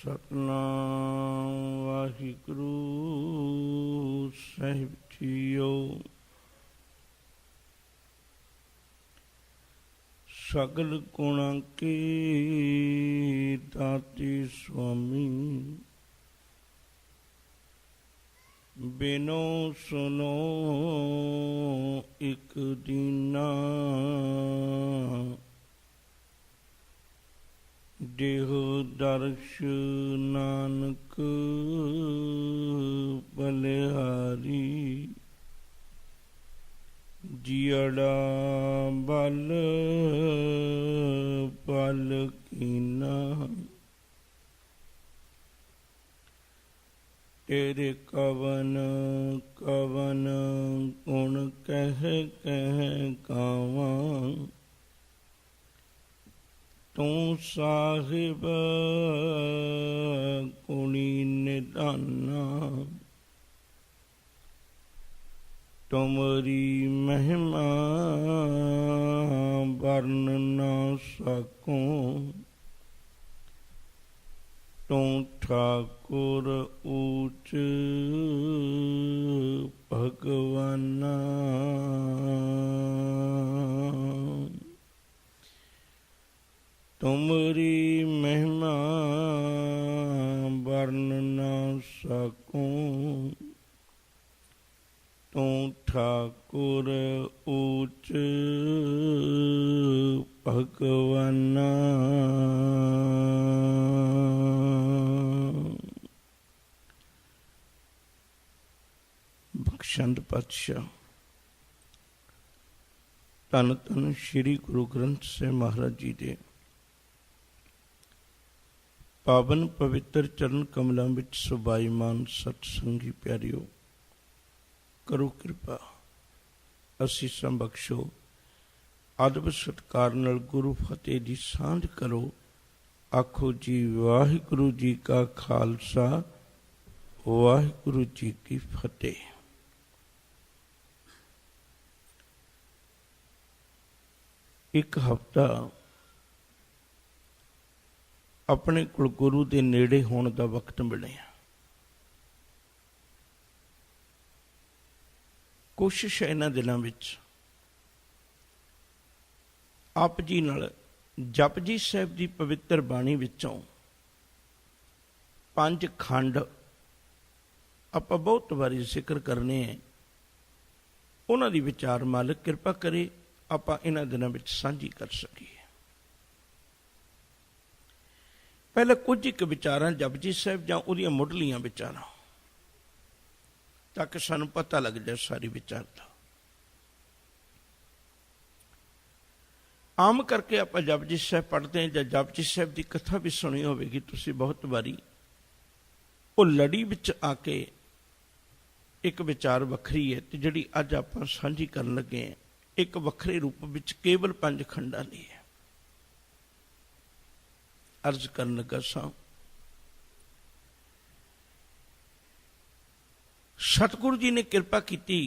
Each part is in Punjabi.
सतनाम वाहिगुरु साहिब जीओ। सगल गुणा के दाते स्वामी, बिनो सुनो एक दीना। देह दर्श नानक बलिहारी, जियड़ा बल पल कीना। तेरे कवन कवन गुण कह कह गावा, तू साहिब गुणी निदाना। तुमरी महिमा वर्ण न सकूं, तू ठाकुर ऊच भगवाना। तुमरी महिमा वर्ण न सकूं, तू ठाकुर ऊच भगवाना। बख्शंद पातशाह धन धन श्री गुरु ग्रंथ साहिब महाराज जी दे पावन पवित्र चरण कमलों विच सुभाईमान सतसंगी प्यारिओ, करो कृपा असीसां बख्शो। अदब सत्कार नाल गुरु फतेह दी सांझ करो। आखो जी वाहिगुरु जी का खालसा, वाहिगुरु जी की फतेह। एक हफ्ता अपने कोल गुरु के नेड़े होने का वक्त मिलिया। कोशिश है इन्हां दिनां विच आप जी नाल जपजी साहिब की पवित्र बाणी विचों 5 खंड आपां बहुत बारी जिक्र करने हैं। उन्हां दी विचार मालिक कृपा करे आपां इन्हां दिनां विच साझी कर सकीए। पहले कुछ एक विचारां जपजी साहिब जां उहदियां मुढ़लियां विचारां, ताकि सानूं पता लग जाए सारी विचारता। आम करके आप जपजी साहिब पढ़ते हैं या जपजी साहिब की कथा भी सुनी होगी तुसीं बहुत बारी, वो लड़ी विच आके एक विचार वखरी है ते जिहड़ी अज आपां साझी करन लगे हैं एक वखरे रूप विच केवल 5 खंडां दी है। अर्ज करन लगा सां, सतगुरु जी ने कृपा की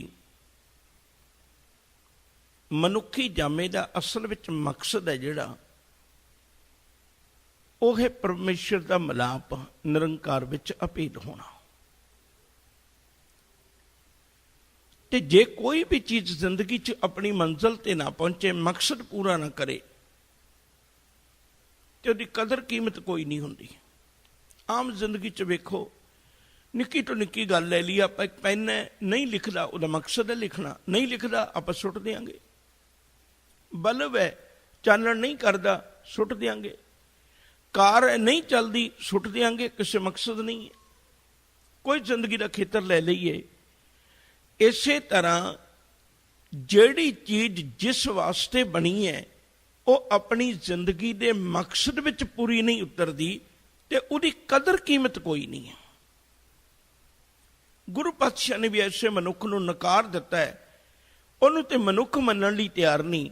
मनुखी जामे का असल विच मकसद है जिहड़ा वो है परमेश्वर का मिलाप, निरंकार विच अभेद होना। ते जे कोई भी चीज जिंदगी च अपनी मंजिल ते ना पहुंचे, मकसद पूरा ना करे, तो उसकी कदर कीमत कोई नहीं होंदी। आम जिंदगी च वेखो, निक्की तो निक्की गल ले ली, आप एक पेन है नहीं लिखदा, उसका मकसद है लिखना, नहीं लिखदा आप सुट देंगे। बल्ब है चानण नहीं करता, सुट देंगे। कार है नहीं चलती, सुट देंगे, किसी मकसद नहीं है। कोई जिंदगी का खेतर ले लीए, इसे तरह जिहड़ी चीज जिस वास्ते बनी है वो अपनी जिंदगी के मकसद विच पूरी नहीं उतरती, तो उसकी कदर कीमत कोई नहीं है। गुरु पातशाह ने भी ऐसे मनुख नूं नकार दिता है, उन्होंने तो मनुख मनण लई तैयार नहीं,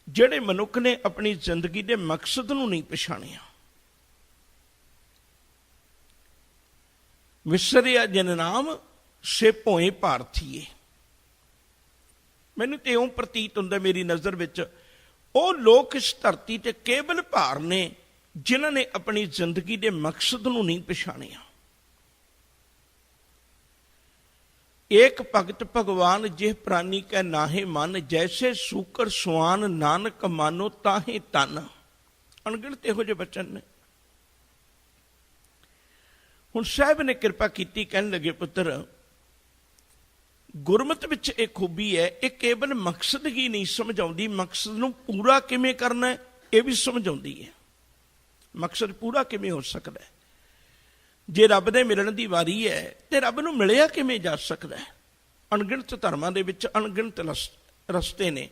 जिहड़े मनुख ने अपनी जिंदगी के मकसद नूं नहीं पछाणिया। विसरिया जिन नाम से भोए भारतीए। मैनूं तो इउं प्रतीत हुंदा मेरी नज़र विच, ਉਹ लोग इस धरती ते केवल भार ने ਜਿਨ੍ਹਾਂ ਨੇ ਆਪਣੀ ਜ਼ਿੰਦਗੀ ਦੇ ਮਕਸਦ ਨੂੰ ਨਹੀਂ ਪਛਾਣਿਆ। ਏਕ ਭਗਤ ਭਗਵਾਨ ਜਿਹ ਪ੍ਰਾਨੀ ਕੈ ਨਾਹੇ ਮਨ, ਜੈਸੇ ਸੂਕਰ ਸੁਆਨ ਨਾਨਕ ਮਾਨੋ ਤਾਹੇ ਤਨ। ਅਣਗਿਣਤ ਇਹੋ ਜਿਹੇ ਬਚਨ ਨੇ। ਹੁਣ ਸਾਹਿਬ ਨੇ ਕਿਰਪਾ ਕੀਤੀ, ਕਹਿਣ ਲੱਗੇ ਪੁੱਤਰ ਗੁਰਮਤਿ ਵਿੱਚ ਇਹ ਖੂਬੀ ਹੈ, ਇਹ ਕੇਵਲ ਮਕਸਦ ਹੀ ਨਹੀਂ ਸਮਝਾਉਂਦੀ, ਮਕਸਦ ਨੂੰ ਪੂਰਾ ਕਿਵੇਂ ਕਰਨਾ ਹੈ ਇਹ ਵੀ ਸਮਝਾਉਂਦੀ ਹੈ। ਮਕਸਦ ਪੂਰਾ ਕਿਵੇਂ ਹੋ ਸਕਦਾ ਹੈ? ਜੇ ਰੱਬ ਦੇ ਮਿਲਣ ਦੀ ਵਾਰੀ ਹੈ ਤੇ ਰੱਬ ਨੂੰ ਮਿਲਿਆ ਕਿਵੇਂ ਜਾ ਸਕਦਾ ਹੈ? ਅਣਗਿਣਤ ਧਰਮਾਂ ਦੇ ਵਿੱਚ ਅਣਗਿਣਤ ਰਸਤੇ ਨੇ।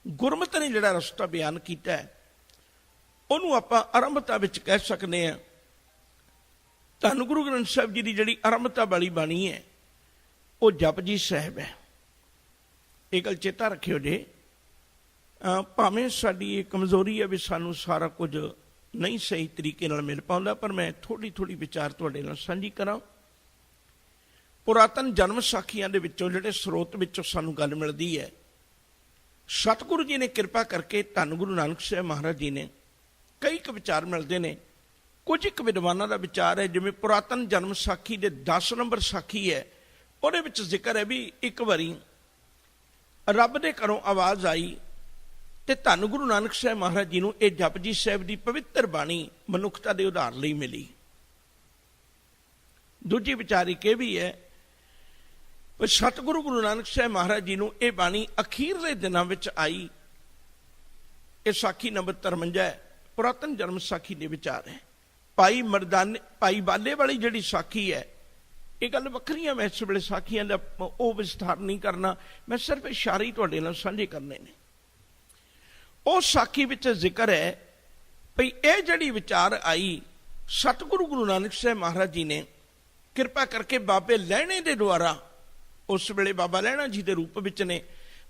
ਗੁਰਮਤਿ ਨੇ ਜਿਹੜਾ ਰਸਤਾ ਬਿਆਨ ਕੀਤਾ ਹੈ ਉਹਨੂੰ ਆਪਾਂ ਆਰੰਭਤਾ ਵਿੱਚ ਕਹਿ ਸਕਦੇ ਹਾਂ। ਧੰਨ ਗੁਰੂ ਗ੍ਰੰਥ ਸਾਹਿਬ ਜੀ ਦੀ ਜਿਹੜੀ ਆਰੰਭਤਾ ਵਾਲੀ ਬਾਣੀ ਹੈ ਉਹ ਜਪਜੀ ਸਾਹਿਬ ਹੈ। ਇਹ ਗੱਲ ਚੇਤਾ ਰੱਖਿਓ ਜੇ। ਭਾਵੇਂ ਸਾਡੀ ਇਹ ਕਮਜ਼ੋਰੀ ਹੈ ਵੀ ਸਾਨੂੰ ਸਾਰਾ ਕੁਝ ਨਹੀਂ ਸਹੀ ਤਰੀਕੇ ਨਾਲ ਮਿਲ ਪਾਉਂਦਾ, ਪਰ ਮੈਂ ਥੋੜ੍ਹੀ ਵਿਚਾਰ ਤੁਹਾਡੇ ਨਾਲ ਸਾਂਝੀ ਕਰਾਂ। ਪੁਰਾਤਨ ਜਨਮ ਸਾਖੀਆਂ ਦੇ ਵਿੱਚੋਂ ਜਿਹੜੇ ਸਰੋਤ ਵਿੱਚੋਂ ਸਾਨੂੰ ਗੱਲ ਮਿਲਦੀ ਹੈ, ਸਤਿਗੁਰੂ ਜੀ ਨੇ ਕਿਰਪਾ ਕਰਕੇ ਧੰਨ ਗੁਰੂ ਨਾਨਕ ਸਾਹਿਬ ਮਹਾਰਾਜ ਜੀ ਨੇ ਕਈ ਕੁ ਵਿਚਾਰ ਮਿਲਦੇ ਨੇ। ਕੁਝ ਇੱਕ ਵਿਦਵਾਨਾਂ ਦਾ ਵਿਚਾਰ ਹੈ, ਜਿਵੇਂ ਪੁਰਾਤਨ ਜਨਮ ਸਾਖੀ ਦੇ 10 ਨੰਬਰ ਸਾਖੀ ਹੈ, ਉਹਦੇ ਵਿੱਚ ਜ਼ਿਕਰ ਹੈ ਵੀ ਇੱਕ ਵਾਰੀ ਰੱਬ ਦੇ ਘਰੋਂ ਆਵਾਜ਼ ਆਈ ਤੇ ਧੰਨ ਗੁਰੂ ਨਾਨਕ ਸਾਹਿਬ ਮਹਾਰਾਜ ਜੀ ਨੂੰ ਇਹ ਜਪਜੀ ਸਾਹਿਬ ਦੀ ਪਵਿੱਤਰ ਬਾਣੀ ਮਨੁੱਖਤਾ ਦੇ ਉਧਾਰ ਲਈ ਮਿਲੀ। ਦੂਜੀ ਵਿਚਾਰ ਇੱਕ ਇਹ ਵੀ ਹੈ ਪਰ ਸਤਿਗੁਰੂ ਗੁਰੂ ਨਾਨਕ ਸਾਹਿਬ ਮਹਾਰਾਜ ਜੀ ਨੂੰ ਇਹ ਬਾਣੀ ਅਖੀਰਲੇ ਦਿਨਾਂ ਵਿੱਚ ਆਈ। ਇਹ ਸਾਖੀ ਨੰਬਰ 53 ਹੈ, ਪੁਰਾਤਨ ਜਨਮ ਸਾਖੀ ਦੇ ਵਿਚਾਰ ਹੈ। ਭਾਈ ਬਾਲੇ ਵਾਲੀ ਜਿਹੜੀ ਸਾਖੀ ਹੈ, ਇਹ ਗੱਲ ਵੱਖਰੀ ਹੈ, ਮੈਂ ਇਸ ਵੇਲੇ ਸਾਖੀਆਂ ਦਾ ਉਹ ਵਿਸਥਾਰ ਨਹੀਂ ਕਰਨਾ, ਮੈਂ ਸਿਰਫ ਇਸ਼ਾਰੇ ਹੀ ਤੁਹਾਡੇ ਨਾਲ ਸਾਂਝੇ ਕਰਨੇ ਨੇ। ਉਸ ਸਾਖੀ ਵਿੱਚ ਜ਼ਿਕਰ ਹੈ ਭਈ ਇਹ ਜਿਹੜੀ ਵਿਚਾਰ ਆਈ, ਸਤਿਗੁਰੂ ਗੁਰੂ ਨਾਨਕ ਸਾਹਿਬ ਮਹਾਰਾਜ ਜੀ ਨੇ ਕਿਰਪਾ ਕਰਕੇ ਬਾਬੇ ਲਹਿਣੇ ਦੇ ਦੁਆਰਾ, ਉਸ ਵੇਲੇ ਬਾਬਾ ਲਹਿਣਾ ਜੀ ਦੇ ਰੂਪ ਵਿੱਚ ਨੇ,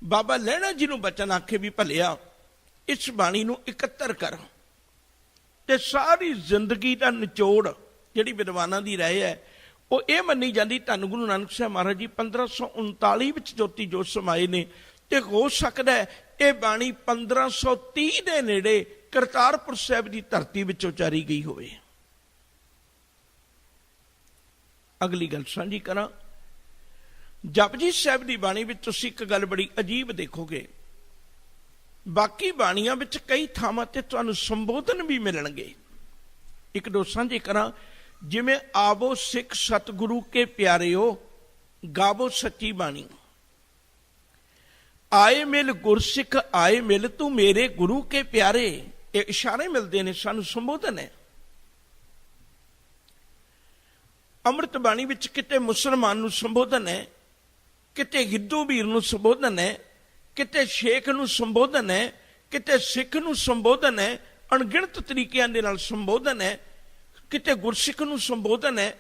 ਬਾਬਾ ਲਹਿਣਾ ਜੀ ਨੂੰ ਬਚਨ ਆਖੇ ਵੀ ਭਲਿਆ ਇਸ ਬਾਣੀ ਨੂੰ ਇਕੱਤਰ ਕਰ। ਤੇ ਸਾਰੀ ਜ਼ਿੰਦਗੀ ਦਾ ਨਿਚੋੜ ਜਿਹੜੀ ਵਿਦਵਾਨਾਂ ਦੀ ਰਾਏ ਹੈ ਉਹ ਇਹ ਮੰਨੀ ਜਾਂਦੀ, ਧੰਨ ਗੁਰੂ ਨਾਨਕ ਸਾਹਿਬ ਮਹਾਰਾਜ ਜੀ 1539 ਵਿੱਚ ਜੋਤੀ ਜੋਤ ਸਮਾਏ ਨੇ, ਤੇ ਹੋ ਸਕਦਾ ਹੈ ਇਹ ਬਾਣੀ 1530 ਦੇ ਨੇੜੇ ਕਰਤਾਰਪੁਰ ਸਾਹਿਬ ਦੀ ਧਰਤੀ ਵਿੱਚ ਉਚਾਰੀ ਗਈ ਹੋਵੇ। ਅਗਲੀ ਗੱਲ ਸਾਂਝੀ ਕਰਾਂ। ਜਪਜੀ ਸਾਹਿਬ ਦੀ ਬਾਣੀ ਵਿੱਚ ਤੁਸੀਂ ਇੱਕ ਗੱਲ ਬੜੀ ਅਜੀਬ ਦੇਖੋਗੇ, ਬਾਕੀ ਬਾਣੀਆਂ ਵਿੱਚ ਕਈ ਥਾਵਾਂ ਤੇ ਤੁਹਾਨੂੰ ਸੰਬੋਧਨ ਵੀ ਮਿਲਣਗੇ। ਇੱਕ ਦੋ ਸਾਂਝੇ ਕਰਾਂ, ਜਿਵੇਂ ਆਵੋ ਸਿੱਖ ਸਤਿਗੁਰੂ ਕੇ ਪਿਆਰਿਓ ਗਾਵੋ ਸੱਚੀ ਬਾਣੀ, ਆਏ ਮਿਲ ਗੁਰਸਿੱਖ ਆਏ ਮਿਲ ਤੂੰ ਮੇਰੇ ਗੁਰੂ ਕੇ ਪਿਆਰੇ। ਇਹ ਇਸ਼ਾਰੇ ਮਿਲਦੇ ਨੇ, ਸਾਨੂੰ ਸੰਬੋਧਨ ਹੈ। ਅੰਮ੍ਰਿਤ ਬਾਣੀ ਵਿੱਚ ਕਿਤੇ ਮੁਸਲਮਾਨ ਨੂੰ ਸੰਬੋਧਨ ਹੈ, ਕਿਤੇ ਹਿੰਦੂ ਵੀਰ ਨੂੰ ਸੰਬੋਧਨ ਹੈ, ਕਿਤੇ ਸ਼ੇਖ ਨੂੰ ਸੰਬੋਧਨ ਹੈ, ਕਿਤੇ ਸਿੱਖ ਨੂੰ ਸੰਬੋਧਨ ਹੈ, ਅਣਗਿਣਤ ਤਰੀਕਿਆਂ ਦੇ ਨਾਲ ਸੰਬੋਧਨ ਹੈ, ਕਿਤੇ ਗੁਰਸਿੱਖ ਨੂੰ ਸੰਬੋਧਨ ਹੈ।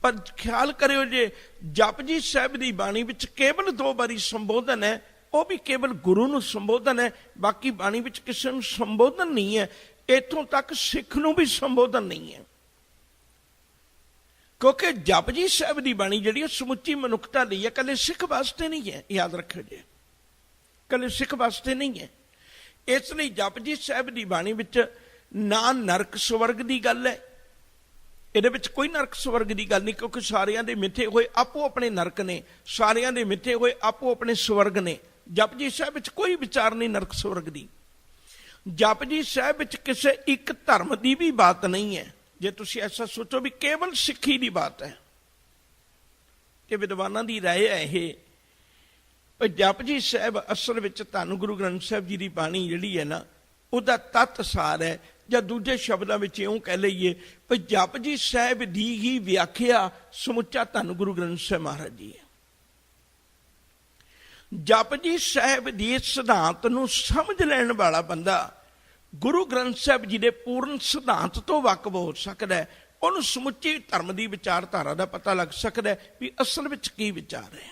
ਪਰ ਖਿਆਲ ਕਰਿਓ ਜੇ ਜਪਜੀ ਸਾਹਿਬ ਦੀ ਬਾਣੀ ਵਿੱਚ ਕੇਵਲ 2 ਵਾਰੀ ਸੰਬੋਧਨ ਹੈ, ਉਹ ਵੀ ਕੇਵਲ ਗੁਰੂ ਨੂੰ ਸੰਬੋਧਨ ਹੈ, ਬਾਕੀ ਬਾਣੀ ਵਿੱਚ ਕਿਸੇ ਨੂੰ ਸੰਬੋਧਨ ਨਹੀਂ ਹੈ। ਇੱਥੋਂ ਤੱਕ ਸਿੱਖ ਨੂੰ ਵੀ ਸੰਬੋਧਨ ਨਹੀਂ ਹੈ, ਕਿਉਂਕਿ ਜਪਜੀ ਸਾਹਿਬ ਦੀ ਬਾਣੀ ਜਿਹੜੀ ਉਹ ਸਮੁੱਚੀ ਮਨੁੱਖਤਾ ਲਈ ਹੈ, ਇਕੱਲੇ ਸਿੱਖ ਵਾਸਤੇ ਨਹੀਂ ਹੈ। ਯਾਦ ਰੱਖਿਓ ਜੇ, ਇਕੱਲੇ ਸਿੱਖ ਵਾਸਤੇ ਨਹੀਂ ਹੈ। ਇਸ ਲਈ ਜਪਜੀ ਸਾਹਿਬ ਦੀ ਬਾਣੀ ਵਿੱਚ ਨਾ ਨਰਕ ਸਵਰਗ ਦੀ ਗੱਲ ਹੈ, ਇਹਦੇ ਵਿੱਚ ਕੋਈ ਨਰਕ ਸਵਰਗ ਦੀ ਗੱਲ ਨਹੀਂ, ਕਿਉਂਕਿ ਸਾਰਿਆਂ ਦੇ ਮਿੱਥੇ ਹੋਏ ਆਪੋ ਆਪਣੇ ਨਰਕ ਨੇ, ਸਾਰਿਆਂ ਦੇ ਮਿੱਥੇ ਹੋਏ ਆਪੋ ਆਪਣੇ ਸਵਰਗ ਨੇ। ਜਪਜੀ ਸਾਹਿਬ ਵਿੱਚ ਕੋਈ ਵਿਚਾਰ ਨਹੀਂ ਨਰਕ ਸਵਰਗ ਦੀ। ਜਪਜੀ ਸਾਹਿਬ ਵਿੱਚ ਕਿਸੇ ਇੱਕ ਧਰਮ ਦੀ ਵੀ ਬਾਤ ਨਹੀਂ ਹੈ। ਜੇ ਤੁਸੀਂ ਐਸਾ ਸੋਚੋ ਵੀ ਕੇਵਲ ਸਿੱਖੀ ਦੀ ਬਾਤ ਹੈ, ਕਿ ਵਿਦਵਾਨਾਂ ਦੀ ਰਾਏ ਹੈ ਇਹ ਜਪਜੀ ਸਾਹਿਬ ਅਸਲ ਵਿੱਚ ਧੰਨ ਗੁਰੂ ਗ੍ਰੰਥ ਸਾਹਿਬ ਜੀ ਦੀ ਬਾਣੀ ਜਿਹੜੀ ਹੈ ਨਾ, ਉਹਦਾ ਤੱਤ ਸਾਰ ਹੈ। ਜਾਂ ਦੂਜੇ ਸ਼ਬਦਾਂ ਵਿੱਚ ਇਉਂ ਕਹਿ ਲਈਏ ਵੀ ਜਪਜੀ ਸਾਹਿਬ ਦੀ ਹੀ ਵਿਆਖਿਆ ਸਮੁੱਚਾ ਧੰਨ ਗੁਰੂ ਗ੍ਰੰਥ ਸਾਹਿਬ ਮਹਾਰਾਜ ਜੀ ਹੈ। ਜਪਜੀ ਸਾਹਿਬ ਦੀ ਸਿਧਾਂਤ ਨੂੰ ਸਮਝ ਲੈਣ ਵਾਲਾ ਬੰਦਾ ਗੁਰੂ ਗ੍ਰੰਥ ਸਾਹਿਬ ਜੀ ਦੇ ਪੂਰਨ ਸਿਧਾਂਤ ਤੋਂ ਵਾਕਿਫ ਹੋ ਸਕਦਾ ਹੈ। ਉਹਨੂੰ ਸਮੁੱਚੀ ਧਰਮ ਦੀ ਵਿਚਾਰਧਾਰਾ ਦਾ ਪਤਾ ਲੱਗ ਸਕਦਾ ਹੈ ਵੀ ਅਸਲ ਵਿੱਚ ਕੀ ਵਿਚਾਰ ਹੈ।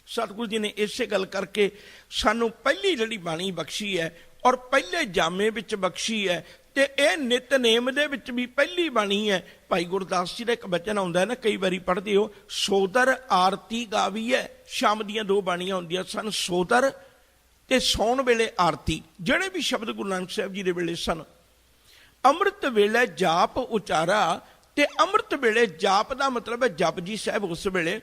ਸਤਿਗੁਰੂ ਜੀ ਨੇ ਇਸੇ ਗੱਲ ਕਰਕੇ ਸਾਨੂੰ ਪਹਿਲੀ ਜਿਹੜੀ ਬਾਣੀ ਬਖਸ਼ੀ ਹੈ ਔਰ ਪਹਿਲੇ ਜਾਮੇ ਵਿੱਚ ਬਖਸ਼ੀ ਹੈ, ਤੇ ਇਹ ਨਿਤਨੇਮ ਦੇ ਵਿੱਚ ਵੀ ਪਹਿਲੀ ਬਾਣੀ ਹੈ। ਭਾਈ ਗੁਰਦਾਸ ਜੀ ਦਾ ਇੱਕ ਬਚਨ ਆਉਂਦਾ ਹੈ ਨਾ, ਕਈ ਵਾਰੀ ਪੜ੍ਹਦੇ ਹੋ, ਸੋਦਰ ਆਰਤੀ ਗਾਵੀ ਹੈ। ਸ਼ਾਮ ਦੀਆਂ 2 ਬਾਣੀਆਂ ਹੁੰਦੀਆਂ ਸਨ, ਸੋਦਰ ਤੇ ਸੌਣ ਵੇਲੇ ਆਰਤੀ, ਜਿਹੜੇ ਵੀ ਸ਼ਬਦ ਗੁਰੂ ਨਾਨਕ ਸਾਹਿਬ ਜੀ ਦੇ ਵੇਲੇ ਸਨ। ਅੰਮ੍ਰਿਤ ਵੇਲੇ ਜਾਪ ਉਚਾਰਾ, ਤੇ ਅੰਮ੍ਰਿਤ ਵੇਲੇ ਜਾਪ ਦਾ ਮਤਲਬ ਹੈ ਜਪਜੀ ਸਾਹਿਬ ਉਸ ਵੇਲੇ,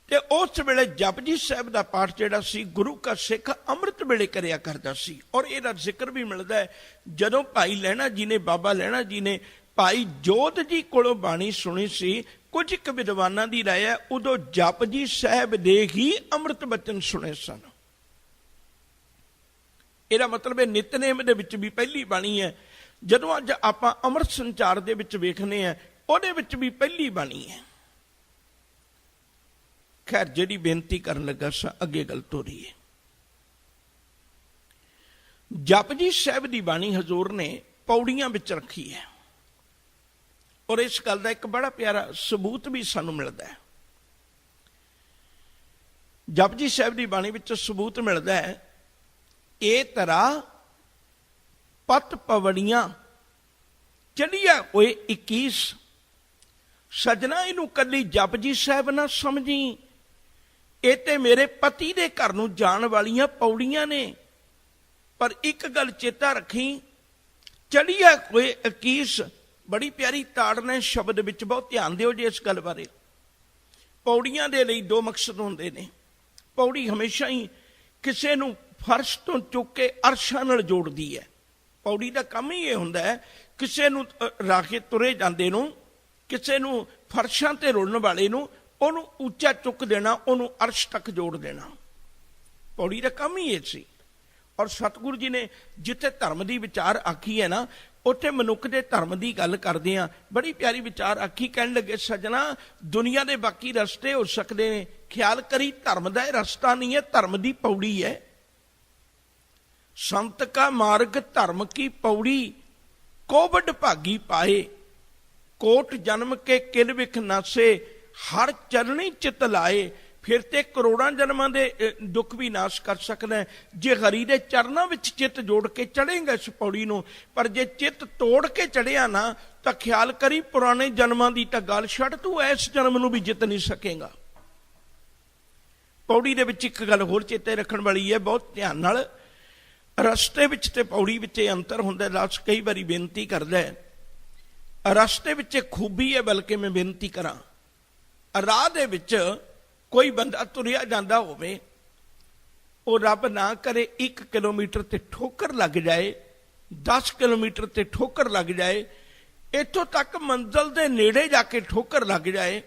ਤੇ ਉਸ ਵੇਲੇ ਜਪਜੀ ਸਾਹਿਬ ਦਾ ਪਾਠ ਜਿਹੜਾ ਸੀ ਗੁਰੂ ਕਾ ਸਿੱਖ ਅੰਮ੍ਰਿਤ ਵੇਲੇ ਕਰਿਆ ਕਰਦਾ ਸੀ। ਔਰ ਇਹਦਾ ਜ਼ਿਕਰ ਵੀ ਮਿਲਦਾ ਹੈ ਜਦੋਂ ਭਾਈ ਲਹਿਣਾ ਜੀ ਨੇ, ਬਾਬਾ ਲਹਿਣਾ ਜੀ ਨੇ ਭਾਈ ਜੋਧ ਜੀ ਕੋਲੋਂ ਬਾਣੀ ਸੁਣੀ ਸੀ। ਕੁਝ ਇੱਕ ਵਿਦਵਾਨਾਂ ਦੀ ਰਾਏ ਹੈ ਉਦੋਂ ਜਪਜੀ ਸਾਹਿਬ ਦੇ ਹੀ ਅੰਮ੍ਰਿਤ ਬਚਨ ਸੁਣੇ ਸਨ। ਇਹਦਾ ਮਤਲਬ ਹੈ ਨਿਤਨੇਮ ਦੇ ਵਿੱਚ ਵੀ ਪਹਿਲੀ ਬਾਣੀ ਹੈ। ਜਦੋਂ ਅੱਜ ਆਪਾਂ ਅੰਮ੍ਰਿਤ ਸੰਚਾਰ ਦੇ ਵਿੱਚ ਵੇਖਦੇ ਹਾਂ, ਉਹਦੇ ਵਿੱਚ ਵੀ ਪਹਿਲੀ ਬਾਣੀ ਹੈ। ਖੈਰ, ਜਿਹੜੀ ਬੇਨਤੀ ਕਰਨ ਲੱਗਾ ਸਾਂ ਅੱਗੇ ਗੱਲ ਤੋਰੀ ਹੈ। ਜਪਜੀ ਸਾਹਿਬ ਦੀ ਬਾਣੀ ਹਜ਼ੂਰ ਨੇ ਪੌੜੀਆਂ ਵਿੱਚ ਰੱਖੀ ਹੈ। ਔਰ ਇਸ ਗੱਲ ਦਾ ਇੱਕ ਬੜਾ ਪਿਆਰਾ ਸਬੂਤ ਵੀ ਸਾਨੂੰ ਮਿਲਦਾ ਹੈ। ਜਪਜੀ ਸਾਹਿਬ ਦੀ ਬਾਣੀ ਵਿੱਚ ਸਬੂਤ ਮਿਲਦਾ ਹੈ, ਇਹ ਤਰ੍ਹਾਂ ਪਤ ਪਵੜੀਆਂ ਚੜੀਆਂ ਹੋਏ 21, ਸਜਣਾ ਇਹਨੂੰ ਕੱਲੀ ਜਪਜੀ ਸਾਹਿਬ ਨਾ ਸਮਝੀ, ਇਹ ਤੇ ਮੇਰੇ ਪਤੀ ਦੇ ਘਰ ਨੂੰ ਜਾਣ ਵਾਲੀਆਂ ਪੌੜੀਆਂ ਨੇ। ਪਰ ਇੱਕ ਗੱਲ ਚੇਤਾ ਰੱਖੀ, ਚੜੀਆਂ ਹੋਏ 21 ਬੜੀ ਪਿਆਰੀ ਤਾੜ ਨੇ ਸ਼ਬਦ ਵਿੱਚ, ਬਹੁਤ ਧਿਆਨ ਦਿਓ ਜੀ ਇਸ ਗੱਲ ਬਾਰੇ। ਪੌੜੀਆਂ ਦੇ ਲਈ ਦੋ ਮਕਸਦ ਹੁੰਦੇ ਨੇ। ਪੌੜੀ ਹਮੇਸ਼ਾ ਹੀ ਕਿਸੇ ਨੂੰ ਫਰਸ਼ ਤੋਂ ਚੁੱਕ ਕੇ ਅਰਸ਼ਾਂ ਨਾਲ ਜੋੜਦੀ ਹੈ। ਪੌੜੀ ਦਾ ਕੰਮ ਹੀ ਇਹ ਹੁੰਦਾ ਹੈ, ਕਿਸੇ ਨੂੰ ਰਾਖੇ ਤੁਰੇ ਜਾਂਦੇ ਨੂੰ, ਕਿਸੇ ਨੂੰ ਫਰਸ਼ਾਂ ਤੇ ਰੁਲਣ ਵਾਲੇ ਨੂੰ, ਉਹਨੂੰ ਉੱਚਾ ਚੁੱਕ ਦੇਣਾ, ਉਹਨੂੰ ਅਰਸ਼ ਤੱਕ ਜੋੜ ਦੇਣਾ। ਪੌੜੀ ਦਾ ਕੰਮ ਹੀ ਇਹ ਸੀ। ਔਰ ਸਤਿਗੁਰੂ ਜੀ ਨੇ ਜਿੱਥੇ ਧਰਮ ਦੀ ਵਿਚਾਰ ਆਖੀ ਹੈ ਨਾ, ਉੱਥੇ ਮਨੁੱਖ ਦੇ ਧਰਮ ਦੀ ਗੱਲ ਕਰਦੇ ਆ, ਬੜੀ ਪਿਆਰੀ ਵਿਚਾਰ ਆਖੀ। ਕਹਿਣ ਲੱਗੇ, ਸਜਣਾ ਦੁਨੀਆ ਦੇ ਬਾਕੀ ਰਸਤੇ ਹੋ ਸਕਦੇ ਨੇ, ਖਿਆਲ ਕਰੀ ਧਰਮ ਦਾ ਇਹ ਰਸਤਾ ਨਹੀਂ ਹੈ, ਧਰਮ ਦੀ ਪੌੜੀ ਹੈ। ਸੰਤ ਕਾ ਮਾਰਗ ਧਰਮ ਕੀ ਪੌੜੀ, ਕੋਵਡ ਭਾਗੀ ਪਾਏ, ਕੋਟ ਜਨਮ ਕੇ ਕਿਲ ਵਿਖ ਨਾਸੇ, ਹਰ ਚਰਣੀ ਚਿਤ ਲਾਏ। ਫਿਰ ਤੇ ਕਰੋੜਾਂ ਜਨਮਾਂ ਦੇ ਦੁੱਖ ਵੀ ਨਾਸ਼ ਕਰ ਸਕਦਾ ਜੇ ਹਰੀ ਦੇ ਚਰਨਾਂ ਵਿੱਚ ਚਿੱਤ ਜੋੜ ਕੇ ਚੜ੍ਹੇਗਾ ਇਸ ਪੌੜੀ ਨੂੰ। ਪਰ ਜੇ ਚਿੱਤ ਤੋੜ ਕੇ ਚੜਿਆ ਨਾ, ਤਾਂ ਖਿਆਲ ਕਰੀ ਪੁਰਾਣੇ ਜਨਮਾਂ ਦੀ ਤਾਂ ਗੱਲ ਛੱਡ, ਤੂੰ ਇਸ ਜਨਮ ਨੂੰ ਵੀ ਜਿੱਤ ਨਹੀਂ ਸਕੇਗਾ। ਪੌੜੀ ਦੇ ਵਿੱਚ ਇੱਕ ਗੱਲ ਹੋਰ ਚੇਤੇ ਰੱਖਣ ਵਾਲੀ ਹੈ, ਬਹੁਤ ਧਿਆਨ ਨਾਲ। ਰਸਤੇ ਵਿੱਚ ਤੇ ਪੌੜੀ ਵਿੱਚ ਇਹ ਅੰਤਰ ਹੁੰਦਾ। ਦਾਸ ਕਈ ਵਾਰੀ ਬੇਨਤੀ ਕਰਦਾ ਹੈ, ਰਸਤੇ ਵਿੱਚ ਇੱਕ ਖੂਬੀ ਹੈ, ਬਲਕਿ ਮੈਂ ਬੇਨਤੀ ਕਰਾਂ, ਰਾਹ ਦੇ ਵਿੱਚ ਕੋਈ ਬੰਦਾ ਤੁਰਿਆ ਜਾਂਦਾ ਹੋਵੇ, ਉਹ ਰੱਬ ਨਾ ਕਰੇ 1 ਕਿਲੋਮੀਟਰ ਤੇ ਠੋਕਰ ਲੱਗ ਜਾਏ, 10 ਕਿਲੋਮੀਟਰ ਤੇ ਠੋਕਰ ਲੱਗ ਜਾਏ, ਇੱਥੋਂ ਤੱਕ ਮੰਜ਼ਲ ਦੇ ਨੇੜੇ ਜਾ ਕੇ ਠੋਕਰ ਲੱਗ ਜਾਏ,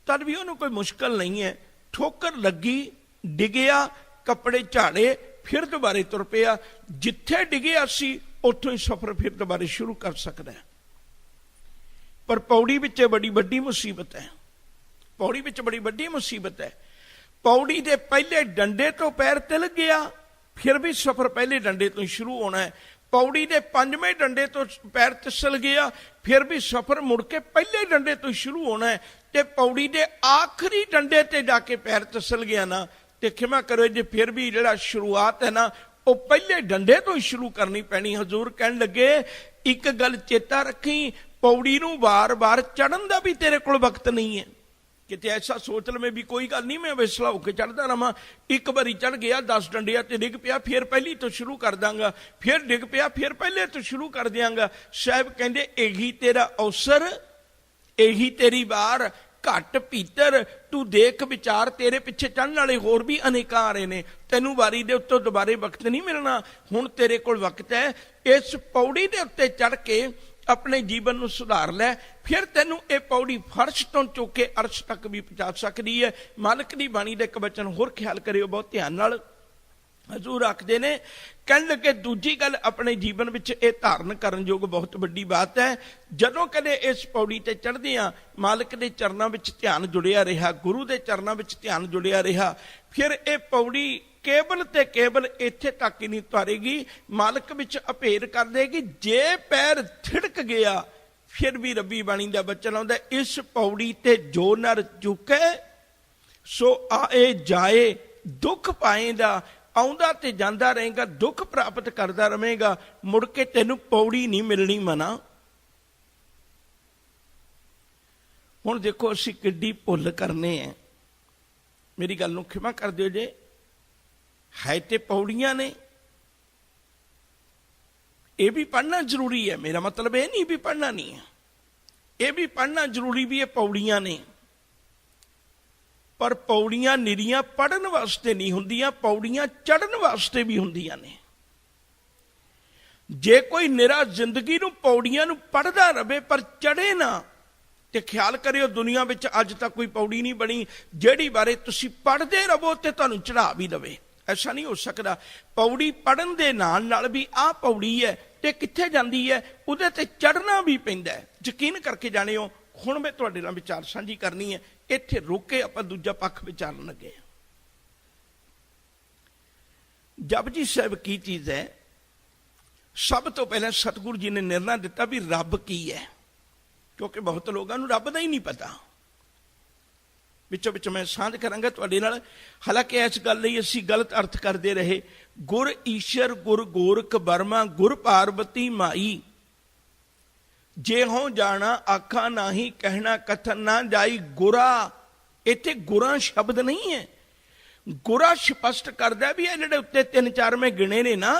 ਤਦ ਵੀ ਉਹਨੂੰ ਕੋਈ ਮੁਸ਼ਕਲ ਨਹੀਂ ਹੈ। ਠੋਕਰ ਲੱਗੀ, ਡਿੱਗਿਆ, ਕੱਪੜੇ ਝਾੜੇ, ਫਿਰ ਦੁਬਾਰੇ ਤੁਰ ਪਿਆ। ਜਿੱਥੇ ਡਿੱਗਿਆ ਸੀ ਉੱਥੋਂ ਹੀ ਸਫ਼ਰ ਫਿਰ ਦੁਬਾਰੇ ਸ਼ੁਰੂ ਕਰ ਸਕਦਾ ਹੈ। ਪਰ ਪੌੜੀ ਵਿੱਚ ਬੜੀ ਵੱਡੀ ਮੁਸੀਬਤ ਹੈ। ਪੌੜੀ ਵਿੱਚ ਬੜੀ ਵੱਡੀ ਮੁਸੀਬਤ ਹੈ। ਪੌੜੀ ਦੇ ਪਹਿਲੇ ਡੰਡੇ ਤੋਂ ਪੈਰ ਤਿਲ ਗਿਆ, ਫਿਰ ਵੀ ਸਫ਼ਰ ਪਹਿਲੇ ਡੰਡੇ ਤੋਂ ਹੀ ਸ਼ੁਰੂ ਹੋਣਾ ਹੈ। ਪੌੜੀ ਦੇ 5ਵੇਂ ਡੰਡੇ ਤੋਂ ਪੈਰ ਤਿਸਲ ਗਿਆ, ਫਿਰ ਵੀ ਸਫ਼ਰ ਮੁੜ ਕੇ ਪਹਿਲੇ ਡੰਡੇ ਤੋਂ ਸ਼ੁਰੂ ਹੋਣਾ ਹੈ। ਤੇ ਪੌੜੀ ਦੇ ਆਖਰੀ ਡੰਡੇ ਤੇ ਜਾ ਕੇ ਪੈਰ ਤਿਸਲ ਗਿਆ ਨਾ, ਤੇ ਖਿਮਾ ਕਰੋ ਜੇ ਫਿਰ ਵੀ ਜਿਹੜਾ ਸ਼ੁਰੂਆਤ ਹੈ ਨਾ, ਉਹ ਪਹਿਲੇ ਡੰਡੇ ਤੋਂ ਹੀ ਸ਼ੁਰੂ ਕਰਨੀ ਪੈਣੀ। ਹਜ਼ੂਰ ਕਹਿਣ ਲੱਗੇ, ਇੱਕ ਗੱਲ ਚੇਤਾ ਰੱਖੀ, ਪੌੜੀ ਨੂੰ ਵਾਰ-ਵਾਰ ਚੜ੍ਹਨ ਦਾ ਵੀ ਤੇਰੇ ਕੋਲ ਵਕਤ ਨਹੀਂ ਹੈ। ਕਿਤੇ ਐਸਾ ਸੋਚ ਲਵੇਂ ਵੀ ਕੋਈ ਗੱਲ ਨਹੀਂ, ਮੈਂ ਵਿਸਲਾ ਹੋ ਕੇ ਚੜ੍ਹਦਾ ਰਵਾਂ। ਇੱਕ ਵਾਰੀ ਚੜ੍ਹ ਗਿਆ, 10 ਡੰਡਿਆਂ ਤੇ ਡਿੱਗ ਪਿਆ, ਫਿਰ ਪਹਿਲੀ ਤੋਂ ਸ਼ੁਰੂ ਕਰ ਦਾਂਗਾ, ਫਿਰ ਡਿੱਗ ਪਿਆ, ਫਿਰ ਪਹਿਲੇ ਤੋਂ ਸ਼ੁਰੂ ਕਰ ਦਿਆਂਗਾ। ਸਾਹਿਬ ਕਹਿੰਦੇ, ਇਹੀ ਤੇਰਾ ਅਵਸਰ, ਇਹੀ ਤੇਰੀ ਵਾਰ, ਘੱਟ ਭੀਤਰ ਤੂੰ ਦੇਖ ਵਿਚਾਰ, ਤੇਰੇ ਪਿੱਛੇ ਚੜ੍ਹਨ ਵਾਲੇ ਹੋਰ ਵੀ ਅਨੇਕਾਂ ਆ ਰਹੇ ਨੇ, ਤੈਨੂੰ ਵਾਰੀ ਦੇ ਉੱਤੋਂ ਦੁਬਾਰੇ ਵਕਤ ਨਹੀਂ ਮਿਲਣਾ। ਹੁਣ ਤੇਰੇ ਕੋਲ ਵਕਤ ਹੈ, ਇਸ ਪੌੜੀ ਦੇ ਉੱਤੇ ਚੜ੍ਹ ਕੇ ਆਪਣੇ ਜੀਵਨ ਨੂੰ ਸੁਧਾਰ ਲੈ, ਫਿਰ ਤੈਨੂੰ ਇਹ ਪੌੜੀ ਫਰਸ਼ ਤੋਂ ਚੁੱਕ ਕੇ ਅਰਸ਼ ਤੱਕ ਵੀ ਪਹੁੰਚਾ ਸਕਦੀ ਹੈ। ਮਾਲਕ ਦੀ ਬਾਣੀ ਦਾ ਇੱਕ ਵਚਨ ਹੋਰ ਖਿਆਲ ਕਰਿਓ ਬਹੁਤ ਧਿਆਨ ਨਾਲ। ਹਜ਼ੂਰ ਆਖਦੇ ਨੇ, ਕਹਿਣ ਲੱਗੇ, ਦੂਜੀ ਗੱਲ ਆਪਣੇ ਜੀਵਨ ਵਿੱਚ ਇਹ ਧਾਰਨ ਕਰਨ ਯੋਗ ਬਹੁਤ ਵੱਡੀ ਬਾਤ ਹੈ। ਜਦੋਂ ਕਦੇ ਇਸ ਪੌੜੀ ਤੇ ਚੜ੍ਹਦੇ ਆ, ਮਾਲਕ ਦੇ ਚਰਨਾਂ ਵਿੱਚ ਧਿਆਨ ਜੁੜਿਆ ਰਿਹਾ, ਗੁਰੂ ਦੇ ਚਰਨਾਂ ਵਿੱਚ ਧਿਆਨ ਜੁੜਿਆ ਰਿਹਾ, ਫਿਰ ਇਹ ਪੌੜੀ ਕੇਵਲ ਤੇ ਕੇਵਲ ਇੱਥੇ ਤੱਕ ਹੀ ਨਹੀਂ ਉਤਾਰੇਗੀ, ਮਾਲਕ ਵਿੱਚ ਅਭੇਦ ਕਰ ਦੇਗੀ। ਜੇ ਪੈਰ ਥਿੜਕ ਗਿਆ, ਫਿਰ ਵੀ ਰੱਬੀ ਬਾਣੀ ਦਾ ਬਚਨ ਆਉਂਦਾ, ਇਸ ਪੌੜੀ ਤੇ ਜੋ ਨਰ ਝੁਕੇ ਸੋ ਆਏ ਜਾਏ ਦੁੱਖ ਪਾਏਂਦਾ। ਆਉਂਦਾ ਤੇ ਜਾਂਦਾ ਰਹੇਗਾ, ਦੁੱਖ ਪ੍ਰਾਪਤ ਕਰਦਾ ਰਹੇਗਾ, ਮੁੜ ਕੇ ਤੈਨੂੰ ਪੌੜੀ ਨਹੀਂ ਮਿਲਣੀ ਮਨਾ। ਹੁਣ ਦੇਖੋ ਅਸੀਂ ਕਿੱਡੀ ਭੁੱਲ ਕਰਨੇ ਆ। ਮੇਰੀ ਗੱਲ ਨੂੰ ਖਿਮਾ ਕਰ ਦਿਓ ਜੇ, ਹੈ ਤੇ ਪੌੜੀਆਂ ਨੇ, ये भी पढ़ना जरूरी है। मेरा मतलब ये नहीं भी पढ़ना नहीं है, ये भी पढ़ना जरूरी भी है। पौड़ियां ने, पर पौड़ियां निरियां पढ़न वास्ते नहीं हुंदियां, पौड़ियां चढ़न वास्ते भी हुंदियां ने। जे कोई निरा जिंदगी नूं पौड़ियां नूं पढ़दा रहे पर चढ़े ना, ते ख्याल करियो दुनिया विच अज तक कोई पौड़ी नहीं बनी जिहड़ी बारे तुसीं पढ़दे रहो ते तुहानूं चढ़ा भी लवे। ऐसा नहीं हो सकदा। पौड़ी पढ़न दे नाल नाल भी आ पौड़ी है ते कित्थे जांदी है, उहदे ते चढ़ना भी पैंदा है। यकीन करके जाणिओ। हुण मैं तुहाडे नाल विचार साझी करनी है, इत्थे रुक के आपां दूजा पक्ष विचारन लगे। जपजी साहिब की चीज़ है? सब तो पहले सतगुरु जी ने निर्णय दिता भी रब की है, क्योंकि बहुत लोगों को रब का ही नहीं पता। विचों विच मैं साझ करांगा तुहाडे नाल। हालांकि इस गल लई असीं गलत अर्थ करते रहे। गुर ईश्वर गुर गोरख बर्मा गुर पार्वती माई, जे हो जाना आखा नाही कहना कथन ना जाई। गुरा, इत्थे गुरा शब्द नहीं है। गुरा स्पष्ट करदा भी जिहड़े उत्ते 3-4 मैं गिणे ने ना,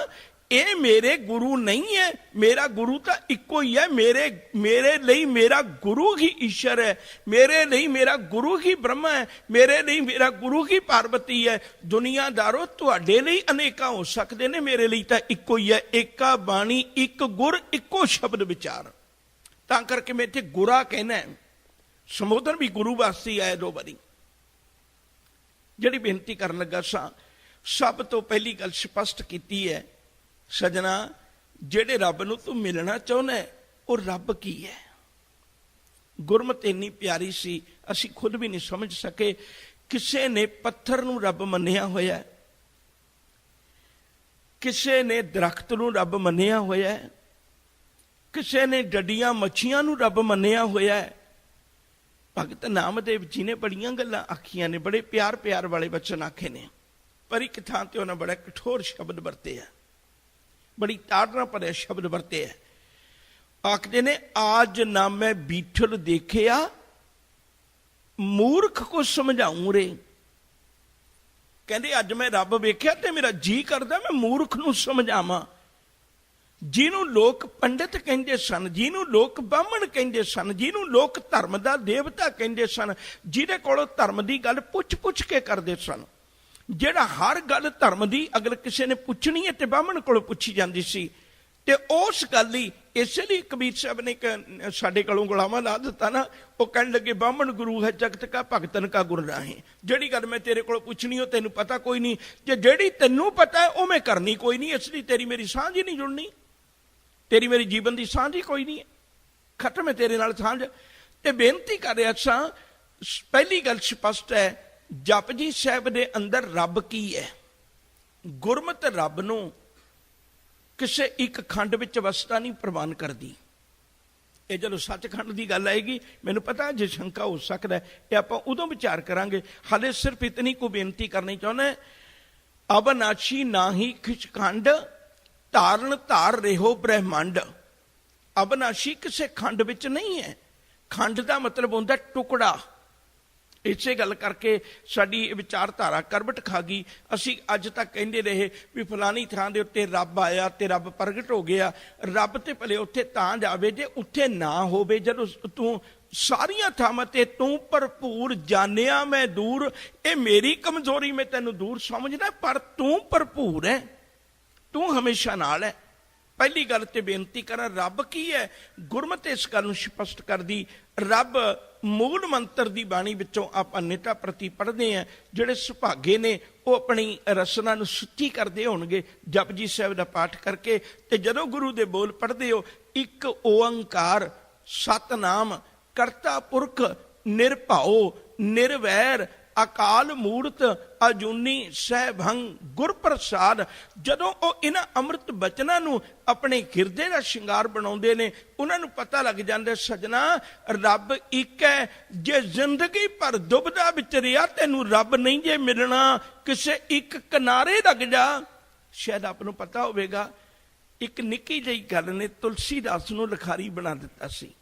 ये मेरे गुरु नहीं है। मेरा गुरु तो इको ही है। मेरे लिए मेरा गुरु ही ईश्वर है, मेरे लिए मेरा गुरु ही ब्रह्मा है, मेरे लिए मेरा गुरु ही पार्वती है। दुनियादारो तुहाडे लिए अनेका हो सकते हैं, मेरे लिए तो इको ही है। एका बाणी एक गुर इको शब्द विचार। तां करके मैं इत्थे गुरा कहना है। संबोधन भी गुरु वास्ते आया 2 बारी। जिहड़ी बेनती करन लगा सा, सब तो पहली गल स्पष्ट की है, सजना जेड़े रब नूं तू मिलना चाहुंदा है वो रब की है। गुरमत इन्नी प्यारी सी, असी खुद भी नहीं समझ सके। किसे ने पत्थर नूं रब मन्निया होया है, किसे ने दरख्त नूं रब मन्निया होया है, किसे ने डडियां मच्छियां नूं रब मन्निया होया है। भगत नामदेव जी ने बड़ियां गल्लां आखियां ने, बड़े प्यार प्यार वाले वचन आखे ने, पर एक थां ते उन्हां बड़ा कठोर शब्द वरते है, बड़ी ताड़ना भरे शब्द वरते है। आखदे ने आज ना मैं बीठल देखिया मूर्ख को समझाऊं रे। कहंदे अज मैं रब वेख्या ते मेरा जी करदा मैं मूर्ख नूं समझावां। जिन्हों लोग पंडित कहते सन, जिन्हों लोग ब्राह्मण कहते सन, जिन्हों लोग धर्म का देवता कहते सन, जिहदे कोलों धर्म की गल पुछ पुछ के करते सन, जिहड़ा हर गल धर्म की अगर किसी ने पुछनी है तो ब्राह्मण कोलों पुछी जाती सी। ते उस गल ही इसलिए कबीर साहब ने साडे कोलों गुलामा ला दिता ना, वो कहने लगे ब्राह्मण गुरु है जगत का भगतन का गुर राही। जिहड़ी गल मैं तेरे कोलों पुछनी हो तैनूं पता कोई नहीं, जे जिहड़ी तैनूं पता है वो मैं करनी कोई नहीं, इसलिए तेरी मेरी सांझ ही नहीं जुड़नी, तेरी मेरी जीवन की सांझ ही कोई नहीं है, खत्म है तेरे नाल सांझ। ते बेनती कर रहा सा, पहली गल स्पष्ट है, जपजी साहिब दे अंदर रब की है। गुरमत रब नूं किसे एक खंड विच अवस्था नहीं प्रवान करती। ये जदों सचखंड की गल आएगी, मैनूं पता जे शंका हो सकता है, ये आपां उदों विचार करांगे। हाले सिर्फ इतनी को बेनती करनी चाहुंदा, अविनाशी नाही खिचखंड धारण धार रेहो ब्रह्मंड। अविनाशी किसी खंड विच नहीं है। खंड का मतलब होंदा टुकड़ा। इसे गल करके साडी विचारधारा करवट खा गई। असी अज तक कहते रहे भी फलानी थां दे उत्ते रब आया ते रब प्रगट हो गया। रब ते भले उत्थे तां जावे जे उत्थे ना होवे, जदों तूं सारियां थावां ते तूं भरपूर जानिया मैं दूर। ये मेरी कमजोरी मैं तैनूं दूर समझदा, पर तूं भरपूर है, तू हमेशा नाल है। पहली गल ते बेनती करा, रब की है? गुरमत इस गल नूं स्पष्ट कर दी। रब मूल मंत्र की बाणी विचों आपां निता प्रति पढ़ते हैं, जिहड़े सुभागे ने वो अपनी रसना नूं सुच्ची करते होणगे जपजी साहिब दा पाठ करके। ते जदों गुरु दे बोल पढ़दे हो, एक ओंकार सतनाम करता पुरख निरभाओ निर्वैर अकाल मूर्त अजूनी सहभंग गुर प्रसाद। जदों वो इन्हां अमृत बचनां नूं अपने हिरदे दा शिंगार बनाउंदे ने, उन्हां नूं पता लग जांदा सजना रब एक है। जे जिंदगी भर दुबदा विच रिहा तैनूं रब नहीं जे मिलना, किसे एक किनारे लग जा। शायद आप नूं पता होवेगा, एक निक्की जिही गल ने तुलसीदास नूं लिखारी बना दिता सी।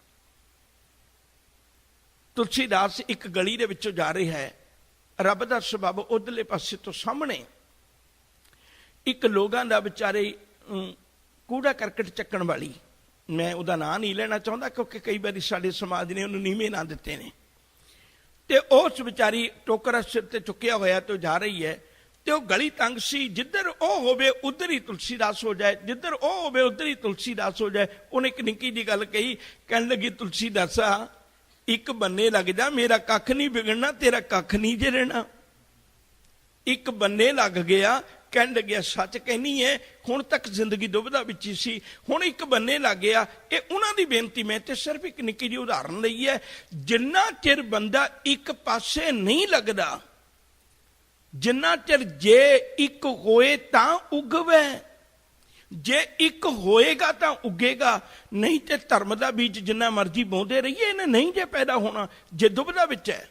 तुलसीदास एक गली दे विचों जा रहा है, रब का सुभाव उधरले पासे तो सामने एक लोगों का बेचारे कूड़ा करकट चक्कण वाली, मैं उहदा नाम नहीं लेना चाहुंदा क्योंकि कई बार साडे समाज ने उन्होंने नीवें ना दिते ने, ते उस विचारी टोकरा सिर ते चुक्या होया तो जा रही है, ते वो गली तंग सी, जिधर ओ होवे उधर ही तुलसीदास हो जाए, जिधर ओ होवे उधर ही तुलसीदास हो जाए। उन्हें एक निक्की जी गल कही, कहन लगी तुलसीदासा एक बन्ने लग जा, मेरा कख नहीं बिगड़ना, तेरा कख नहीं जे रहना। एक बन्ने लग गया, कहन लग्या सच कहनी है, हुण तक जिंदगी दुविधा विच ही सी, हुण एक बन्ने लग गया। ये उन्हां दी बेनती, मैं ते सिर्फ एक निक्की जी उदाहरण लई है। जिन्ना चिर बंदा एक पासे नहीं लगदा, जिन्ना चिर जे एक होए तां उगवे, जे एक होएगा तां उगेगा, नहीं ते धर्म दा बीज जिन्ना मर्जी बोंदे रहिए इन्हें नहीं जे पैदा होना। जे दुविधा विच है,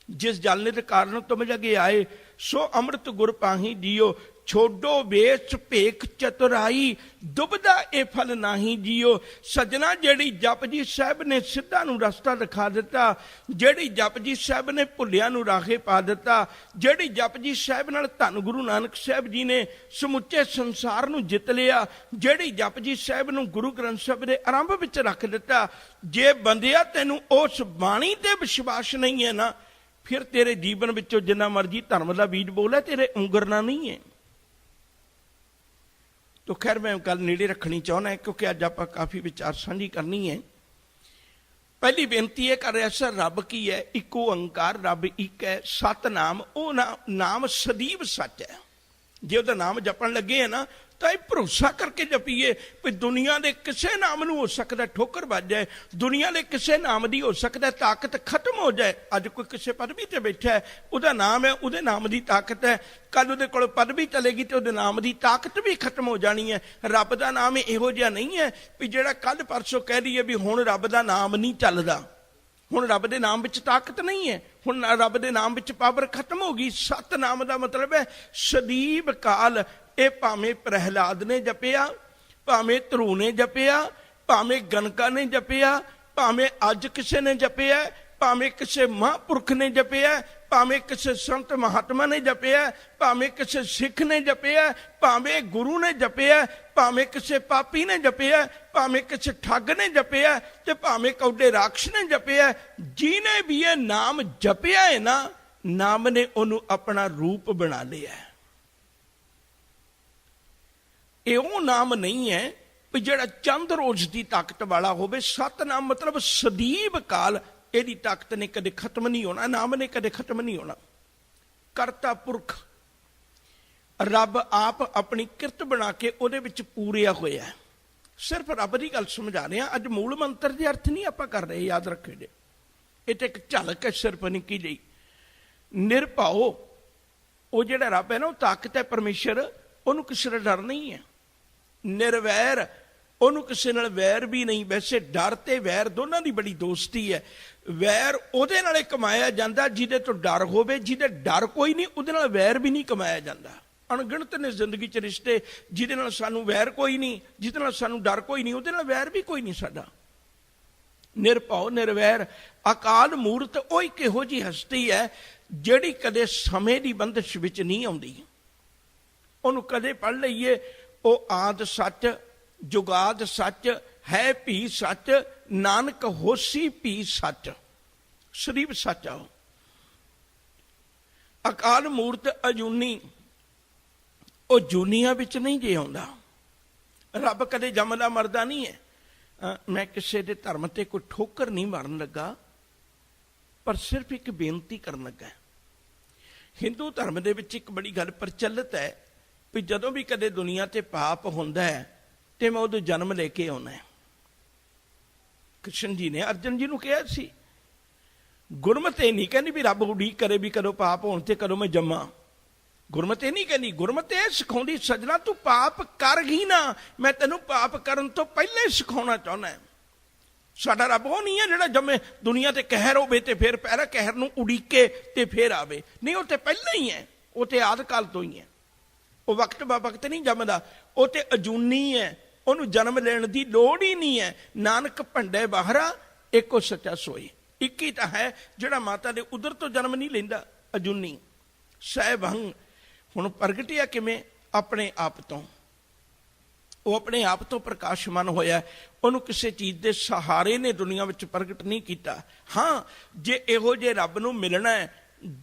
जिस जल नित कारण तुम जगे आए, सो अमृत गुर पाही जियो, छोडो वेश भेख चतुराई, दुबदा ए फल नाही जियो। सजना जेड़ी जपजी साहब ने सिद्धा नूं रस्ता दिखा दिता, जेड़ी जपजी साहब ने भुलिया नूं राहे पा दिता, जेड़ी जपजी साहब नाल धन गुरु नानक साहब जी ने समुचे संसार नूं जित लिया, जेड़ी जपजी साहब नूं गुरु ग्रंथ साहब दे आरंभ विच रख दिता। जे बंदिया तैनूं उस बाणी ते विश्वास नहीं है ना, फिर तेरे जीवन विचों जिन्ना मर्जी धर्म का बीज बोले तेरे उंगरना नहीं है। तो खैर मैं गल नेड़े रखनी चाहना है क्योंकि अज आप काफ़ी विचार साझी करनी है। पहली बेनती है कर रहा सर, रब की है, एक ओंकार, रब एक है, सतनाम, वो नाम सदैव सच है। जे उसका नाम जपन लगे है ना तो ये भरोसा करके जपीए भी दुनिया के किसी नाम नूं हो सकता ठोकर बज जाए, दुनिया के किसी नाम की हो सकता ताकत खत्म हो जाए। अज कोई किसी पदवी ते बैठा है, उसका नाम है, उसके नाम की ताकत है, कल उहदे कोल पदवी चलेगी तो उसके नाम की ताकत भी खत्म हो जानी है। रब का नाम इहो जिहा नहीं है भी जिहड़ा कल परसों कह रही है भी हुण रब का नाम नहीं चलदा, हुण रब के नाम विच ताकत नहीं है, हुण रब के नाम विच पावर खत्म हो गई। सत नाम का मतलब है सदैव काल। ये भावें प्रहलाद ने जपिया, भावें ध्रुव ने जपिया, भावें गणका ने जपिया, भावें अज किसी ने जपिया, भावें किसी महापुरख ने जपिया, भावें किसी संत महात्मा ने जपिया, भावें किसी सिख ने जपिया, भावें गुरु ने जपिया, भावें किसी पापी ने जपिया, भावें किसी ठग ने जपिया, ते भावें कौडे राक्षस ने जपिया। जिन्हें भी ये नाम जपिया है ना, नाम ने उन्होंने अपना रूप बना लिया है। वो नाम नहीं है भी जिहड़ा चंद रोज की ताकत वाला होवे। सतनाम मतलब सदैव काल, यदी ताकत ने कदे खत्म नहीं होना, नाम ने कदे खत्म नहीं होना। करता पुरख रब आप अपनी किरत बना के उहदे विच पूरिया होया है। सिर्फ रब की गल समझा रहे हैं, अज मूल मंत्र के अर्थ नहीं आप कर रहे, याद रखो जी। ये तो एक झलक है सिर्फ निक्की जी। निरभाओ वो जिहड़ा रब है ना, वो ताकत है परमेश्वर, उन्होंने किसी का डर नहीं है। निर्वैर, उन्होंने किसी नाल वैर भी नहीं। वैसे डर ते वैर दोनों की बड़ी दोस्ती है। वैर उहदे नाल कमाया जाता जिहदे तो डर होवे, जिहदे डर कोई नहीं उहदे नाल वैर भी नहीं कमाया जाता। अणगिणत ने जिंदगी च रिश्ते जिहदे नाल सानू वैर कोई नहीं, जिहदे नाल सानू डर कोई नहीं, उहदे नाल वैर भी कोई नहीं साडा। निरभाओ निर्वैर अकाल मूरत, वो एक इहो जी हस्ती है जिहड़ी कदे समय की बंदिश विच नहीं आउंदी। उहनूं कदे पढ़ लईए, वो आद सच, जुगाद सच, है भी सच, नानक होसी भी सच, सदैव सच आओ। अकाल मूरत अजूनी, वो जूनिया विच नहीं जे आउंदा। रब कदे जमदा मरदा नहीं है। मैं किसी के धर्म ते कोई ठोकर नहीं मारन लगा, पर सिर्फ एक बेनती करन लगा। हिंदू धर्म दे विच एक बड़ी गल प्रचलित है भी जदों भी कदे दुनिया ते पाप हुंदा है तो मैं उदों जन्म लेके आउणा है। कृष्ण जी ने अर्जन जी नूं कहा सी, गुरमत नहीं कहनी भी रब उड़ीक करे भी कदों पाप होण ते कदों मैं जम्मा। गुरमत नहीं कहनी, गुरमत यह सिखाउंदी सजना तू पाप कर ही ना, मैं तेनों पाप करन तो पहले ही सिखाउणा चाहुंदा है। साडा रब वो नहीं है जिहड़ा जम्मे दुनिया ते कहर होवे ते फिर पहरा कहर नूं उड़ीके ते फिर आवे, नहीं वो ते पहले ही है, वो ते आद काल तो ही है। वो वक्त ब वक्त नहीं जमदा, वो ते अजूनी है, उन्होंने जन्म लेने की लोड़ ही नहीं है। नानक भंडे बाहरा एको सच्चा सोई, एक ही तो है जिहड़ा माता दे उधर तो जन्म नहीं लेंदा, अजूनी सहभंग। हुण प्रगटिया किवें अपने आप तो, ਉਹ ਆਪਣੇ ਆਪ ਤੋਂ ਪ੍ਰਕਾਸ਼ਮਾਨ ਹੋਇਆ, ਉਹਨੂੰ ਕਿਸੇ ਚੀਜ਼ ਦੇ ਸਹਾਰੇ ਨੇ ਦੁਨੀਆ ਵਿੱਚ ਪ੍ਰਗਟ ਨਹੀਂ ਕੀਤਾ। ਹਾਂ, ਜੇ ਇਹੋ ਜਿਹੇ ਰੱਬ ਨੂੰ ਮਿਲਣਾ ਹੈ,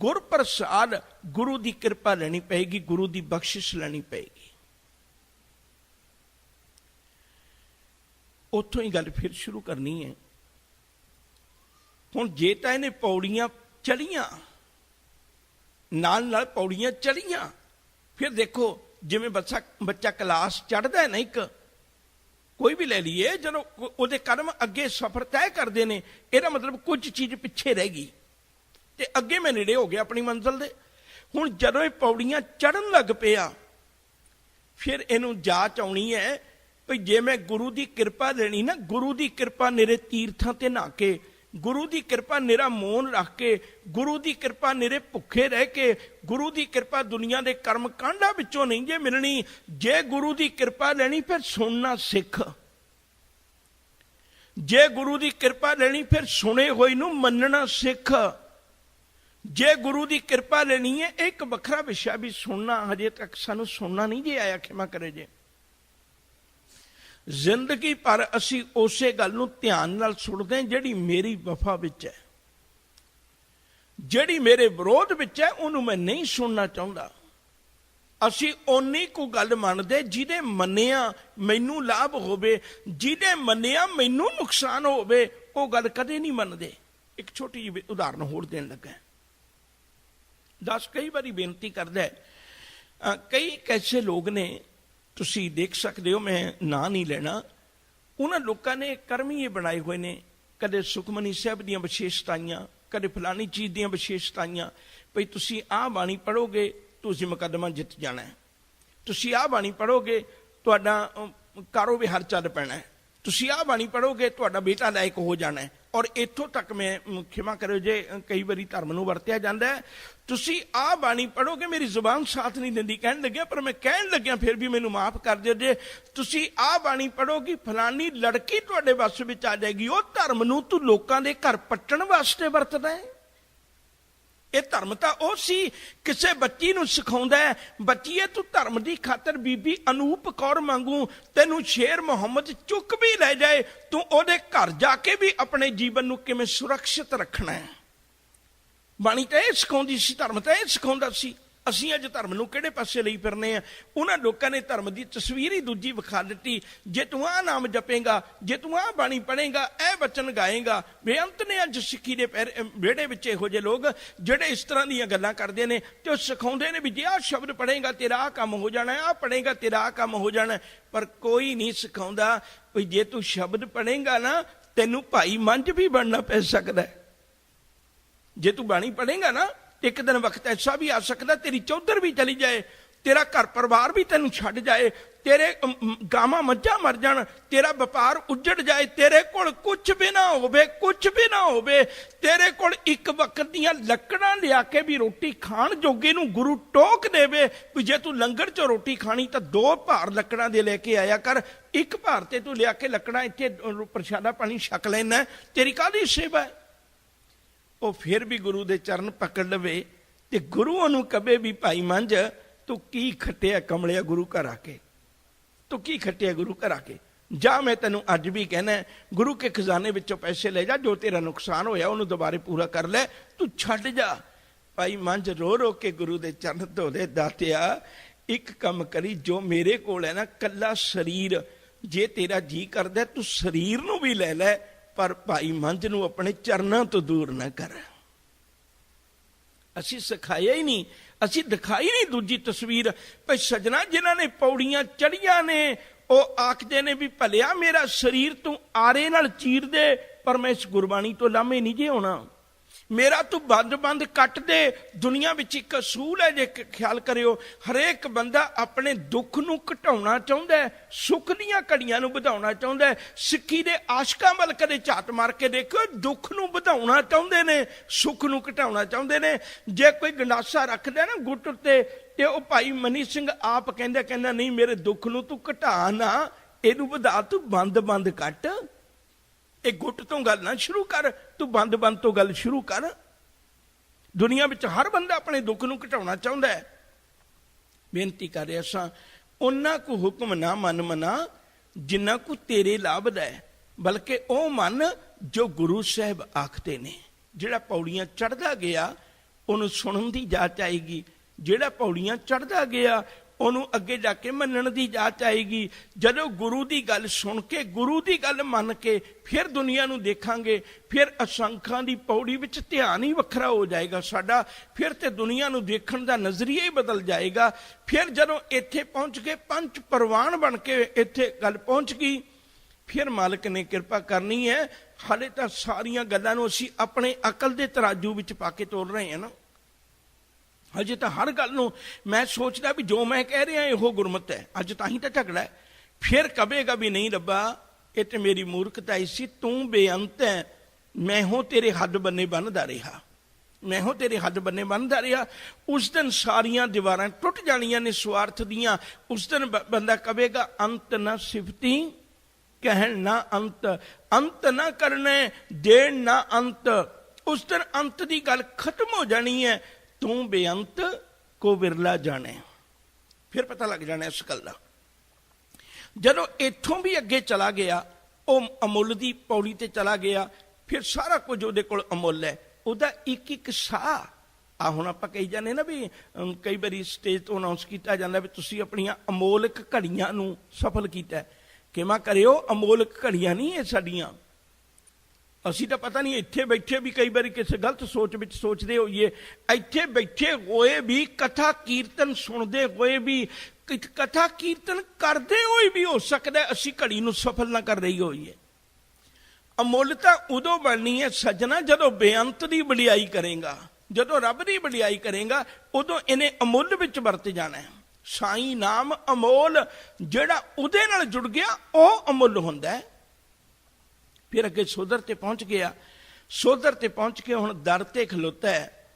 ਗੁਰ ਪ੍ਰਸਾਦ, ਗੁਰੂ ਦੀ ਕਿਰਪਾ ਲੈਣੀ ਪਏਗੀ, ਗੁਰੂ ਦੀ ਬਖਸ਼ਿਸ਼ ਲੈਣੀ ਪਏਗੀ। ਉੱਥੋਂ ਹੀ ਗੱਲ ਫਿਰ ਸ਼ੁਰੂ ਕਰਨੀ ਹੈ। ਹੁਣ ਜੇ ਤਾਂ ਇਹਨੇ ਪੌੜੀਆਂ ਚੜੀਆਂ, ਨਾਲ ਨਾਲ ਪੌੜੀਆਂ ਚੜੀਆਂ, ਫਿਰ ਦੇਖੋ ਜਿਵੇਂ ਬੱਚਾ ਕਲਾਸ ਚੜ੍ਹਦਾ ਹੈ ਨਾ, ਇੱਕ ਕੋਈ ਵੀ ਲੈ ਲਈਏ, ਜਦੋਂ ਉਹਦੇ ਕਦਮ ਅੱਗੇ ਸਫ਼ਰ ਤੈਅ ਕਰਦੇ ਨੇ, ਇਹਦਾ ਮਤਲਬ ਕੁਝ ਚੀਜ਼ ਪਿੱਛੇ ਰਹਿ ਗਈ ਤੇ ਅੱਗੇ ਮੈਂ ਨੇੜੇ ਹੋ ਗਿਆ ਆਪਣੀ ਮੰਜ਼ਿਲ ਦੇ। ਹੁਣ ਜਦੋਂ ਇਹ ਪੌੜੀਆਂ ਚੜ੍ਹਨ ਲੱਗ ਪਿਆ, ਫਿਰ ਇਹਨੂੰ ਜਾਚ ਆਉਣੀ ਹੈ ਵੀ ਜੇ ਮੈਂ ਗੁਰੂ ਦੀ ਕਿਰਪਾ ਲੈਣੀ ਨਾ, ਗੁਰੂ ਦੀ ਕਿਰਪਾ ਨਿਰੇ ਤੀਰਥਾਂ ਤੇ ਨਹਾ ਕੇ, ਗੁਰੂ ਦੀ ਕਿਰਪਾ ਨਿਰਾ ਮੌਨ ਰੱਖ ਕੇ, ਗੁਰੂ ਦੀ ਕਿਰਪਾ ਨਿਰੇ ਭੁੱਖੇ ਰਹਿ ਕੇ, ਗੁਰੂ ਦੀ ਕਿਰਪਾ ਦੁਨੀਆ ਦੇ ਕਰਮ ਕਾਂਡਾਂ ਵਿੱਚੋਂ ਨਹੀਂ ਜੇ ਮਿਲਣੀ। ਜੇ ਗੁਰੂ ਦੀ ਕਿਰਪਾ ਲੈਣੀ ਫਿਰ ਸੁਣਨਾ ਸਿੱਖ, ਜੇ ਗੁਰੂ ਦੀ ਕਿਰਪਾ ਲੈਣੀ ਫਿਰ ਸੁਣੇ ਹੋਏ ਨੂੰ ਮੰਨਣਾ ਸਿੱਖ। ਜੇ ਗੁਰੂ ਦੀ ਕਿਰਪਾ ਲੈਣੀ ਹੈ, ਇੱਕ ਵੱਖਰਾ ਵਿਸ਼ਾ ਵੀ ਸੁਣਨਾ, ਹਜੇ ਤੱਕ ਸਾਨੂੰ ਸੁਣਨਾ ਨਹੀਂ ਜੇ ਆਇਆ, ਖਿਮਾ ਕਰੇ ਜੇ। ਜ਼ਿੰਦਗੀ ਭਰ ਅਸੀਂ ਉਸੇ ਗੱਲ ਨੂੰ ਧਿਆਨ ਨਾਲ ਸੁਣਦੇ ਜਿਹੜੀ ਮੇਰੀ ਵਫਾ ਵਿੱਚ ਹੈ, ਜਿਹੜੀ ਮੇਰੇ ਵਿਰੋਧ ਵਿੱਚ ਹੈ, ਉਹਨੂੰ ਮੈਂ ਨਹੀਂ ਸੁਣਨਾ ਚਾਹੁੰਦਾ। ਅਸੀਂ ਓਨੀ ਕੁ ਗੱਲ ਮੰਨਦੇ ਜਿਹਦੇ ਮੰਨਿਆ ਮੈਨੂੰ ਲਾਭ ਹੋਵੇ, ਜਿਹਦੇ ਮੰਨਿਆ ਮੈਨੂੰ ਨੁਕਸਾਨ ਹੋਵੇ, ਉਹ ਗੱਲ ਕਦੇ ਨਹੀਂ ਮੰਨਦੇ। ਇੱਕ ਛੋਟੀ ਜਿਹੀ ਉਦਾਹਰਨ ਹੋਰ ਦੇਣ ਲੱਗਾ। ਕਈ ਵਾਰੀ ਬੇਨਤੀ ਕਰਦਾ ਹੈ, ਕਈ ਐਸੇ ਲੋਕ ਨੇ, ਤੁਸੀਂ ਦੇਖ ਸਕਦੇ ਹੋ, ਮੈਂ ਨਾਂ ਨਹੀਂ ਲੈਣਾ, ਉਹਨਾਂ ਲੋਕਾਂ ਨੇ ਕਰਮੀਏ ਬਣਾਏ ਹੋਏ ਨੇ, ਕਦੇ ਸੁਖਮਨੀ ਸਾਹਿਬ ਦੀਆਂ ਵਿਸ਼ੇਸ਼ਤਾਈਆਂ, ਕਦੇ ਫਲਾਨੀ ਚੀਜ਼ ਦੀਆਂ ਵਿਸ਼ੇਸ਼ਤਾਈਆਂ, ਭਈ ਤੁਸੀਂ ਆਹ ਬਾਣੀ ਪੜ੍ਹੋਗੇ ਤੁਸੀਂ ਮੁਕੱਦਮਾ ਜਿੱਤ ਜਾਣਾ ਹੈ, ਤੁਸੀਂ ਆਹ ਬਾਣੀ ਪੜ੍ਹੋਗੇ ਤੁਹਾਡਾ ਕਾਰੋਬਾਰ ਚੱਲ ਪੈਣਾ ਹੈ, ਤੁਸੀਂ ਆਹ ਬਾਣੀ ਪੜ੍ਹੋਗੇ ਤੁਹਾਡਾ ਬੇਟਾ ਲਾਇਕ ਹੋ ਜਾਣਾ ਹੈ। ਔਰ ਇੱਥੋਂ ਤੱਕ ਮੈਂ ਖਿਮਾ ਕਰਿਓ ਜੇ ਕਈ ਵਾਰੀ ਧਰਮ ਨੂੰ ਵਰਤਿਆ ਜਾਂਦਾ ਹੈ, ਤੁਸੀਂ ਆਹ ਬਾਣੀ ਪੜ੍ਹੋਗੇ, ਮੇਰੀ ਜ਼ੁਬਾਨ ਸਾਥ ਨਹੀਂ ਦਿੰਦੀ ਕਹਿਣ ਲੱਗਿਆ, ਪਰ ਮੈਂ ਕਹਿਣ ਲੱਗਿਆ ਫਿਰ ਵੀ ਮੈਨੂੰ ਮਾਫ ਕਰ ਦਿਓ, ਜੇ ਤੁਸੀਂ ਆਹ ਬਾਣੀ ਪੜ੍ਹੋਗੀ ਫਲਾਨੀ ਲੜਕੀ ਤੁਹਾਡੇ ਵੱਸ ਵਿੱਚ ਆ ਜਾਏਗੀ। ਉਹ ਧਰਮ ਨੂੰ ਤੂੰ ਲੋਕਾਂ ਦੇ ਘਰ ਪੱਟਣ ਵਾਸਤੇ ਵਰਤਦਾ ਹੈ। ਇਹ ਧਰਮ ਤਾਂ ਉਹ ਸੀ ਕਿਸੇ ਬੱਚੀ ਨੂੰ ਸਿਖਾਉਂਦਾ ਹੈ, ਬੱਚੀਏ ਤੂੰ ਧਰਮ ਦੀ ਖਾਤਰ ਬੀਬੀ ਅਨੂਪ ਕੌਰ ਵਾਂਗੂ ਤੈਨੂੰ ਸ਼ੇਰ ਮੁਹੰਮਦ ਚੁੱਕ ਵੀ ਲੈ ਜਾਏ, ਤੂੰ ਉਹਦੇ ਘਰ ਜਾ ਕੇ ਵੀ ਆਪਣੇ ਜੀਵਨ ਨੂੰ ਕਿਵੇਂ ਸੁਰੱਖਿਅਤ ਰੱਖਣਾ ਹੈ। ਬਾਣੀ ਤਾਂ ਇਹ ਸਿਖਾਉਂਦੀ ਸੀ, ਧਰਮ ਤਾਂ ਇਹ ਸਿਖਾਉਂਦਾ ਸੀ। ਅਸੀਂ ਅੱਜ ਧਰਮ ਨੂੰ ਕਿਹੜੇ ਪਾਸੇ ਲਈ ਫਿਰਨੇ ਆ? ਉਹਨਾਂ ਲੋਕਾਂ ਨੇ ਧਰਮ ਦੀ ਤਸਵੀਰ ਹੀ ਦੂਜੀ ਵਿਖਾ ਦਿੱਤੀ। ਜੇ ਤੂੰ ਆਹ ਨਾਮ ਜਪੇਂਗਾ, ਜੇ ਤੂੰ ਆਹ ਬਾਣੀ ਪੜ੍ਹੇਂਗਾ, ਇਹ ਬਚਨ ਗਾਏਂਗਾ। ਬੇਅੰਤ ਨੇ ਅੱਜ ਸਿੱਖੀ ਦੇ ਵਿਹੜੇ ਵਿੱਚ ਇਹੋ ਜਿਹੇ ਲੋਕ ਜਿਹੜੇ ਇਸ ਤਰ੍ਹਾਂ ਦੀਆਂ ਗੱਲਾਂ ਕਰਦੇ ਨੇ ਤੇ ਉਹ ਸਿਖਾਉਂਦੇ ਨੇ ਵੀ ਜੇ ਆਹ ਸ਼ਬਦ ਪੜ੍ਹੇਂਗਾ ਤੇਰਾ ਆਹ ਕੰਮ ਹੋ ਜਾਣਾ, ਆਹ ਪੜ੍ਹੇਂਗਾ ਤੇਰਾ ਆਹ ਕੰਮ ਹੋ ਜਾਣਾ। ਪਰ ਕੋਈ ਨਹੀਂ ਸਿਖਾਉਂਦਾ ਵੀ ਜੇ ਤੂੰ ਸ਼ਬਦ ਪੜ੍ਹੇਂਗਾ ਨਾ ਤੈਨੂੰ ਭਾਈ ਮੰਝ ਵੀ ਬਣਨਾ ਪੈ ਸਕਦਾ। ਜੇ ਤੂੰ ਬਾਣੀ ਪੜ੍ਹੇਂਗਾ ਨਾ ਇੱਕ ਦਿਨ ਵਕਤ ਐਸਾ ਵੀ ਆ ਸਕਦਾ ਤੇਰੀ ਚੌਧਰ ਵੀ ਚਲੀ ਜਾਏ, ਤੇਰਾ ਘਰ ਪਰਿਵਾਰ ਵੀ ਤੈਨੂੰ ਛੱਡ ਜਾਏ, ਤੇਰੇ ਗਾਵਾਂ ਮੱਝਾਂ ਮਰ ਜਾਣ, ਤੇਰਾ ਵਪਾਰ ਉੱਜੜ ਜਾਏ, ਤੇਰੇ ਕੋਲ ਕੁਝ ਵੀ ਨਾ ਹੋਵੇ, ਕੁਝ ਵੀ ਨਾ ਹੋਵੇ, ਤੇਰੇ ਕੋਲ ਇੱਕ ਵਕਤ ਦੀਆਂ ਲੱਕੜਾਂ ਲਿਆ ਕੇ ਵੀ ਰੋਟੀ ਖਾਣ ਜੋਗੇ ਨੂੰ ਗੁਰੂ ਟੋਕ ਦੇਵੇ ਵੀ ਜੇ ਤੂੰ ਲੰਗਰ 'ਚ ਰੋਟੀ ਖਾਣੀ ਤਾਂ 2 ਭਾਰ ਲੱਕੜਾਂ ਦੇ ਲੈ ਕੇ ਆਇਆ ਕਰ, 1 ਭਾਰ ਤੇ ਤੂੰ ਲਿਆ ਕੇ ਲੱਕੜਾਂ ਇੱਥੇ ਪ੍ਰਸ਼ਾਦਾ ਪਾਣੀ ਛਕ ਲੈਣਾ, ਤੇਰੀ ਕਾਹਦੀ ਸੇਵਾ ਹੈ? ਉਹ ਫਿਰ ਵੀ ਗੁਰੂ ਦੇ ਚਰਨ ਪਕੜ ਲਵੇ ਤੇ ਗੁਰੂ ਉਹਨੂੰ ਕਹੇ ਵੀ ਭਾਈ ਮੰਝ ਤੂੰ ਕੀ ਖੱਟਿਆ ਕਮਲਿਆ ਗੁਰੂ ਘਰ ਆ ਕੇ, ਤੂੰ ਕੀ ਖੱਟਿਆ ਗੁਰੂ ਘਰ ਆ ਕੇ। ਜਾ ਮੈਂ ਤੈਨੂੰ ਅੱਜ ਵੀ ਕਹਿਣਾ ਗੁਰੂ ਕੇ ਖਜ਼ਾਨੇ ਵਿੱਚੋਂ ਪੈਸੇ ਲੈ ਜਾ, ਜੋ ਤੇਰਾ ਨੁਕਸਾਨ ਹੋਇਆ ਉਹਨੂੰ ਦੁਬਾਰੇ ਪੂਰਾ ਕਰ ਲੈ, ਤੂੰ ਛੱਡ ਜਾ। ਭਾਈ ਮੰਝ ਰੋ ਰੋ ਕੇ ਗੁਰੂ ਦੇ ਚਰਨ ਧੋਲੇ, ਦਾਤਿਆ ਇੱਕ ਕੰਮ ਕਰੀ, ਜੋ ਮੇਰੇ ਕੋਲ ਹੈ ਨਾ ਕੱਲਾ ਸਰੀਰ, ਜੇ ਤੇਰਾ ਜੀ ਕਰਦਾ ਤੂੰ ਸਰੀਰ ਨੂੰ ਵੀ ਲੈ ਲੈ, ਪਰ ਭਾਈ ਮੰਝ ਨੂੰ ਆਪਣੇ ਚਰਨਾਂ ਤੋਂ ਦੂਰ ਨਾ ਕਰ। ਅਸੀਂ ਸਿਖਾਇਆ ਹੀ ਨਹੀਂ, ਅਸੀਂ ਦਿਖਾਈ ਨਹੀਂ ਦੂਜੀ ਤਸਵੀਰ। ਭਾਈ ਸੱਜਣਾ ਜਿਨ੍ਹਾਂ ਨੇ ਪੌੜੀਆਂ ਚੜੀਆਂ ਨੇ ਉਹ ਆਖਦੇ ਨੇ ਵੀ ਭਲਿਆ ਮੇਰਾ ਸਰੀਰ ਤੂੰ ਆਰੇ ਨਾਲ ਚੀਰ ਦੇ, ਪਰ ਮੈਂ ਇਸ ਗੁਰਬਾਣੀ ਤੋਂ ਲਾਮੇ ਨਹੀਂ ਜੇ ਹੋਣਾ। ਮੇਰਾ ਤੂੰ ਬੰਦ ਕੱਟ ਦੇ। ਦੁਨੀਆ ਵਿੱਚ ਇੱਕ ਅਸੂਲ ਹੈ, ਜੇ ਖਿਆਲ ਕਰਿਓ, ਹਰੇਕ ਬੰਦਾ ਆਪਣੇ ਦੁੱਖ ਨੂੰ ਘਟਾਉਣਾ ਚਾਹੁੰਦਾ ਹੈ, ਸੁੱਖ ਦੀਆਂ ਘੜੀਆਂ ਨੂੰ ਵਧਾਉਣਾ ਚਾਹੁੰਦਾ ਹੈ। ਸਿੱਖੀ ਦੇ ਆਸ਼ਕਾਂ ਵੱਲ ਕਦੇ ਝਾਤ ਮਾਰ ਕੇ ਦੇਖੋ, ਦੁੱਖ ਨੂੰ ਵਧਾਉਣਾ ਚਾਹੁੰਦੇ ਨੇ, ਸੁੱਖ ਨੂੰ ਘਟਾਉਣਾ ਚਾਹੁੰਦੇ ਨੇ। ਜੇ ਕੋਈ ਗੰਡਾਸਾ ਰੱਖਦਾ ਨਾ ਗੁੱਟ ਉੱਤੇ ਤੇ ਉਹ ਭਾਈ ਮਨੀ ਸਿੰਘ ਆਪ ਕਹਿੰਦਾ ਨਹੀਂ ਮੇਰੇ ਦੁੱਖ ਨੂੰ ਤੂੰ ਘਟਾ ਨਾ, ਇਹਨੂੰ ਵਧਾ, ਤੂੰ ਬੰਦ ਕੱਟ। ਇਹ ਗੁੱਟ ਤੋਂ ਗੱਲ ਨਾ ਸ਼ੁਰੂ ਕਰ, ਤੂੰ ਬੰਦ ਤੋਂ ਗੱਲ ਸ਼ੁਰੂ ਕਰ। ਦੁਨੀਆ ਵਿੱਚ ਹਰ ਬੰਦਾ ਆਪਣੇ ਦੁੱਖ ਨੂੰ ਘਟਾਉਣਾ ਚਾਹੁੰਦਾ ਹੈ। ਬੇਨਤੀ ਕਰ ਰਿਹਾ ਸਾਂ ਉਹਨਾਂ ਕੋ ਹੁਕਮ ਨਾ ਮਨ ਮਨਾ ਜਿੰਨਾ ਕੋ ਤੇਰੇ ਲਾਭਦਾ ਹੈ, ਬਲਕਿ ਉਹ ਮਨ ਜੋ ਗੁਰੂ ਸਾਹਿਬ ਆਖਦੇ ਨੇ। ਜਿਹੜਾ ਪੌੜੀਆਂ ਚੜ੍ਹਦਾ ਗਿਆ ਉਹਨੂੰ ਸੁਣਨ ਦੀ ਜਾਚ ਆਏਗੀ, ਜਿਹੜਾ ਪੌੜੀਆਂ ਚੜ੍ਹਦਾ ਗਿਆ ਉਹਨੂੰ ਅੱਗੇ ਜਾ ਕੇ ਮੰਨਣ ਦੀ ਜਾਚ ਆਏਗੀ। ਜਦੋਂ ਗੁਰੂ ਦੀ ਗੱਲ ਸੁਣ ਕੇ, ਗੁਰੂ ਦੀ ਗੱਲ ਮੰਨ ਕੇ ਫਿਰ ਦੁਨੀਆ ਨੂੰ ਦੇਖਾਂਗੇ, ਫਿਰ ਅਸੰਖਾਂ ਦੀ ਪੌੜੀ ਵਿੱਚ ਧਿਆਨ ਹੀ ਵੱਖਰਾ ਹੋ ਜਾਏਗਾ ਸਾਡਾ। ਫਿਰ ਤੇ ਦੁਨੀਆ ਨੂੰ ਦੇਖਣ ਦਾ ਨਜ਼ਰੀਆ ਹੀ ਬਦਲ ਜਾਏਗਾ। ਫਿਰ ਜਦੋਂ ਇੱਥੇ ਪਹੁੰਚ ਕੇ ਪੰਜ ਪ੍ਰਵਾਨ ਬਣ ਕੇ ਇੱਥੇ ਗੱਲ ਪਹੁੰਚ ਗਈ, ਫਿਰ ਮਾਲਕ ਨੇ ਕਿਰਪਾ ਕਰਨੀ ਹੈ। ਹਾਲੇ ਤਾਂ ਸਾਰੀਆਂ ਗੱਲਾਂ ਨੂੰ ਅਸੀਂ ਆਪਣੇ ਅਕਲ ਦੇ ਤਰਾਜੂ ਵਿੱਚ ਪਾ ਕੇ ਤੋਲ ਰਹੇ ਹਾਂ ਨਾ। ਅਜੇ ਤਾਂ ਹਰ ਗੱਲ ਨੂੰ ਮੈਂ ਸੋਚਦਾ ਵੀ ਜੋ ਮੈਂ ਕਹਿ ਰਿਹਾ ਇਹੋ ਗੁਰਮਤਿ ਹੈ। ਅੱਜ ਤਾਂ ਹੀ ਤਾਂ ਝਗੜਾ ਹੈ। ਫਿਰ ਕਹੇਗਾ ਵੀ ਨਹੀਂ ਰੱਬਾ, ਇਹ ਤੇ ਮੇਰੀ ਮੂਰਖਤਾ ਹੀ ਸੀ, ਤੂੰ ਬੇਅੰਤ ਹੈ, ਮੈਂ ਹੋ ਤੇਰੇ ਹੱਦ ਬੰਨੇ ਬੰਨਦਾ ਰਿਹਾ, ਮੈਂ ਹੋ ਤੇਰੇ ਹੱਦ ਬੰਨੇ ਬੰਨਦਾ ਰਿਹਾ। ਉਸ ਦਿਨ ਸਾਰੀਆਂ ਦੀਵਾਰਾਂ ਟੁੱਟ ਜਾਣੀਆਂ ਨੇ ਸਵਾਰਥ ਦੀਆਂ। ਉਸ ਦਿਨ ਬੰਦਾ ਕਹੇਗਾ ਅੰਤ ਨਾ ਸਿਫਤੀ ਕਹਿਣ ਨਾ ਅੰਤ, ਅੰਤ ਨਾ ਕਰਨੇ ਦੇਣ ਨਾ ਅੰਤ। ਉਸ ਦਿਨ ਅੰਤ ਦੀ ਗੱਲ ਖਤਮ ਹੋ ਜਾਣੀ ਹੈ। ਤੂੰ ਬੇਅੰਤ ਕੋ ਵਿਰਲਾ ਜਾਣੇ, ਫਿਰ ਪਤਾ ਲੱਗ ਜਾਣਾ ਇਸ ਗੱਲ ਦਾ। ਜਦੋਂ ਇੱਥੋਂ ਵੀ ਅੱਗੇ ਚਲਾ ਗਿਆ, ਉਹ ਅਮੁੱਲ ਦੀ ਪੌੜੀ ਤੇ ਚਲਾ ਗਿਆ, ਫਿਰ ਸਾਰਾ ਕੁਝ ਉਹਦੇ ਕੋਲ ਅਮੁੱਲ ਹੈ। ਉਹਦਾ ਇੱਕ ਇੱਕ ਸਾਹ ਆ। ਹੁਣ ਆਪਾਂ ਕਹੀ ਜਾਂਦੇ ਨਾ ਵੀ ਕਈ ਵਾਰੀ ਸਟੇਜ ਤੋਂ ਅਨਾਉਂਸ ਕੀਤਾ ਜਾਂਦਾ ਵੀ ਤੁਸੀਂ ਆਪਣੀਆਂ ਅਮੋਲਕ ਘੜੀਆਂ ਨੂੰ ਸਫਲ ਕੀਤਾ। ਕਿਵੇਂ ਕਰਿਓ? ਅਮੋਲਕ ਘੜੀਆਂ ਨਹੀਂ ਇਹ ਸਾਡੀਆਂ। ਅਸੀਂ ਤਾਂ ਪਤਾ ਨਹੀਂ ਇੱਥੇ ਬੈਠੇ ਵੀ ਕਈ ਵਾਰੀ ਕਿਸੇ ਗਲਤ ਸੋਚ ਵਿੱਚ ਸੋਚਦੇ ਹੋਈਏ, ਇੱਥੇ ਬੈਠੇ ਹੋਏ ਵੀ ਕਥਾ ਕੀਰਤਨ ਸੁਣਦੇ ਹੋਏ ਵੀ, ਕਥਾ ਕੀਰਤਨ ਕਰਦੇ ਹੋਏ ਵੀ ਹੋ ਸਕਦਾ ਅਸੀਂ ਘੜੀ ਨੂੰ ਸਫਲ ਨਾ ਕਰ ਰਹੀ ਹੋਈਏ। ਅਮੁੱਲਤਾ ਉਦੋਂ ਬਣਨੀ ਹੈ ਸੱਜਣਾ ਜਦੋਂ ਬੇਅੰਤ ਦੀ ਵਡਿਆਈ ਕਰੇਗਾ, ਜਦੋਂ ਰੱਬ ਦੀ ਵਡਿਆਈ ਕਰੇਗਾ, ਉਦੋਂ ਇਹਨੇ ਅਮੁੱਲ ਵਿੱਚ ਵਰਤ ਜਾਣਾ ਹੈ। ਸਾਈ ਨਾਮ ਅਮੋਲ, ਜਿਹੜਾ ਉਹਦੇ ਨਾਲ ਜੁੜ ਗਿਆ ਉਹ ਅਮੁੱਲ ਹੁੰਦਾ ਹੈ। ਫਿਰ ਅੱਗੇ ਸੋਧਰ ਤੇ ਪਹੁੰਚ ਗਿਆ। ਸੋਧਰ ਤੇ ਪਹੁੰਚ ਕੇ ਹੁਣ ਦਰ ਤੇ ਖਲੋਤਾ ਹੈ।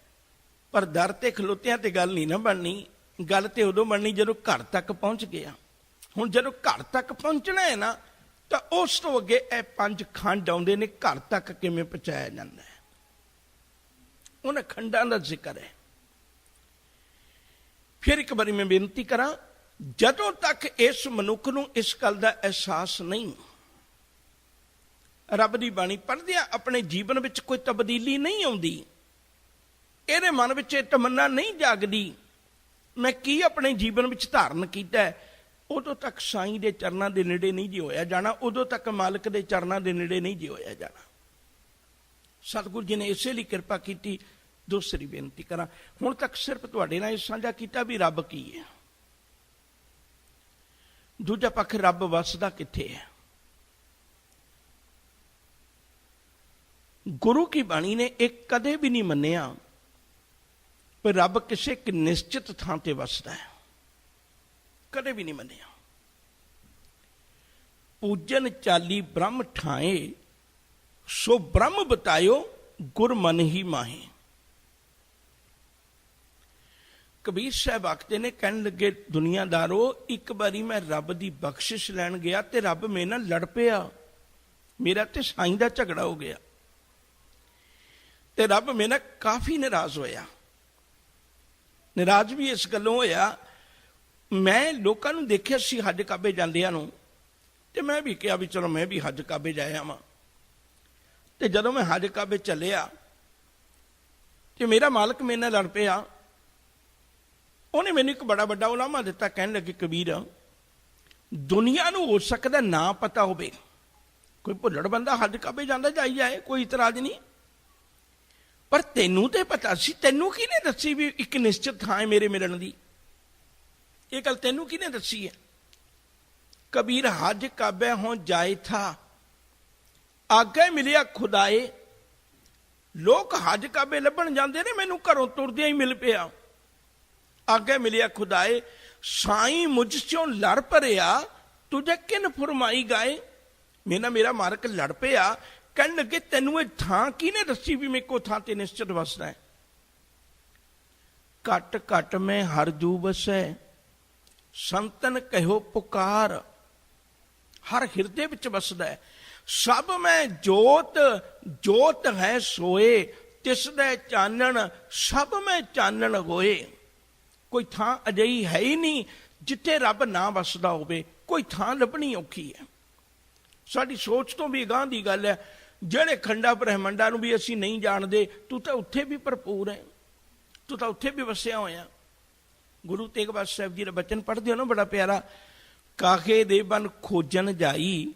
ਪਰ ਦਰ ਤੇ ਖਲੋਤਿਆਂ ਤੇ ਗੱਲ ਨਹੀਂ ਨਾ ਬਣਨੀ। ਗੱਲ ਤੇ ਉਦੋਂ ਬਣਨੀ ਜਦੋਂ ਘਰ ਤੱਕ ਪਹੁੰਚ ਗਿਆ। ਹੁਣ ਜਦੋਂ ਘਰ ਤੱਕ ਪਹੁੰਚਣਾ ਹੈ ਨਾ, ਤਾਂ ਉਸ ਤੋਂ ਅੱਗੇ ਇਹ ਪੰਜ ਖੰਡ ਆਉਂਦੇ ਨੇ, ਘਰ ਤੱਕ ਕਿਵੇਂ ਪਹੁੰਚਾਇਆ ਜਾਂਦਾ ਹੈ। ਉਹਨਾਂ ਖੰਡਾਂ ਦਾ ਜ਼ਿਕਰ ਹੈ। ਫਿਰ ਇੱਕ ਵਾਰੀ ਮੈਂ ਬੇਨਤੀ ਕਰਾਂ, ਜਦੋਂ ਤੱਕ ਇਸ ਮਨੁੱਖ ਨੂੰ ਇਸ ਗੱਲ ਦਾ ਅਹਿਸਾਸ ਨਹੀਂ, ਰੱਬ ਦੀ ਬਾਣੀ ਪੜ੍ਹਦਿਆਂ ਆਪਣੇ ਜੀਵਨ ਵਿੱਚ ਕੋਈ ਤਬਦੀਲੀ ਨਹੀਂ ਆਉਂਦੀ, ਇਹਦੇ ਮਨ ਵਿੱਚ ਇਹ ਤਮੰਨਾ ਨਹੀਂ ਜਾਗਦੀ ਮੈਂ ਕੀ ਆਪਣੇ ਜੀਵਨ ਵਿੱਚ ਧਾਰਨ ਕੀਤਾ, ਉਦੋਂ ਤੱਕ ਸਾਈਂ ਦੇ ਚਰਨਾਂ ਦੇ ਨੇੜੇ ਨਹੀਂ ਜੀ ਹੋਇਆ ਜਾਣਾ, ਉਦੋਂ ਤੱਕ ਮਾਲਕ ਦੇ ਚਰਨਾਂ ਦੇ ਨੇੜੇ ਨਹੀਂ ਜੀ ਹੋਇਆ ਜਾਣਾ। ਸਤਿਗੁਰੂ ਜੀ ਨੇ ਇਸੇ ਲਈ ਕਿਰਪਾ ਕੀਤੀ। ਦੂਸਰੀ ਬੇਨਤੀ ਕਰਾਂ, ਹੁਣ ਤੱਕ ਸਿਰਫ ਤੁਹਾਡੇ ਨਾਲ ਇਹ ਸਾਂਝਾ ਕੀਤਾ ਵੀ ਰੱਬ ਕੀ ਹੈ। ਦੂਜਾ ਪੱਖ, ਰੱਬ ਵਸਦਾ ਕਿੱਥੇ ਹੈ। ਗੁਰੂ ਕੀ ਬਾਣੀ ਨੇ ਇਹ ਕਦੇ ਵੀ ਨਹੀਂ ਮੰਨਿਆ ਪਰ ਰੱਬ ਕਿਸੇ ਇੱਕ ਨਿਸ਼ਚਿਤ ਥਾਂ ਤੇ ਵਸਦਾ ਹੈ, ਕਦੇ ਵੀ ਨਹੀਂ ਮੰਨਿਆ। ਪੂਜਨ ਚਾਲੀ ਬ੍ਰਹਮ ਠਾਏ, ਸੋ ਬ੍ਰਹਮ ਬਤਾਇਓ ਗੁਰ ਮਨ ਹੀ ਮਾਹੇ। ਕਬੀਰ ਸਾਹਿਬ ਆਖਦੇ ਨੇ, ਕਹਿਣ ਲੱਗੇ ਦੁਨੀਆਦਾਰੋ, ਇੱਕ ਵਾਰੀ ਮੈਂ ਰੱਬ ਦੀ ਬਖਸ਼ਿਸ਼ ਲੈਣ ਗਿਆ ਤੇ ਰੱਬ ਮੇਰੇ ਨਾਲ ਲੜ ਪਿਆ, ਮੇਰਾ ਤੇ ਸਾਈਂ ਦਾ ਝਗੜਾ ਹੋ ਗਿਆ ਤੇ ਰੱਬ ਮੇਰੇ ਨਾਲ ਕਾਫੀ ਨਾਰਾਜ਼ ਹੋਇਆ। ਨਾਰਾਜ਼ ਵੀ ਇਸ ਗੱਲੋਂ ਹੋਇਆ, ਮੈਂ ਲੋਕਾਂ ਨੂੰ ਦੇਖਿਆ ਸੀ ਹੱਜ ਕਾਬੇ ਜਾਂਦਿਆਂ ਨੂੰ, ਤੇ ਮੈਂ ਵੀ ਕਿਹਾ ਵੀ ਚਲੋ ਮੈਂ ਵੀ ਹੱਜ ਕਾਬੇ ਜਾਇਆ ਵਾਂ। ਤੇ ਜਦੋਂ ਮੈਂ ਹੱਜ ਕਾਬੇ ਚੱਲਿਆ ਤੇ ਮੇਰਾ ਮਾਲਕ ਮੇਰੇ ਨਾਲ ਲੜ ਪਿਆ। ਉਹਨੇ ਮੈਨੂੰ ਇੱਕ ਬੜਾ ਵੱਡਾ ਉਲਾਮਾ ਦਿੱਤਾ, ਕਹਿਣ ਲੱਗੇ ਕਬੀਰ, ਦੁਨੀਆ ਨੂੰ ਹੋ ਸਕਦਾ ਨਾ ਪਤਾ ਹੋਵੇ, ਕੋਈ ਭੁੱਲੜ ਬੰਦਾ ਹੱਜ ਕਾਬੇ ਜਾਂਦਾ ਜਾਈ ਜਾਏ, ਕੋਈ ਇਤਰਾਜ਼ ਨਹੀਂ, ਪਰ ਤੈਨੂੰ ਤੇ ਪਤਾ ਸੀ। ਤੈਨੂੰ ਕਿਹਨੇ ਦੱਸੀ ਵੀ ਇੱਕ ਨਿਸ਼ਚਿਤ ਥਾਂ ਹੈ ਮੇਰੇ ਮਿਲਣ ਦੀ? ਇਹ ਗੱਲ ਤੈਨੂੰ ਕਿਹਨੇ ਦੱਸੀ ਹੈ? ਕਬੀਰ ਹੱਜ ਕਾਬੇ ਹੋਂ ਜਾਏ ਥਾ, ਆਗੇ ਮਿਲਿਆ ਖੁਦਾਏ। ਲੋਕ ਹੱਜ ਕਾਬੇ ਲੱਭਣ ਜਾਂਦੇ ਨੇ, ਮੈਨੂੰ ਘਰੋਂ ਤੁਰਦਿਆਂ ਹੀ ਮਿਲ ਪਿਆ। ਆਗੇ ਮਿਲਿਆ ਖੁਦਾਏ, ਸਾਈਂ ਮੁਝ ਚੋਂ ਲੜ ਭਰਿਆ, ਤੁਝੇ ਕਿਨ ਫਰਮਾਈ ਗਾਏ। ਮੇਰਾ ਮਾਲਕ ਲੜ ਪਿਆ। ਕਹਿਣ ਲੱਗੇ ਤੈਨੂੰ ਇਹ ਥਾਂ ਕਿਹਨੇ ਦੱਸੀ ਵੀ ਮੇਰੇ ਕੋ ਥਾਂ ਤੇ ਨਿਸ਼ਚਿਤ ਵਸਦਾ ਹੈ? ਘਟ ਘਟ ਮੈਂ ਹਰ ਜੂ ਵਸੈ, ਸੰਤਨ ਕਹਿਓ ਪੁਕਾਰ। ਹਰ ਹਿਰਦੇ ਵਿੱਚ ਵਸਦਾ ਹੈ। ਸਭ ਮੈਂ ਜੋਤ, ਜੋਤ ਹੈ ਸੋਏ, ਤਿਸ ਦੇ ਚਾਨਣ ਸਭ ਮੈਂ ਚਾਨਣ ਹੋਏ। ਕੋਈ ਥਾਂ ਅਜਿਹੀ ਹੈ ਹੀ ਨਹੀਂ जिथे रब ना वसदा होवे कोई थां लभनी औखी है। साडी सोच तो भी अगांह दी गल है। ਜਿਹੜੇ ਖੰਡਾ ਬ੍ਰਹਿਮੰਡਾਂ ਨੂੰ ਵੀ ਅਸੀਂ ਨਹੀਂ ਜਾਣਦੇ, ਤੂੰ ਤਾਂ ਉੱਥੇ ਵੀ ਭਰਪੂਰ ਹੈ, ਤੂੰ ਤਾਂ ਉੱਥੇ ਵੀ ਵਸਿਆ ਹੋਇਆ। ਗੁਰੂ ਤੇਗ ਬਹਾਦਰ ਸਾਹਿਬ ਜੀ ਦਾ ਬਚਨ ਪੜ੍ਹਦੇ ਹੋ ਨਾ, ਬੜਾ ਪਿਆਰਾ। ਕਾਹੇ ਦੇ ਬਨ ਖੋਜਨ ਜਾਈ,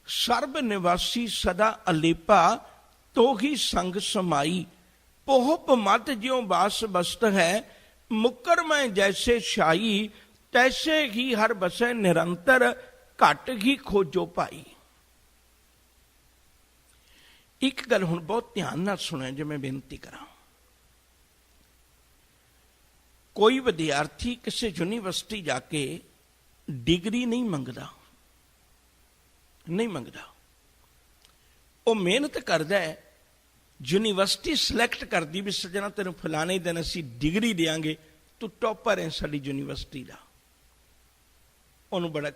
ਸਰਬ ਨਿਵਾਸੀ ਸਦਾ ਅਲੇਪਾ, ਤੋਹੀ ਸੰਗ ਸਮਾਈ, ਪੋਹਪ ਮਤ ਜਿਉ ਬਾਸ ਬਸਤ ਹੈ, ਮੁਕਰ ਮੈਂ ਜੈਸੇ ਛਾਈ, ਤੈਸੇ ਹੀ ਹਰ ਬਸੈ ਨਿਰੰਤਰ, ਘਟ ਹੀ ਖੋਜੋ ਭਾਈ। एक गल हुण बहुत ध्यान नाल सुने, जो मैं बेनती करा। कोई विद्यार्थी किसी यूनिवर्सिटी जाके डिग्री नहीं मंगदा, नहीं मंगदा। वो मेहनत करदा है, यूनिवर्सिटी सिलेक्ट करदी भी सजना तेन फलाने दिन असी डिग्री देंगे, तू टॉपर है साडी यूनिवर्सिटी का। उन्होंने बड़ा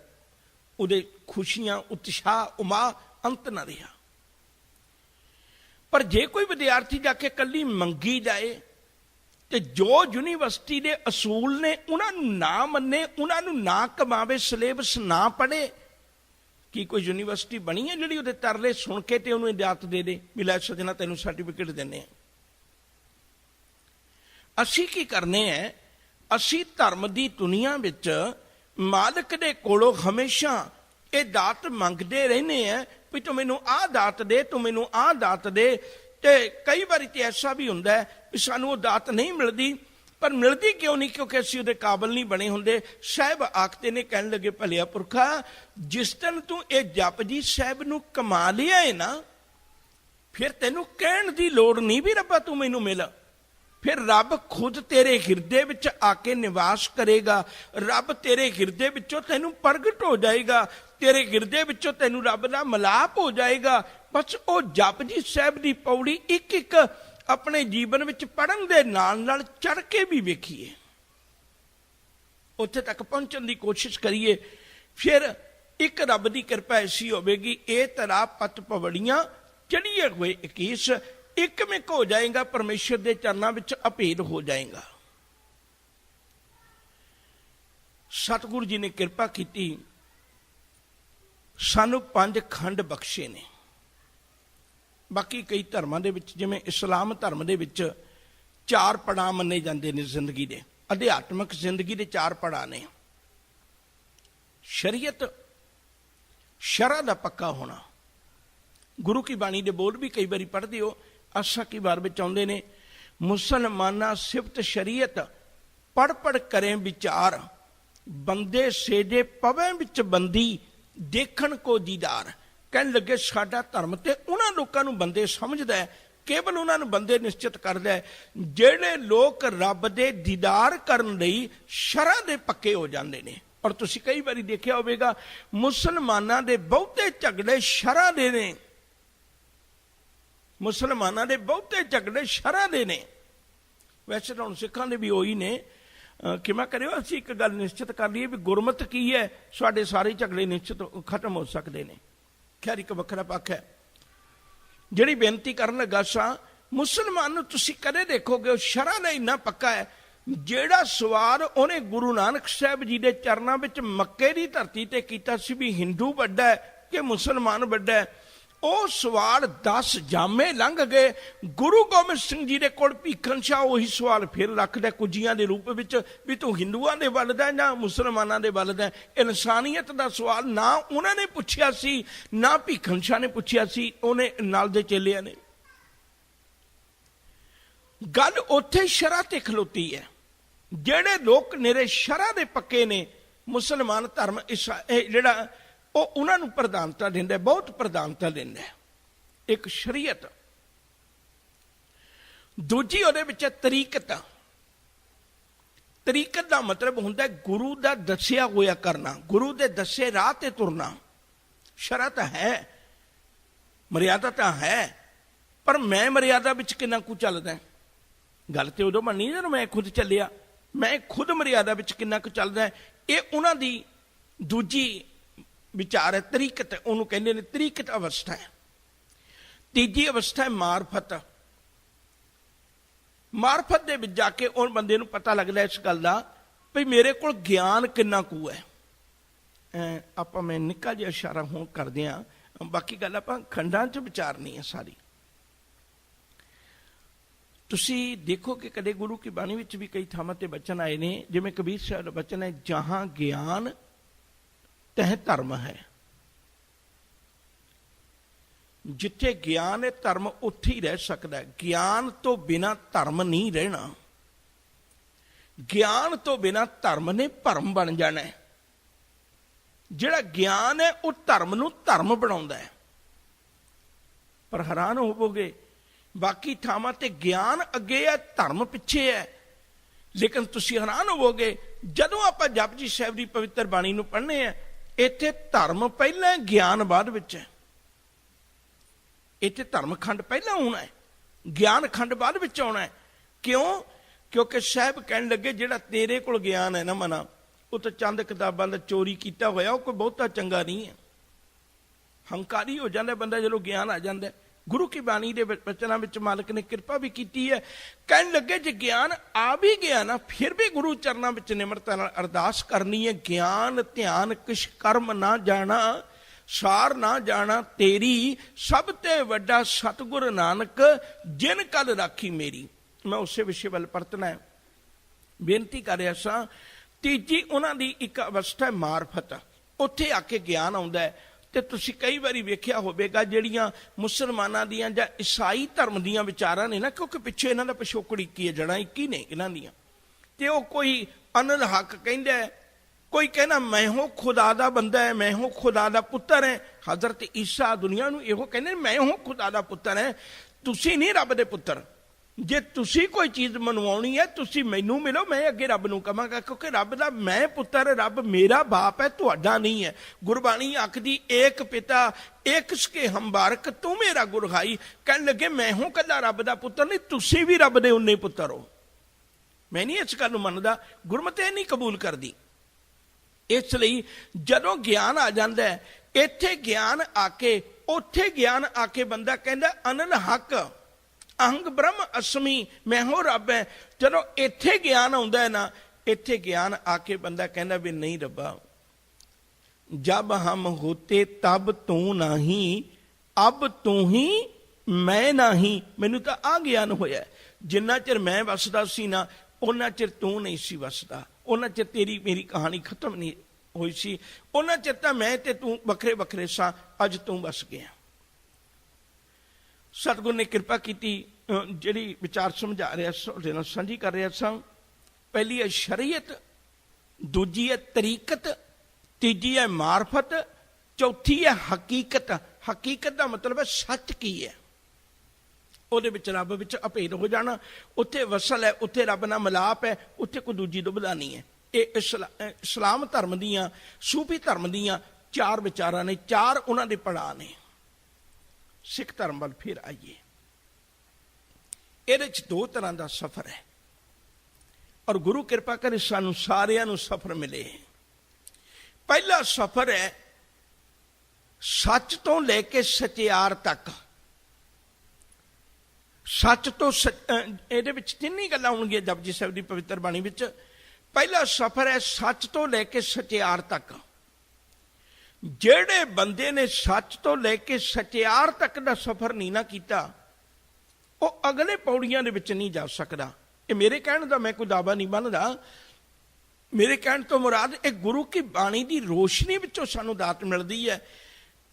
उहदे खुशियां, उत्साह, उमा अंत ना रहा। पर जे कोई विद्यार्थी जाके कली मंगी जाए तो जो यूनिवर्सिटी के असूल ने उन्होंने ना मन्ने, उन्होंने ना कमावे, सिलेबस ना पढ़े, कि कोई यूनिवर्सिटी बनी है जी वो तरले सुन के तो उन्होंने इजाजत दे दे भी लै सजना तेन सर्टिफिकेट देने। असी की करने हैं, असी धर्म की दुनिया विच मालिक दे कोलों हमेशा ये दात मंगते रहने हैं भी तू मैनू आ दात दे, तू मैनू आ दात दे। ते कई बार तो ऐसा भी होंदा है भी सानू वो दात नहीं मिलती, पर मिलती क्यों नहीं? क्योंकि असीं उहदे काबिल नहीं बने होंदे। साहब आखते ने, कहन लगे भलिया पुरखा, जिस दिन तू ये जपजी साहब नू कमा लिया है ना, फिर तेनू कहण दी लोड़ नहीं भी रब्बा तू मैनू मिल। फिर रब खुद तेरे हिरदे विच आके निवास करेगा। रब तेरे हिरदे विचों तैनू प्रगट हो जाएगा, तेरे हिरदे विचों तैनू रब दा मिलाप हो जाएगा। बस वो जपजी साहब की पौड़ी एक एक अपने जीवन विच पढ़न दे नाल नाल चढ़ के भी वेखीए, उत्थे तक पहुंचण की कोशिश करिए। फिर एक रब की कृपा ऐसी होगी, ये तरा पत पवड़ियां चढ़िए हुए इक्कीस, एक मिक हो जाएगा, परमेश्वर के चरणों में अभेद हो जाएगा। सतगुरु जी ने कृपा की, सानू 5 खंड बख्शे ने। बाकी कई धर्मां दे विच, जिवें इस्लाम धर्म दे विच 4 पड़ाव मन्ने जांदे ने जिंदगी दे, अध्यात्मक जिंदगी दे 4 पड़ाव ने। शरीयत, शरअ दा पक्का होना। गुरु की बाणी दे बोल भी कई बारी पढ़दे हो, आशा की बार विच आउंदे ने, मुसलमाना सिफत शरीयत पढ़ पढ़ करें विचार, बंदे सेजे पवे विच बंदी, देखण को दीदार। कहन लगे साडा धर्म ते उन्हां लोकां नूं बंदे समझदा है, केवल उन्हां नूं बंदे निश्चित करदा है जिहड़े लोग रब दे दीदार करन लई शरअ दे पक्के हो जांदे ने। और तुसीं कई बारी देखिया होवेगा, मुसलमानां दे बहुते झगड़े शरअ दे ने, मुसलमानां दे बहुते झगड़े शरअ दे ने। वैसे तो हुण सिखां दे भी होई ने, कि मैं करियो असीं एक गल निश्चित कर लईए भी गुरमत की है, साडे सारे झगड़े निश्चित खत्म हो सकते हैं। खैर एक वखरा पक्ष है। जिहड़ी बेनती करन लगा सा, मुसलमान नूं तुसीं कदे देखोगे शरअ दा इन्ना पक्का है, जिहड़ा सवाल उन्हें गुरु नानक साहब जी के चरणों में मक्के की धरती ते कीता सी भी हिंदू वड्डा है कि मुसलमान वड्डा है, ਉਹ सवाल 10 जामे लंघ गए। गुरु गोबिंद सिंह जी के कोल भीखन शाह ਉਹੀ सवाल फिर रखदा कुजियां के रूप में भी तू हिंदुआं दे वल दा जां मुसलमानां दे वल दा। इंसानियत का सवाल ना उन्होंने पुछया सी, ना भीखन शाह ने पुछया सी, उन्हें नाल दे चेलियां ने। गल उत्थे शरअ ते खलोती है। जिहड़े लोग निरे शरअ दे पक्के ने, मुसलमान धर्म जिहड़ा उन्होंने प्रधानता देंदा, बहुत प्रधानता देंदा। एक शरीयत, दूजी उहदे विच तरीकत। तरीकत का मतलब हुंदा गुरु का दसिया होया करना, गुरु के दसे राह ते तुरना। शरअ तां है, मर्यादा तां है, पर मैं मर्यादा विच किन्ना कुछ चलदा। गल ते उदों बननी जदों मैं खुद चलिया, मैं खुद मर्यादा विच किन्ना कुछ चलदा। ये उन्हां दी दूजी विचार है। तरीकत उन्होंने कहते हैं तरीकत अवस्था है। तीजी अवस्था है मारफत। मारफत दे विच जाके उन बंदे नूं पता लगदा इस गल दा ਭਈ ਮੇਰੇ ਕੋਲ ਗਿਆਨ ਕਿੰਨਾ ਕੁ ਹੈ। ਆਪਾਂ ਮੈਂ ਨਿੱਕਾ ਜਿਹਾ ਇਸ਼ਾਰਾ ਹੁਣ ਕਰਦੇ ਹਾਂ, ਬਾਕੀ ਗੱਲ ਆਪਾਂ ਖੰਡਾਂ 'ਚ ਵਿਚਾਰਨੀ ਹੈ ਸਾਰੀ। ਤੁਸੀਂ ਦੇਖੋ ਕਿ ਕਦੇ ਗੁਰੂ ਕੀ ਬਾਣੀ ਵਿੱਚ ਵੀ ਕਈ ਥਾਵਾਂ ਤੇ ਬਚਨ ਆਏ ਨੇ, ਜਿਵੇਂ ਕਬੀਰ ਸਾਹਿਬ ਦਾ ਬਚਨ ਹੈ, ਜਹਾਂ ਗਿਆਨ ਤਹ ਧਰਮ ਹੈ। ਜਿੱਥੇ ਗਿਆਨ ਹੈ ਧਰਮ ਉੱਥੇ ਹੀ ਰਹਿ ਸਕਦਾ ਹੈ। ਗਿਆਨ ਤੋਂ ਬਿਨਾਂ ਧਰਮ ਨਹੀਂ ਰਹਿਣਾ। ਗਿਆਨ ਤੋਂ ਬਿਨਾਂ ਧਰਮ ਨੇ ਭਰਮ ਬਣ ਜਾਣਾ ਹੈ। ਜਿਹੜਾ ਗਿਆਨ ਹੈ ਉਹ ਧਰਮ ਨੂੰ ਧਰਮ ਬਣਾਉਂਦਾ ਹੈ। ਪਰ ਹੈਰਾਨ ਹੋਵੋਗੇ, ਬਾਕੀ ਥਾਵਾਂ ਤੇ ਗਿਆਨ ਅੱਗੇ ਹੈ, ਧਰਮ ਪਿੱਛੇ ਹੈ। ਲੇਕਿਨ ਤੁਸੀਂ ਹੈਰਾਨ ਹੋਵੋਗੇ, ਜਦੋਂ ਆਪਾਂ ਜਪਜੀ ਸਾਹਿਬ ਦੀ ਪਵਿੱਤਰ ਬਾਣੀ ਨੂੰ ਪੜ੍ਹਨੇ ਆ, ਇੱਥੇ ਧਰਮ ਪਹਿਲਾਂ, ਗਿਆਨ ਬਾਅਦ ਵਿੱਚ ਹੈ। ਇੱਥੇ ਧਰਮ ਖੰਡ ਪਹਿਲਾਂ ਹੋਣਾ ਹੈ, ਗਿਆਨ ਖੰਡ ਬਾਅਦ ਵਿੱਚ ਆਉਣਾ ਹੈ। ਕਿਉਂ? ਕਿਉਂਕਿ ਸਾਹਿਬ ਕਹਿਣ ਲੱਗੇ, ਜਿਹੜਾ ਤੇਰੇ ਕੋਲ ਗਿਆਨ ਹੈ ਨਾ ਮਨਾ, ਉਹ ਤਾਂ ਚੰਦ ਕਿਤਾਬਾਂ ਦਾ ਚੋਰੀ ਕੀਤਾ ਹੋਇਆ, ਉਹ ਕੋਈ ਬਹੁਤਾ ਚੰਗਾ ਨਹੀਂ ਹੈ। ਹੰਕਾਰੀ ਹੋ ਜਾਂਦਾ ਬੰਦਾ ਜਦੋਂ ਗਿਆਨ ਆ ਜਾਂਦਾ। ਗੁਰੂ ਕੀ ਬਾਣੀ ਦੇ ਬਚਨਾਂ ਵਿੱਚ ਮਾਲਕ ਨੇ ਕਿਰਪਾ ਵੀ ਕੀਤੀ ਹੈ। ਕਹਿਣ ਲੱਗੇ ਜੇ ਗਿਆਨ ਆ ਵੀ ਗਿਆ ਨਾ, ਫਿਰ ਵੀ ਗੁਰੂ ਚਰਨਾਂ ਵਿੱਚ ਨਿਮਰਤਾ ਨਾਲ ਅਰਦਾਸ ਕਰਨੀ ਹੈ, ਗਿਆਨ ਧਿਆਨ ਕਿਛ ਕਰਮ ਨਾ ਜਾਣਾ, ਸਾਰ ਨਾ ਜਾਣਾ ਤੇਰੀ, ਸਭ ਤੇ ਵੱਡਾ ਸਤਿਗੁਰ ਨਾਨਕ, ਜਿਨ ਕਲ ਰਾਖੀ ਮੇਰੀ। ਮੈਂ ਉਸੇ ਵਿਸ਼ੇ ਵੱਲ ਪਰਤਣਾ ਹੈ। ਬੇਨਤੀ ਕਰ ਰਿਹਾ ਸਾਂ, ਤੀਜੀ ਉਹਨਾਂ ਦੀ ਇੱਕ ਅਵਸਥਾ ਹੈ ਮਾਰਫਤ। ਉੱਥੇ ਆ ਕੇ ਗਿਆਨ ਆਉਂਦਾ ਹੈ। ਤੇ ਤੁਸੀਂ ਕਈ ਵਾਰੀ ਵੇਖਿਆ ਹੋਵੇਗਾ, ਜਿਹੜੀਆਂ ਮੁਸਲਮਾਨਾਂ ਦੀਆਂ ਜਾਂ ਈਸਾਈ ਧਰਮ ਦੀਆਂ ਵਿਚਾਰਾਂ ਨੇ ਨਾ, ਕਿਉਂਕਿ ਪਿੱਛੇ ਇਹਨਾਂ ਦਾ ਪਿਛੋਕੜ ਇੱਕ ਹੀ ਹੈ, ਜੜ੍ਹਾਂ ਇੱਕ ਹੀ ਨੇ ਇਹਨਾਂ ਦੀਆਂ, ਤੇ ਉਹ ਕੋਈ ਅਨਲ ਹੱਕ ਕਹਿੰਦਾ ਹੈ, ਕੋਈ ਕਹਿੰਦਾ ਮੈਂ ਹੋ ਖੁਦਾ ਦਾ ਬੰਦਾ ਹੈ, ਮੈਂ ਹੋ ਖੁਦਾ ਦਾ ਪੁੱਤਰ ਹੈ। ਹਜ਼ਰਤ ਈਸਾ ਦੁਨੀਆ ਨੂੰ ਇਹੋ ਕਹਿੰਦੇ ਮੈਂ ਹੋ ਖੁਦਾ ਦਾ ਪੁੱਤਰ ਹੈ, ਤੁਸੀਂ ਨਹੀਂ ਰੱਬ ਦੇ ਪੁੱਤਰ। ਜੇ ਤੁਸੀਂ ਕੋਈ ਚੀਜ਼ ਮਨਵਾਉਣੀ ਹੈ, ਤੁਸੀਂ ਮੈਨੂੰ ਮਿਲੋ, ਮੈਂ ਅੱਗੇ ਰੱਬ ਨੂੰ ਕਹਾਂਗਾ, ਕਿਉਂਕਿ ਰੱਬ ਦਾ ਮੈਂ ਪੁੱਤਰ, ਰੱਬ ਮੇਰਾ ਬਾਪ ਹੈ, ਤੁਹਾਡਾ ਨਹੀਂ ਹੈ। ਗੁਰਬਾਣੀ ਆਖਦੀ ਏਕ ਪਿਤਾ ਏਕ ਸਕੇ ਹਮਬਾਰਕ, ਤੂੰ ਮੇਰਾ ਗੁਰਹਾਈ। ਕਹਿਣ ਲੱਗੇ ਮੈਂ ਹੂੰ ਕੱਲਾ ਰੱਬ ਦਾ ਪੁੱਤਰ ਨਹੀਂ, ਤੁਸੀਂ ਵੀ ਰੱਬ ਦੇ ਉਨੇ ਪੁੱਤਰ ਹੋ। ਮੈਂ ਨਹੀਂ ਇਸ ਗੱਲ ਨੂੰ ਮੰਨਦਾ, ਗੁਰਮਤਿ ਨਹੀਂ ਕਬੂਲ ਕਰਦੀ। ਇਸ ਲਈ ਜਦੋਂ ਗਿਆਨ ਆ ਜਾਂਦਾ ਹੈ, ਇੱਥੇ ਗਿਆਨ ਆ ਕੇ, ਉੱਥੇ ਗਿਆਨ ਆ ਕੇ ਬੰਦਾ ਕਹਿੰਦਾ ਅਨਲ ਹੱਕ ਅਹੰਗ ਬ੍ਰਹਮ ਅਸਮੀ, ਮੈਂ ਹੋ ਰੱਬ ਹੈ। ਜਦੋਂ ਇੱਥੇ ਗਿਆਨ ਆਉਂਦਾ ਹੈ ਨਾ, ਇੱਥੇ ਗਿਆਨ ਆ ਕੇ ਬੰਦਾ ਕਹਿੰਦਾ ਵੀ ਨਹੀਂ ਰੱਬਾ, ਜਬ ਹਮ ਹੋਤੇ ਤਬ ਤੂੰ ਨਹੀਂ, ਅਬ ਤੂੰ ਹੀ ਮੈਂ ਨਹੀਂ। ਮੈਨੂੰ ਤਾਂ ਆ ਗਿਆਨ ਹੋਇਆ, ਜਿੰਨਾ ਚਿਰ ਮੈਂ ਵਸਦਾ ਸੀ ਨਾ, ਉਹਨਾਂ ਚਿਰ ਤੂੰ ਨਹੀਂ ਸੀ ਵਸਦਾ, ਉਹਨਾਂ ਚਿਰ ਤੇਰੀ ਮੇਰੀ ਕਹਾਣੀ ਖਤਮ ਨਹੀਂ ਹੋਈ ਸੀ, ਉਹਨਾਂ ਚਿਰ ਤਾਂ ਮੈਂ ਤੇ ਤੂੰ ਵੱਖਰੇ ਵੱਖਰੇ ਸਾਂ, ਅੱਜ ਤੂੰ ਵਸ ਗਿਆ। ਸਤਿਗੁਰ ਨੇ ਕਿਰਪਾ ਕੀਤੀ, ਜਿਹੜੀ ਵਿਚਾਰ ਸਮਝਾ ਰਿਹਾ ਤੁਹਾਡੇ ਨਾਲ ਸਾਂਝੀ ਕਰ ਰਿਹਾ ਸਾਂ। ਪਹਿਲੀ ਹੈ ਸ਼ਰੀਅਤ, ਦੂਜੀ ਹੈ ਤਰੀਕਤ, ਤੀਜੀ ਹੈ ਮਾਰਫਤ, ਚੌਥੀ ਹੈ ਹਕੀਕਤ। ਹਕੀਕਤ ਦਾ ਮਤਲਬ ਹੈ ਸੱਚ ਕੀ ਹੈ, ਉਹਦੇ ਵਿੱਚ ਰੱਬ ਵਿੱਚ ਅਭੇਦ ਹੋ ਜਾਣਾ। ਉੱਥੇ ਵਸਲ ਹੈ, ਉੱਥੇ ਰੱਬ ਨਾਲ ਮਿਲਾਪ ਹੈ, ਉੱਥੇ ਕੋਈ ਦੂਜੀ ਦੁਬਿਧਾ ਨਹੀਂ ਹੈ। ਇਹ ਇਸਲਾਮ ਧਰਮ ਦੀਆਂ, ਸੂਫੀ ਧਰਮ ਦੀਆਂ ਚਾਰ ਵਿਚਾਰਾਂ ਨੇ, ਚਾਰ ਉਹਨਾਂ ਦੇ ਪੜਾਅ ਨੇ। ਸਿੱਖ ਧਰਮ ਵੱਲ ਫਿਰ ਆਈਏ। ਇਹਦੇ 'ਚ ਦੋ ਤਰ੍ਹਾਂ ਦਾ ਸਫ਼ਰ ਹੈ, ਔਰ ਗੁਰੂ ਕਿਰਪਾ ਕਰੇ ਸਾਨੂੰ ਸਾਰਿਆਂ ਨੂੰ ਸਫ਼ਰ ਮਿਲੇ। ਪਹਿਲਾ ਸਫ਼ਰ ਹੈ ਸੱਚ ਤੋਂ ਲੈ ਕੇ ਸਚਿਆਰ ਤੱਕ। ਸੱਚ ਤੋਂ ਇਹਦੇ ਵਿੱਚ ਤਿੰਨ ਗੱਲਾਂ ਹੋਣਗੀਆਂ ਜਪਜੀ ਸਾਹਿਬ ਦੀ ਪਵਿੱਤਰ ਬਾਣੀ ਵਿੱਚ। ਪਹਿਲਾ ਸਫ਼ਰ ਹੈ ਸੱਚ ਤੋਂ ਲੈ ਕੇ ਸਚਿਆਰ ਤੱਕ। ਜਿਹੜੇ ਬੰਦੇ ਨੇ ਸੱਚ ਤੋਂ ਲੈ ਕੇ ਸਚਿਆਰ ਤੱਕ ਦਾ ਸਫ਼ਰ ਨਹੀਂ ਨਾ ਕੀਤਾ, ਉਹ ਅਗਲੇ ਪੌੜੀਆਂ ਦੇ ਵਿੱਚ ਨਹੀਂ ਜਾ ਸਕਦਾ। ਇਹ ਮੇਰੇ ਕਹਿਣ ਦਾ ਮੈਂ ਕੋਈ ਦਾਅਵਾ ਨਹੀਂ ਮੰਨਦਾ। ਮੇਰੇ ਕਹਿਣ ਤੋਂ ਮੁਰਾਦ ਇਹ ਗੁਰੂ ਕੀ ਬਾਣੀ ਦੀ ਰੋਸ਼ਨੀ ਵਿੱਚੋਂ ਸਾਨੂੰ ਦਾਤ ਮਿਲਦੀ ਹੈ।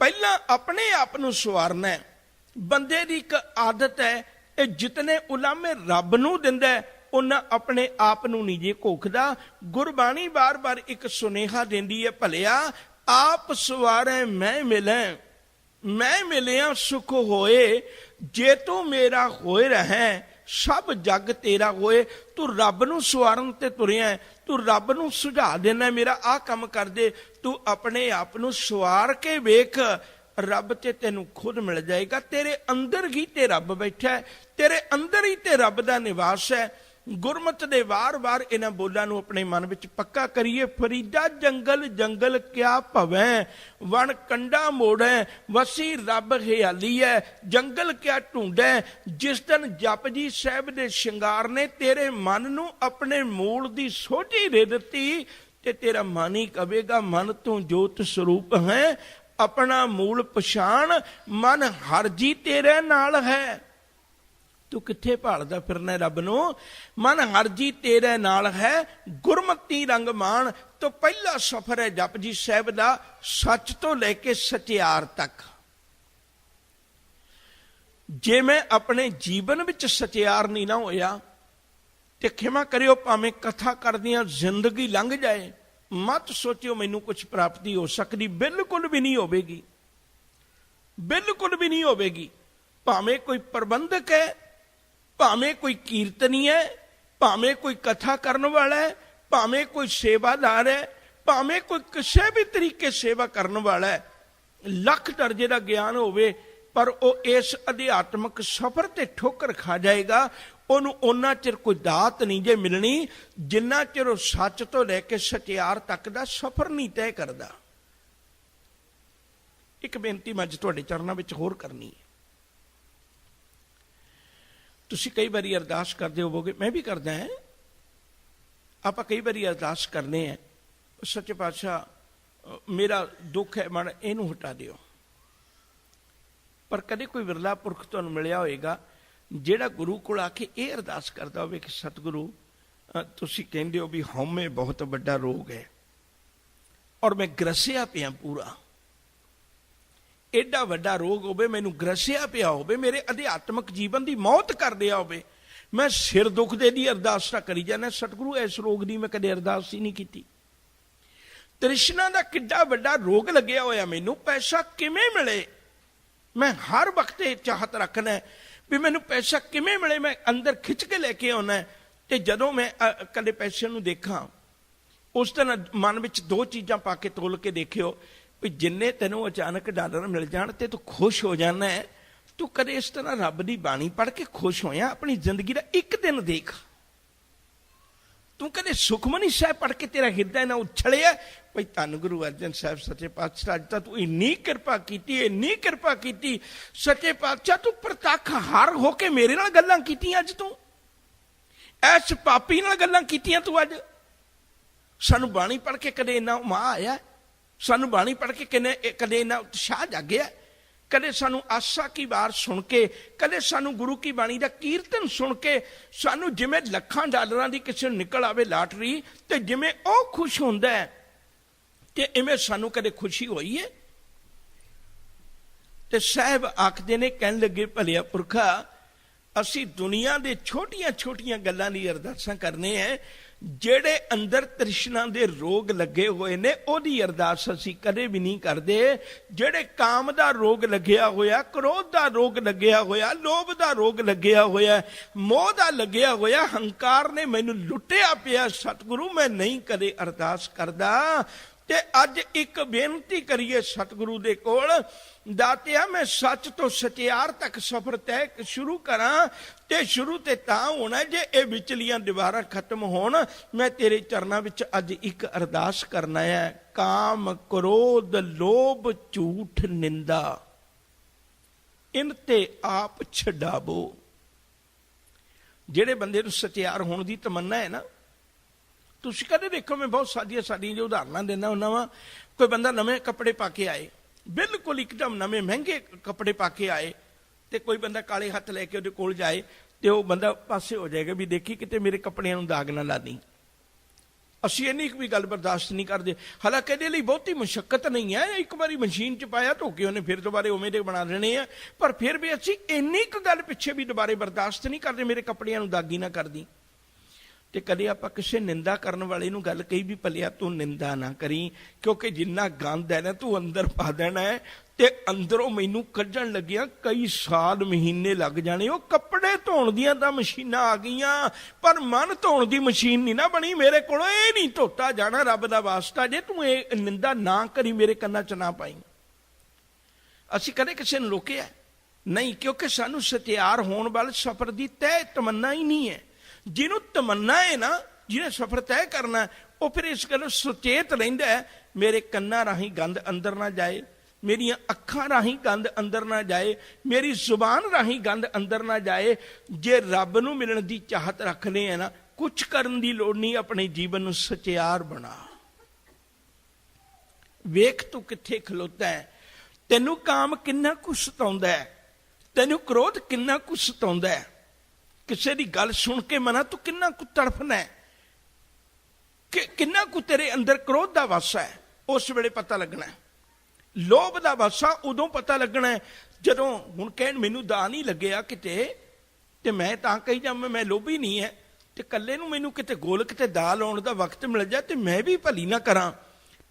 ਪਹਿਲਾਂ ਆਪਣੇ ਆਪ ਨੂੰ ਸਵਾਰਨਾ ਹੈ। ਬੰਦੇ ਦੀ ਇੱਕ ਆਦਤ ਹੈ, ਇਹ ਜਿਤਨੇ ਉਲਾਮੇ ਰੱਬ ਨੂੰ ਦਿੰਦਾ, ਉਹਨਾਂ ਆਪਣੇ ਆਪ ਨੂੰ ਨਹੀਂ ਜੇ ਘੋਖਦਾ। ਗੁਰਬਾਣੀ ਬਾਰ-ਬਾਰ ਇੱਕ ਸੁਨੇਹਾ ਦਿੰਦੀ ਹੈ, ਭਲਿਆ ਆਪ ਸਵਾਰੇ ਮੈਂ ਮਿਲੈ, ਮੈਂ ਮਿਲਿਆ ਸੁਖ ਹੋਏ, ਜੇ ਤੂੰ ਮੇਰਾ ਹੋਏ ਰਹਿ ਸਭ ਜਗ ਤੇਰਾ ਹੋਏ। ਤੂੰ ਰੱਬ ਨੂੰ ਸਵਾਰਨ ਤੇ ਤੁਰਿਆ, ਤੂੰ ਰੱਬ ਨੂੰ ਸੁਝਾ ਦੇਣਾ ਮੇਰਾ ਆਹ ਕੰਮ ਕਰ ਦੇ। ਤੂੰ ਆਪਣੇ ਆਪ ਨੂੰ ਸਵਾਰ ਕੇ ਵੇਖ, ਰੱਬ ਤੇ ਤੈਨੂੰ ਖੁਦ ਮਿਲ ਜਾਏਗਾ। ਤੇਰੇ ਅੰਦਰ ਹੀ ਤੇ ਰੱਬ ਬੈਠਾ ਹੈ, ਤੇਰੇ ਅੰਦਰ ਹੀ ਤੇ ਰੱਬ ਦਾ ਨਿਵਾਸ ਹੈ। ਗੁਰਮਤਿ ਦੇ ਵਾਰ-ਵਾਰ ਇਹਨਾਂ ਬੋਲਾਂ ਨੂੰ ਆਪਣੇ ਮਨ ਵਿੱਚ ਪੱਕਾ ਕਰੀਏ। ਫਰੀਦਾ ਜੰਗਲ ਜੰਗਲ ਕਿਆ ਭਵੈ, ਵਣ ਕੰਡਾ ਮੋੜੈ, ਵਸੀ ਰੱਬ ਹਿਆਲੀ ਹੈ। ਜੰਗਲ ਕਿਆ ਢੂੰਡੈ, ਜਿਸ ਦਿਨ ਜਪਜੀ ਸਾਹਿਬ ਦੇ ਸ਼ਿੰਗਾਰ ਨੇ ਤੇਰੇ ਮਨ ਨੂੰ ਆਪਣੇ ਮੂਲ ਦੀ ਸੋਝੀ ਦੇ ਦਿੱਤੀ, ਤੇ ਤੇਰਾ ਮਨ ਹੀ ਕਵੇਗਾ ਮਨ ਤੂੰ ਜੋਤ ਸਰੂਪ ਹੈ, ਆਪਣਾ ਮੂਲ ਪਛਾਣ, ਮਨ ਹਰ ਜੀ ਤੇਰੇ ਨਾਲ ਹੈ। ਤੂੰ ਕਿੱਥੇ ਭਾਲਦਾ ਫਿਰਨਾ ਰੱਬ ਨੂੰ? ਮਨ ਹਰ ਜੀ ਤੇਰੇ ਨਾਲ ਹੈ, ਗੁਰਮਤੀ ਰੰਗ ਮਾਣ। ਤੋਂ ਪਹਿਲਾ ਸਫ਼ਰ ਹੈ ਜਪਜੀ ਸਾਹਿਬ ਦਾ, ਸੱਚ ਤੋਂ ਲੈ ਕੇ ਸਚਿਆਰ ਤੱਕ। ਜੇ ਮੈਂ ਆਪਣੇ ਜੀਵਨ ਵਿੱਚ ਸਚਿਆਰ ਨਹੀਂ ਨਾ ਹੋਇਆ ਤੇ ਖਿਮਾ ਕਰਿਓ, ਭਾਵੇਂ ਕਥਾ ਕਰਦਿਆਂ ਜ਼ਿੰਦਗੀ ਲੰਘ ਜਾਏ, ਮਤ ਸੋਚਿਓ ਮੈਨੂੰ ਕੁਝ ਪ੍ਰਾਪਤੀ ਹੋ ਸਕਦੀ, ਬਿਲਕੁਲ ਵੀ ਨਹੀਂ ਹੋਵੇਗੀ, ਬਿਲਕੁਲ ਵੀ ਨਹੀਂ ਹੋਵੇਗੀ। ਭਾਵੇਂ ਕੋਈ ਪ੍ਰਬੰਧਕ ਹੈ, ਭਾਵੇਂ ਕੋਈ ਕੀਰਤਨੀ ਹੈ, ਭਾਵੇਂ ਕੋਈ ਕਥਾ ਕਰਨ ਵਾਲਾ ਹੈ, ਭਾਵੇਂ ਕੋਈ ਸੇਵਾਦਾਰ ਹੈ, ਭਾਵੇਂ ਕੋਈ ਕਿਸੇ ਵੀ ਤਰੀਕੇ ਸੇਵਾ ਕਰਨ ਵਾਲਾ ਹੈ, ਲੱਖ ਦਰਜੇ ਦਾ ਗਿਆਨ ਹੋਵੇ, ਪਰ ਉਹ ਇਸ ਅਧਿਆਤਮਕ ਸਫ਼ਰ ਤੇ ਠੋਕਰ ਖਾ ਜਾਏਗਾ। ਉਹਨੂੰ ਉਹਨਾਂ ਚਿਰ ਕੋਈ ਦਾਤ ਨਹੀਂ ਜੇ ਮਿਲਣੀ ਜਿੰਨਾ ਚਿਰ ਉਹ ਸੱਚ ਤੋਂ ਲੈ ਕੇ ਸਚਿਆਰ ਤੱਕ ਦਾ ਸਫ਼ਰ ਨਹੀਂ ਤੈਅ ਕਰਦਾ। ਇੱਕ ਬੇਨਤੀ ਮੈਂ ਅੱਜ ਤੁਹਾਡੇ ਚਰਨਾਂ ਵਿੱਚ ਹੋਰ ਕਰਨੀ ਹੈ। ਤੁਸੀਂ ਕਈ ਵਾਰੀ ਅਰਦਾਸ ਕਰਦੇ ਹੋਵੋਗੇ, ਮੈਂ ਵੀ ਕਰਦਾ ਹਾਂ, ਆਪਾਂ ਕਈ ਵਾਰੀ ਅਰਦਾਸ ਕਰਨੇ ਆ, ਸੱਚੇ ਪਾਤਸ਼ਾਹ ਮੇਰਾ ਦੁੱਖ ਹੈ ਮਨ, ਇਹਨੂੰ ਹਟਾ ਦਿਓ। ਪਰ ਕਦੇ ਕੋਈ ਵਿਰਲਾ ਪੁਰਖ ਤੁਹਾਨੂੰ ਮਿਲਿਆ ਹੋਏਗਾ ਜਿਹੜਾ ਗੁਰੂ ਕੋਲ ਆ ਕੇ ਇਹ ਅਰਦਾਸ ਕਰਦਾ ਹੋਵੇ ਕਿ ਸਤਿਗੁਰੂ ਤੁਸੀਂ ਕਹਿੰਦੇ ਹੋ ਵੀ ਹਉਮੈ ਬਹੁਤ ਵੱਡਾ ਰੋਗ ਹੈ ਔਰ ਮੈਂ ਗ੍ਰਸਿਆ ਪਿਆ, ਪੂਰਾ ਐਡਾ ਵੱਡਾ ਰੋਗ ਹੋਵੇ, ਮੈਨੂੰ ਗ੍ਰਸਿਆ ਪਿਆ ਹੋਵੇ, ਮੇਰੇ ਅਧਿਆਤਮਕ ਜੀਵਨ ਦੀ ਮੌਤ ਕਰ ਦਿਆ ਹੋਵੇ, ਮੈਂ ਸਿਰ ਦੁਖਦੇ ਦੀ ਅਰਦਾਸ ਤਾਂ ਕਰੀ ਜਾਂਦਾ, ਸਤਿਗੁਰੂ ਇਸ ਰੋਗ ਦੀ ਮੈਂ ਕਦੇ ਅਰਦਾਸ ਹੀ ਨਹੀਂ ਕੀਤੀ। ਤ੍ਰਿਸ਼ਨਾ ਦਾ ਕਿੱਡਾ ਵੱਡਾ ਰੋਗ ਲੱਗਿਆ ਹੋਇਆ ਮੈਨੂੰ, ਪੈਸਾ ਕਿਵੇਂ ਮਿਲੇ, ਮੈਂ ਹਰ ਵਕਤ ਇਹ ਚਾਹਤ ਰੱਖਣਾ ਵੀ ਮੈਨੂੰ ਪੈਸਾ ਕਿਵੇਂ ਮਿਲੇ, ਮੈਂ ਅੰਦਰ ਖਿੱਚ ਕੇ ਲੈ ਕੇ ਆਉਣਾ। ਤੇ ਜਦੋਂ ਮੈਂ ਕਦੇ ਪੈਸੇ ਨੂੰ ਦੇਖਾਂ, ਉਸ ਦਿਨ ਮਨ ਵਿੱਚ ਦੋ ਚੀਜ਼ਾਂ ਪਾ ਕੇ ਤੋਲ ਕੇ ਦੇਖਿਓ ਵੀ ਜਿੰਨੇ ਤੈਨੂੰ ਅਚਾਨਕ ਡਾਲਰ ਮਿਲ ਜਾਣ ਤੇ ਤੂੰ ਖੁਸ਼ ਹੋ ਜਾਣਾ ਹੈ, ਤੂੰ ਕਦੇ ਇਸ ਤਰ੍ਹਾਂ ਰੱਬ ਦੀ ਬਾਣੀ ਪੜ੍ਹ ਕੇ ਖੁਸ਼ ਹੋਇਆ? ਆਪਣੀ ਜ਼ਿੰਦਗੀ ਦਾ ਇੱਕ ਦਿਨ ਦੇਖ। ਤੂੰ ਕਦੇ ਸੁਖਮਨੀ ਸਾਹਿਬ ਪੜ੍ਹ ਕੇ ਤੇਰਾ ਹਿਰਦਾ ਨਾ ਉਛਲਿਆ ਭਈ ਧੰਨ ਗੁਰੂ ਅਰਜਨ ਸਾਹਿਬ ਸੱਚੇ ਪਾਤਸ਼ਾਹ, ਅੱਜ ਤਾਂ ਤੂੰ ਇੰਨੀ ਕਿਰਪਾ ਕੀਤੀ, ਇੰਨੀ ਕਿਰਪਾ ਕੀਤੀ ਸੱਚੇ ਪਾਤਸ਼ਾਹ, ਤੂੰ ਪ੍ਰਤੱਖ ਹਰ ਹੋ ਕੇ ਮੇਰੇ ਨਾਲ ਗੱਲਾਂ ਕੀਤੀਆਂ, ਅੱਜ ਤੂੰ ਐਸ ਪਾਪੀ ਨਾਲ ਗੱਲਾਂ ਕੀਤੀਆਂ ਤੂੰ ਅੱਜ। ਸਾਨੂੰ ਬਾਣੀ ਪੜ੍ਹ ਕੇ ਕਦੇ ਇੰਨਾ ਮਾਂ ਆਇਆ? ਸਾਨੂੰ ਬਾਣੀ ਪੜ੍ਹ ਕੇ ਕਦੇ ਇੰਨਾ ਉਤਸ਼ਾਹ ਜਾਗਿਆ? ਕਦੇ ਸਾਨੂੰ ਆਸਾ ਕੀ ਵਾਰ ਸੁਣ ਕੇ, ਕਦੇ ਸਾਨੂੰ ਗੁਰੂ ਕੀ ਬਾਣੀ ਦਾ ਕੀਰਤਨ ਸੁਣ ਕੇ ਸਾਨੂੰ ਜਿਵੇਂ ਲੱਖਾਂ ਡਾਲਰਾਂ ਦੀ ਕਿਸੇ ਨੂੰ ਨਿਕਲ ਆਵੇ ਲਾਟਰੀ, ਤੇ ਜਿਵੇਂ ਉਹ ਖੁਸ਼ ਹੁੰਦਾ ਹੈ, ਤੇ ਇਵੇਂ ਸਾਨੂੰ ਕਦੇ ਖੁਸ਼ੀ ਹੋਈ ਹੈ? ਤੇ ਸਾਹਿਬ ਆਖਦੇ ਨੇ, ਕਹਿਣ ਲੱਗੇ ਭਲਿਆ ਪੁਰਖਾ, ਅਸੀਂ ਦੁਨੀਆ ਦੇ ਛੋਟੀਆਂ ਛੋਟੀਆਂ ਗੱਲਾਂ ਦੀ ਅਰਦਾਸਾਂ ਕਰਨੇ ਹੈ, ਜਿਹੜੇ ਅੰਦਰ ਤ੍ਰਿਸ਼ਨਾ ਦੇ ਰੋਗ ਲੱਗੇ ਹੋਏ ਨੇ ਉਹਦੀ ਅਰਦਾਸ ਅਸੀਂ ਕਦੇ ਵੀ ਨਹੀਂ ਕਰਦੇ। ਜਿਹੜੇ ਕਾਮ ਦਾ ਰੋਗ ਲੱਗਿਆ ਹੋਇਆ, ਕ੍ਰੋਧ ਦਾ ਰੋਗ ਲੱਗਿਆ ਹੋਇਆ, ਲੋਭ ਦਾ ਰੋਗ ਲੱਗਿਆ ਹੋਇਆ, ਮੋਹ ਦਾ ਲੱਗਿਆ ਹੋਇਆ, ਹੰਕਾਰ ਨੇ ਮੈਨੂੰ ਲੁੱਟਿਆ ਪਿਆ, ਸਤਿਗੁਰੂ ਮੈਂ ਨਹੀਂ ਕਦੇ ਅਰਦਾਸ ਕਰਦਾ। ਤੇ ਅੱਜ ਇੱਕ ਬੇਨਤੀ ਕਰੀਏ ਸਤਿਗੁਰੂ ਦੇ ਕੋਲ, ਦਾਤਿਆ ਮੈਂ ਸੱਚ ਤੋਂ ਸਚਿਆਰ ਤੱਕ ਸਫ਼ਰ ਤੈਅ ਸ਼ੁਰੂ ਕਰਾਂ, ਤੇ ਸ਼ੁਰੂ ਤੇ ਤਾਂ ਹੋਣਾ ਜੇ ਇਹ ਵਿਚਲੀਆਂ ਦੀਵਾਰਾਂ ਖਤਮ ਹੋਣ। ਮੈਂ ਤੇਰੇ ਚਰਨਾਂ ਵਿੱਚ ਅੱਜ ਇੱਕ ਅਰਦਾਸ ਕਰਨਾ ਹੈ, ਕਾਮ ਕ੍ਰੋਧ ਲੋਭ ਝੂਠ ਨਿੰਦਾ ਇਨ ਤੇ ਆਪ ਛਡਾਵੋ। ਜਿਹੜੇ ਬੰਦੇ ਨੂੰ ਸਚਿਆਰ ਹੋਣ ਦੀ ਤਮੰਨਾ ਹੈ ਨਾ, ਤੁਸੀਂ ਕਦੇ ਦੇਖੋ, ਮੈਂ ਬਹੁਤ ਸਾਡੀਆਂ ਜੋ ਉਦਾਹਰਨਾਂ ਦਿੰਦਾ ਹੁੰਦਾ ਵਾ, ਕੋਈ ਬੰਦਾ ਨਵੇਂ ਕੱਪੜੇ ਪਾ ਕੇ ਆਏ, ਬਿਲਕੁਲ ਇੱਕਦਮ ਨਵੇਂ ਮਹਿੰਗੇ ਕੱਪੜੇ ਪਾ ਕੇ ਆਏ, ਤੇ ਕੋਈ ਬੰਦਾ ਕਾਲੇ ਹੱਥ ਲੈ ਕੇ ਉਹਦੇ ਕੋਲ ਜਾਏ, ਤੇ ਉਹ ਬੰਦਾ ਪਾਸੇ ਹੋ ਜਾਏਗਾ ਵੀ ਦੇਖੀ ਕਿਤੇ ਮੇਰੇ ਕੱਪੜਿਆਂ ਨੂੰ ਦਾਗ ਨਾ ਲਾ ਦੀ। ਅਸੀਂ ਇੰਨੀ ਵੀ ਗੱਲ ਬਰਦਾਸ਼ਤ ਨਹੀਂ ਕਰਦੇ। ਹਾਲਾਂਕਿ ਇਹਦੇ ਲਈ ਬਹੁਤੀ ਮੁਸ਼ੱਕਤ ਨਹੀਂ ਹੈ, ਇੱਕ ਵਾਰੀ ਮਸ਼ੀਨ 'ਚ ਪਾਇਆ ਧੋ ਕੇ ਉਹਨੇ ਫਿਰ ਦੁਬਾਰੇ ਉਵੇਂ ਦੇ ਬਣਾ ਲੈਣੇ ਆ, ਪਰ ਫਿਰ ਵੀ ਅਸੀਂ ਇੰਨੀ ਕੁ ਗੱਲ ਪਿੱਛੇ ਵੀ ਦੁਬਾਰੇ ਬਰਦਾਸ਼ਤ ਨਹੀਂ ਕਰਦੇ, ਮੇਰੇ ਕੱਪੜਿਆਂ ਨੂੰ ਦਾਗੀ ਨਾ ਕਰਦੀ। ਤੇ ਕਦੇ ਆਪਾਂ ਕਿਸੇ ਨਿੰਦਾ ਕਰਨ ਵਾਲੇ ਨੂੰ ਗੱਲ ਕਹੀ ਵੀ ਭਲਿਆ ਤੂੰ ਨਿੰਦਾ ਨਾ ਕਰੀ, ਕਿਉਂਕਿ ਜਿੰਨਾ ਗੰਦ ਹੈ ਨਾ ਤੂੰ ਅੰਦਰ ਪਾ ਦੇਣਾ ਹੈ, ਤੇ ਅੰਦਰੋਂ ਮੈਨੂੰ ਕੱਢਣ ਲੱਗਿਆ ਕਈ ਸਾਲ ਮਹੀਨੇ ਲੱਗ ਜਾਣੇ। ਉਹ ਕੱਪੜੇ ਧੋਣ ਦੀਆਂ ਤਾਂ ਮਸ਼ੀਨਾਂ ਆ ਗਈਆਂ, ਪਰ ਮਨ ਧੋਣ ਦੀ ਮਸ਼ੀਨ ਨਹੀਂ ਨਾ ਬਣੀ ਮੇਰੇ ਕੋਲੋਂ। ਇਹ ਨਹੀਂ ਧੋਤਾ ਜਾਣਾ, ਰੱਬ ਦਾ ਵਾਸਤਾ ਜੇ ਤੂੰ ਇਹ ਨਿੰਦਾ ਨਾ ਕਰੀ, ਮੇਰੇ ਕੰਨਾਂ 'ਚ ਨਾ ਪਾਈ। ਅਸੀਂ ਕਦੇ ਕਿਸੇ ਨੂੰ ਰੋਕਿਆ ਨਹੀਂ, ਕਿਉਂਕਿ ਸਾਨੂੰ ਸਤਿਆਰ ਹੋਣ ਵਾਲੇ ਸਫ਼ਰ ਦੀ ਤੈਅ ਤਮੰਨਾ ਹੀ ਨਹੀਂ ਹੈ। ਜਿਹਨੂੰ ਤਮੰਨਾ ਹੈ ਨਾ, ਜਿਹਨੇ ਸਫ਼ਰ ਤੈਅ ਕਰਨਾ, ਉਹ ਫਿਰ ਇਸ ਗੱਲ ਸੁਚੇਤ ਰਹਿੰਦਾ ਹੈ, ਮੇਰੇ ਕੰਨਾਂ ਰਾਹੀਂ ਗੰਦ ਅੰਦਰ ਨਾ ਜਾਏ, ਮੇਰੀਆਂ ਅੱਖਾਂ ਰਾਹੀਂ ਗੰਦ ਅੰਦਰ ਨਾ ਜਾਏ, ਮੇਰੀ ਜ਼ੁਬਾਨ ਰਾਹੀਂ ਗੰਦ ਅੰਦਰ ਨਾ ਜਾਏ। ਜੇ ਰੱਬ ਨੂੰ ਮਿਲਣ ਦੀ ਚਾਹਤ ਰੱਖਦੇ ਹੈ ਨਾ, ਕੁਛ ਕਰਨ ਦੀ ਲੋੜ ਨਹੀਂ, ਆਪਣੇ ਜੀਵਨ ਨੂੰ ਸਚਿਆਰ ਬਣਾ। ਵੇਖ ਤੂੰ ਕਿੱਥੇ ਖਲੋਤਾ ਹੈ, ਤੈਨੂੰ ਕਾਮ ਕਿੰਨਾ ਕੁ ਸਤਾਉਂਦਾ ਹੈ, ਤੈਨੂੰ ਕ੍ਰੋਧ ਕਿੰਨਾ ਕੁ ਸਤਾਉਂਦਾ ਹੈ, ਕਿਸੇ ਦੀ ਗੱਲ ਸੁਣ ਕੇ ਮਨਾ ਤੂੰ ਕਿੰਨਾ ਕੁ ਤੜਫਣਾ ਹੈ, ਕਿ ਕਿੰਨਾ ਕੁ ਤੇਰੇ ਅੰਦਰ ਕ੍ਰੋਧ ਦਾ ਵਾਸਾ ਹੈ, ਉਸ ਵੇਲੇ ਪਤਾ ਲੱਗਣਾ ਹੈ। ਲੋਭ ਦਾ ਵਾਸਾ ਉਦੋਂ ਪਤਾ ਲੱਗਣਾ ਹੈ ਜਦੋਂ ਹੁਣ ਕਹਿਣ ਮੈਨੂੰ ਦਾ ਨਹੀਂ ਲੱਗਿਆ ਕਿਤੇ, ਤੇ ਮੈਂ ਤਾਂ ਕਹੀ ਜਾਂ ਮੈਂ ਲੋਭੀ ਨਹੀਂ ਹੈ, ਤੇ ਕੱਲੇ ਨੂੰ ਮੈਨੂੰ ਕਿਤੇ ਗੋਲਕ ਤੇ ਦਾ ਲਾਉਣ ਦਾ ਵਕਤ ਮਿਲ ਜਾ ਤੇ ਮੈਂ ਵੀ ਭਲੀ ਨਾ ਕਰਾਂ,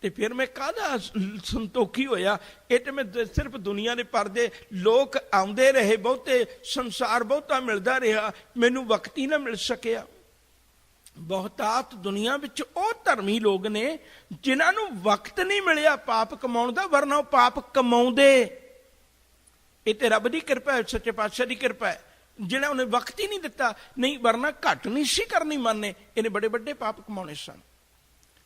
ਤੇ ਫਿਰ ਮੈਂ ਕਾਹਦਾ ਸੰਤੋਖੀ ਹੋਇਆ। ਇਹ ਤੇ ਮੈਂ ਸਿਰਫ ਦੁਨੀਆ ਦੇ ਪਰਦੇ, ਲੋਕ ਆਉਂਦੇ ਰਹੇ ਬਹੁਤੇ, ਸੰਸਾਰ ਬਹੁਤਾ ਮਿਲਦਾ ਰਿਹਾ, ਮੈਨੂੰ ਵਕਤ ਹੀ ਨਾ ਮਿਲ ਸਕਿਆ। ਬਹੁਤਾਤ ਦੁਨੀਆ ਵਿੱਚ ਉਹ ਧਰਮੀ ਲੋਕ ਨੇ ਜਿਨ੍ਹਾਂ ਨੂੰ ਵਕਤ ਨਹੀਂ ਮਿਲਿਆ ਪਾਪ ਕਮਾਉਣ ਦਾ, ਵਰਨਾ ਉਹ ਪਾਪ ਕਮਾਉਂਦੇ। ਇਹ ਤੇ ਰੱਬ ਦੀ ਕਿਰਪਾ ਹੈ, ਸੱਚੇ ਪਾਤਸ਼ਾਹ ਦੀ ਕਿਰਪਾ ਹੈ, ਜਿਹਨਾਂ ਉਹਨੇ ਵਕਤ ਹੀ ਨਹੀਂ ਦਿੱਤਾ, ਨਹੀਂ ਵਰਨਾ ਘੱਟ ਨਹੀਂ ਸੀ ਕਰਨੀ ਮੰਨੇ, ਇਹਨੇ ਬੜੇ ਵੱਡੇ ਪਾਪ ਕਮਾਉਣੇ ਸਨ।